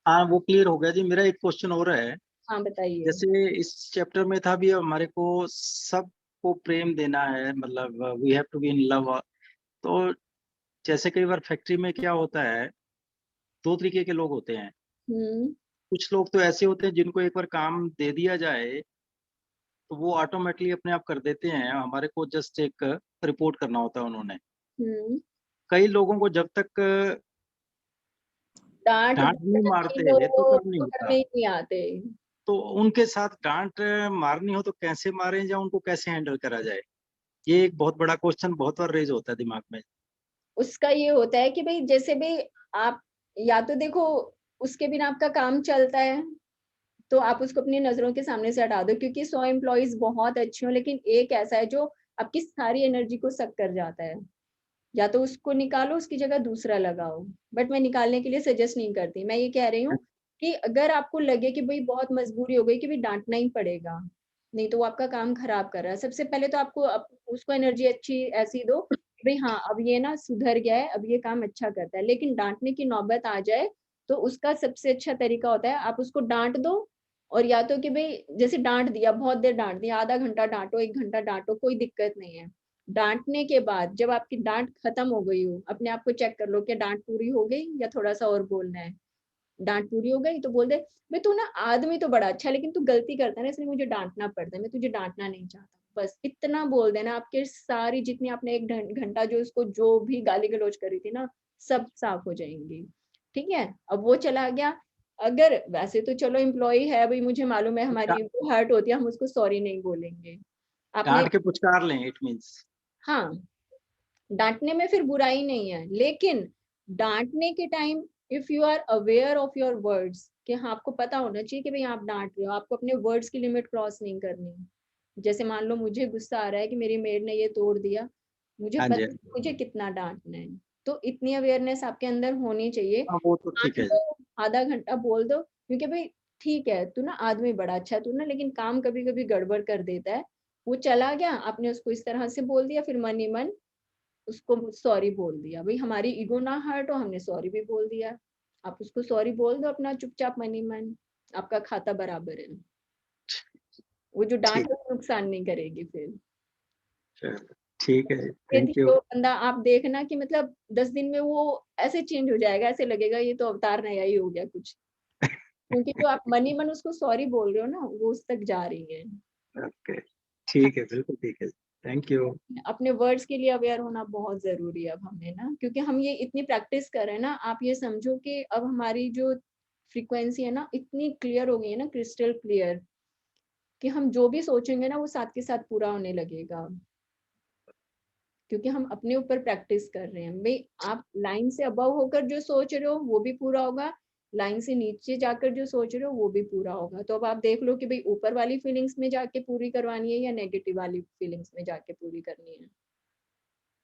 [SPEAKER 5] हाँ वो क्लियर हो गया जी। मेरा एक क्वेश्चन और है।
[SPEAKER 1] हाँ बताइए।
[SPEAKER 5] जैसे इस चैप्टर में था भी हमारे को सबको प्रेम देना है, मतलब we have to be in love. तो जैसे कई बार फैक्ट्री में क्या होता है, दो तरीके के लोग होते हैं।
[SPEAKER 1] हम्म।
[SPEAKER 5] कुछ लोग तो ऐसे होते हैं जिनको एक बार काम दे दिया जाए तो वो ऑटोमेटिकली अपने आप कर देते हैं, हमारे को जस्ट एक रिपोर्ट करना होता है उन्होंने।
[SPEAKER 1] हम्म।
[SPEAKER 5] कई लोगों को जब तक
[SPEAKER 1] डांट
[SPEAKER 5] डांट
[SPEAKER 1] दी
[SPEAKER 5] नहीं
[SPEAKER 1] जाती
[SPEAKER 5] मारते
[SPEAKER 1] तो
[SPEAKER 5] हैं तो
[SPEAKER 1] वो
[SPEAKER 5] काम नहीं
[SPEAKER 1] उसको
[SPEAKER 5] होता।
[SPEAKER 1] करने ही नहीं आते।
[SPEAKER 5] तो उनके साथ डांट मारनी हो तो कैसे मारें या उनको कैसे हैंडल करा जाए, ये एक बहुत बड़ा क्वेश्चन बहुत बार रेज होता है दिमाग में।
[SPEAKER 1] उसका ये होता है कि भाई जैसे भी आप या तो देखो उसके बिना आपका काम चलता है तो आप उसको अपनी नजरों के सामने से हटा दो, क्योंकि 100 एम्प्लॉयज बहुत अच्छे हो लेकिन एक ऐसा है जो आपकी सारी एनर्जी को सक कर जाता है, या तो उसको निकालो उसकी जगह दूसरा लगाओ। बट मैं निकालने के लिए सजेस्ट नहीं करती, मैं ये कह रही हूँ कि अगर आपको लगे कि भाई बहुत मजबूरी हो गई कि भाई डांटना ही पड़ेगा, नहीं तो वो आपका काम खराब कर रहा है, सबसे पहले तो आपको उसको एनर्जी अच्छी ऐसी दो कि भाई हाँ अब ये ना सुधर गया है, अब ये काम अच्छा करता है। लेकिन डांटने की नौबत आ जाए तो उसका सबसे अच्छा तरीका होता है आप उसको डांट दो, और या तो कि भाई जैसे डांट दिया, बहुत देर डांट दिया, आधा घंटा डांटो, 1 घंटा डांटो, कोई दिक्कत नहीं है। डांटने के बाद जब आपकी डांट खत्म हो गई हो, अपने आप को चेक कर लो कि डांट पूरी हो गई या थोड़ा सा और बोलना है। डांट पूरी हो गई तो बोल दे मैं तू ना आदमी तो बड़ा अच्छा है लेकिन तू गलती करता है ना इसलिए मुझे डांटना पड़ता है, मैं तुझे डांटना नहीं चाहता। बस इतना बोल देना, आपके सारी जितनी आपने 1 घंटा जो इसको जो भी गाली गलौज करी थी ना सब साफ हो जाएंगी। ठीक है, अब वो चला गया। अगर वैसे तो चलो एम्प्लॉय है भाई, मुझे मालूम है हमारी हर्ट होती है, हम उसको सॉरी नहीं बोलेंगे। आपने
[SPEAKER 5] डांट के पुचकार लें इट मीन्स।
[SPEAKER 1] हाँ डांटने में फिर बुराई नहीं है, लेकिन डांटने के time if you are aware of your words कि हाँ आपको पता होना चाहिए कि भाई आप डांट रहे हो, आपको अपने वर्ड्स की लिमिट क्रॉस नहीं करनी। जैसे मान लो मुझे गुस्सा आ रहा है कि मेरी मेड ने ये तोड़ दिया, मुझे
[SPEAKER 5] हाँ जी,
[SPEAKER 1] पता है मुझे कितना डांटना है, तो इतनी अवेयरनेस आपके अंदर होनी चाहिए।
[SPEAKER 5] हाँ वो तो
[SPEAKER 1] डांट
[SPEAKER 5] ठीक है जी।
[SPEAKER 1] दो, आधा घंटा बोल दो, क्योंकि भाई ठीक है तू ना आदमी बड़ा अच्छा है तू ना, लेकिन काम कभी कभी गड़बड़ कर देता है। वो चला गया, आपने उसको इस तरह से बोल दिया, फिर मन ही मन उसको सॉरी बोल दिया, भाई हमारी ईगो ना हर्ट हो, हमने सॉरी भी बोल दिया। आप उसको सॉरी बोल दो अपना चुपचाप मन ही मन, आपका खाता बराबर है। वो जो डांट
[SPEAKER 5] ठीक,
[SPEAKER 1] है वो नुकसान नहीं करेगी फिर।
[SPEAKER 5] चलो, ठीक है,
[SPEAKER 1] ये
[SPEAKER 5] थैंक
[SPEAKER 1] जो
[SPEAKER 5] यू।
[SPEAKER 1] बंदा आप देखना कि मतलब 10 दिन में वो ऐसे चेंज हो जाएगा, ऐसे लगेगा ये तो अवतार नया ही हो गया कुछ, क्योंकि जो आप मन ही मन उसको सॉरी बोल रहे हो ना वो उस तक जा रही है।
[SPEAKER 5] ओके, ठीक है, बिल्कुल ठीक है, थैंक यू।
[SPEAKER 1] अपने वर्ड्स के लिए अवेयर होना बहुत जरूरी है अब हमें ना, क्योंकि हम ये इतनी प्रैक्टिस कर रहे हैं ना, आप ये समझो कि अब हमारी जो फ्रीक्वेंसी है ना इतनी क्लियर हो गई है ना, क्रिस्टल क्लियर, कि हम जो भी सोचेंगे ना वो साथ के साथ पूरा होने लगेगा, क्योंकि हम अपने ऊपर प्रैक्टिस कर रहे हैं। भाई आप लाइन से अबव होकर जो सोच रहे हो वो भी पूरा होगा, लाइन से नीचे जाकर जो सोच रहे हो वो भी पूरा होगा। तो अब आप देख लो कि भाई ऊपर वाली फीलिंग्स में जाके पूरी करवानी है या नेगेटिव वाली फीलिंग्स में जाके पूरी करनी है।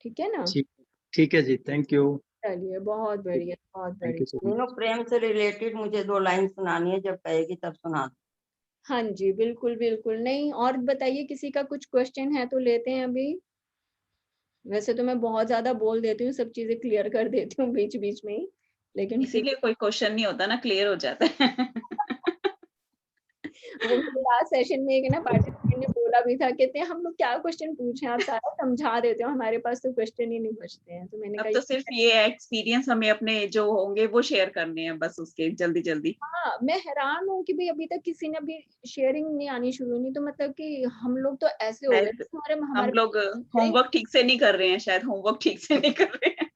[SPEAKER 1] ठीक है ना?
[SPEAKER 5] ठीक, ठीक है जी, थैंक यू।
[SPEAKER 1] चलिए बहुत बढ़िया बहुत
[SPEAKER 5] थैंक यू
[SPEAKER 1] बढ़िया।
[SPEAKER 5] सो
[SPEAKER 6] दोनों
[SPEAKER 5] मच।
[SPEAKER 6] प्रेम से रिलेटेड मुझे 2 लाइन सुनानी है, जब कहेगी तब सुना दो।
[SPEAKER 1] हाँ जी बिल्कुल बिल्कुल, नहीं और बताइए किसी का कुछ क्वेश्चन है तो लेते हैं अभी। वैसे तो मैं बहुत ज्यादा बोल देती हूँ, सब चीजें क्लियर कर देती हूँ बीच बीच में ही, लेकिन फिर
[SPEAKER 2] इसीलिए कोई क्वेश्चन नहीं होता ना, क्लियर हो जाता है।
[SPEAKER 1] वो मेरे लास्ट सेशन में एक ना पार्टिसिपेंट ने बोला भी था, कहते हैं हम लोग क्या क्वेश्चन पूछे, आप सारा समझा देते हो, हमारे पास तो क्वेश्चन ही नहीं बचते हैं। तो मैंने
[SPEAKER 2] अब
[SPEAKER 1] कहा
[SPEAKER 2] तो सिर्फ ये एक्सपीरियंस हमें अपने जो होंगे वो शेयर करने हैं बस, उसके जल्दी जल्दी।
[SPEAKER 1] हाँ मैं हैरान हूँ कि भाई अभी तक किसी ने अभी शेयरिंग नहीं आनी शुरू नहीं, तो मतलब कि हम लोग तो ऐसे हो गए
[SPEAKER 2] शायद
[SPEAKER 1] हमारे
[SPEAKER 2] हम
[SPEAKER 1] हमारे
[SPEAKER 2] लोग होमवर्क ठीक से नहीं कर रहे हैं, शायद होमवर्क ठीक से नहीं कर रहे हैं।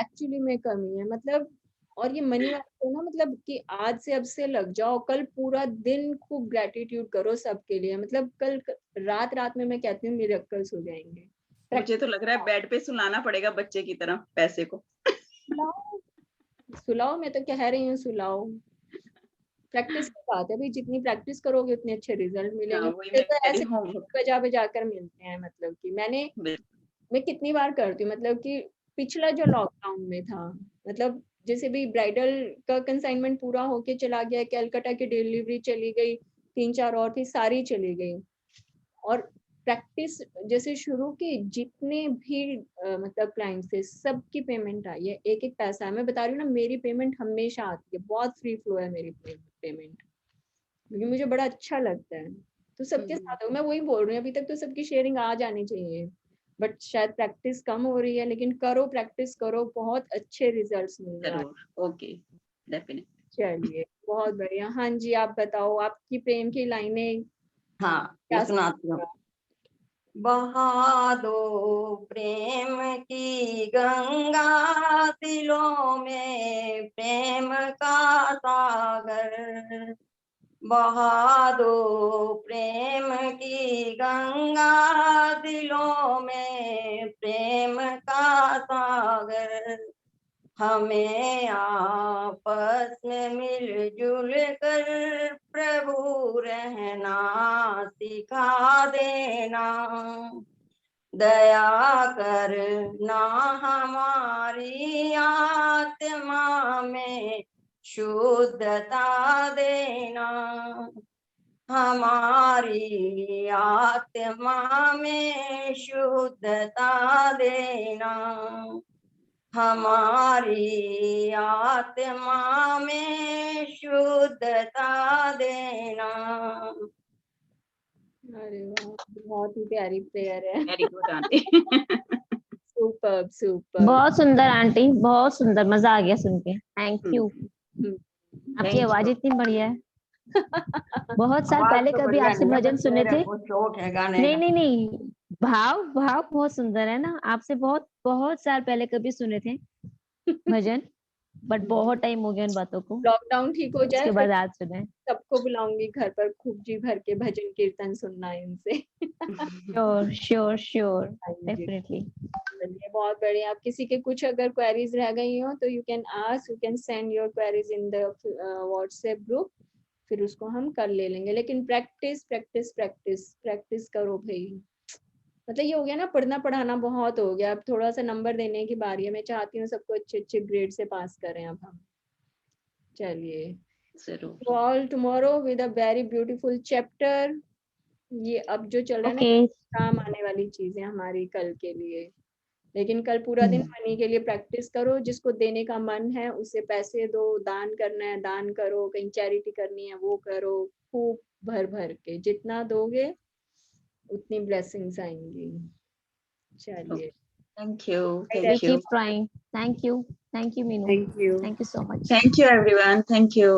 [SPEAKER 1] एक्चुअली में कमी है मतलब। और ये मनी वाला तो ना मतलब कि आज से अब से लग जाओ, कल पूरा दिन खूब ग्रेटिट्यूड करो सबके लिए, मतलब कल रात रात में मैं कहती हूँ मिरेकल्स हो जाएंगे।
[SPEAKER 2] मुझे तो लग रहा है बेड पे सुलाना पड़ेगा बच्चे की तरह पैसे को।
[SPEAKER 1] सुलाओ सुलाओ, मैं तो कह रही हूँ सुलाओ। प्रैक्टिस की बात है भाई, जितनी प्रैक्टिस करोगे उतने अच्छे रिजल्ट
[SPEAKER 2] हाँ
[SPEAKER 1] मिलेंगे।
[SPEAKER 2] वही
[SPEAKER 1] मुझे
[SPEAKER 2] मैं
[SPEAKER 1] तो
[SPEAKER 2] कह रही
[SPEAKER 1] ऐसे
[SPEAKER 2] हूँ, होमवर्क।
[SPEAKER 1] बजा बजा कर मिलते हैं, मतलब कि मैंने मैं कितनी बार करती हूँ, मतलब कि पिछला जो लॉकडाउन में था, मतलब जैसे भी ब्राइडल का कंसाइनमेंट पूरा होके चला गया, कैलकाटा की डिलीवरी चली गई, 3-4 और थी, सारी चली गई, और प्रैक्टिस जैसे शुरू की, जितने भी मतलब क्लाइंट थे सबकी पेमेंट आई है, एक एक पैसा है। मैं बता रही हूँ ना, मेरी पेमेंट हमेशा आती है, बहुत फ्री फ्लो है मेरी पेमेंट, क्योंकि मुझे बड़ा अच्छा लगता है। तो सबके साथ मैं वही बोल रही हूँ, अभी तक तो सबकी शेयरिंग आ जानी चाहिए, बट शायद प्रैक्टिस कम हो रही है, लेकिन करो, प्रैक्टिस करो, बहुत अच्छे रिजल्ट्स मिलने वाले।
[SPEAKER 2] जरूर, ओके, डेफिनेट।
[SPEAKER 1] चलिए, बहुत बढ़िया। हाँ जी, आप बताओ, आपकी प्रेम की लाइनें
[SPEAKER 6] हाँ,
[SPEAKER 1] क्या
[SPEAKER 6] मैं सुनाती हूँ। बहा दो प्रेम की गंगा, दिलों में प्रेम का सागर। बहा दो प्रेम की गंगा, दिलों में प्रेम का सागर। हमें आपस में मिलजुल कर प्रभु रहना सिखा देना। दया करना हमारी आत्मा में शुद्धता देना। हमारी आत्मा में शुद्धता देना। हमारी आत्मा में शुद्धता देना।
[SPEAKER 1] अरे वाह, बहुत ही प्यारी प्रेयर है।
[SPEAKER 2] Very good aunty.
[SPEAKER 1] Super super.
[SPEAKER 4] बहुत सुंदर आंटी, बहुत सुंदर, मजा आ गया सुन के। Thank you. आपकी
[SPEAKER 2] Thank
[SPEAKER 4] आवाज
[SPEAKER 2] you.
[SPEAKER 4] इतनी बढ़िया है। बहुत साल
[SPEAKER 6] आवाज
[SPEAKER 4] पहले
[SPEAKER 6] तो
[SPEAKER 4] कभी
[SPEAKER 6] बढ़िया
[SPEAKER 4] आपसे
[SPEAKER 6] नहीं है,
[SPEAKER 4] भजन
[SPEAKER 6] बस
[SPEAKER 4] सुने
[SPEAKER 6] मेरा
[SPEAKER 4] थे।
[SPEAKER 6] बहुत शौक है गाने
[SPEAKER 4] नहीं
[SPEAKER 6] का।
[SPEAKER 4] नहीं नहीं, भाव भाव बहुत सुंदर है ना। आपसे बहुत बहुत साल पहले कभी सुने थे भजन, बट बहुत टाइम हो गया उन बातों को।
[SPEAKER 1] लॉकडाउन ठीक हो जाए
[SPEAKER 4] उसके
[SPEAKER 1] फिर
[SPEAKER 4] बाद आज सुने।
[SPEAKER 1] सबको बुलाऊंगी घर पर, खूब जी भर के भजन कीर्तन सुनना है इनसे।
[SPEAKER 4] श्योर श्योर श्योर,
[SPEAKER 1] हाँ जी,
[SPEAKER 4] डेफिनेटली।
[SPEAKER 1] चलिए, बहुत बढ़िया। आप किसी के कुछ अगर क्वेरीज रह गई हो तो you can ask, you can send your queries in the WhatsApp group, फिर उसको हम कर ले लेंगे। लेकिन प्रैक्टिस प्रैक्टिस प्रैक्टिस प्रैक्टिस करो भाई। मतलब ये हो गया ना, पढ़ना पढ़ाना बहुत हो गया, अब थोड़ा सा नंबर देने की बारी है। मैं चाहती हूँ सबको अच्छे अच्छे ग्रेड से पास करें अब हम। चलिए,
[SPEAKER 2] जरूर।
[SPEAKER 1] All tomorrow with a very beautiful chapter. ये अब जो चल रहा है ना,
[SPEAKER 4] ओके।
[SPEAKER 1] काम आने वाली चीजें हमारी कल के लिए। लेकिन कल पूरा दिन मनी के लिए प्रैक्टिस करो, जिसको देने का मन है उसे पैसे दो, दान करना है दान करो, कहीं चैरिटी करनी है वो करो, खूब भर भर के, जितना दोगे उतनी ब्लेसिंग्स आएंगी। चलिए,
[SPEAKER 2] Thank you.
[SPEAKER 4] We
[SPEAKER 2] Thank you.
[SPEAKER 4] keep trying. Thank you. Thank you, Meenu.
[SPEAKER 1] Thank you.
[SPEAKER 4] Thank you so much.
[SPEAKER 2] Thank you, everyone. Thank you.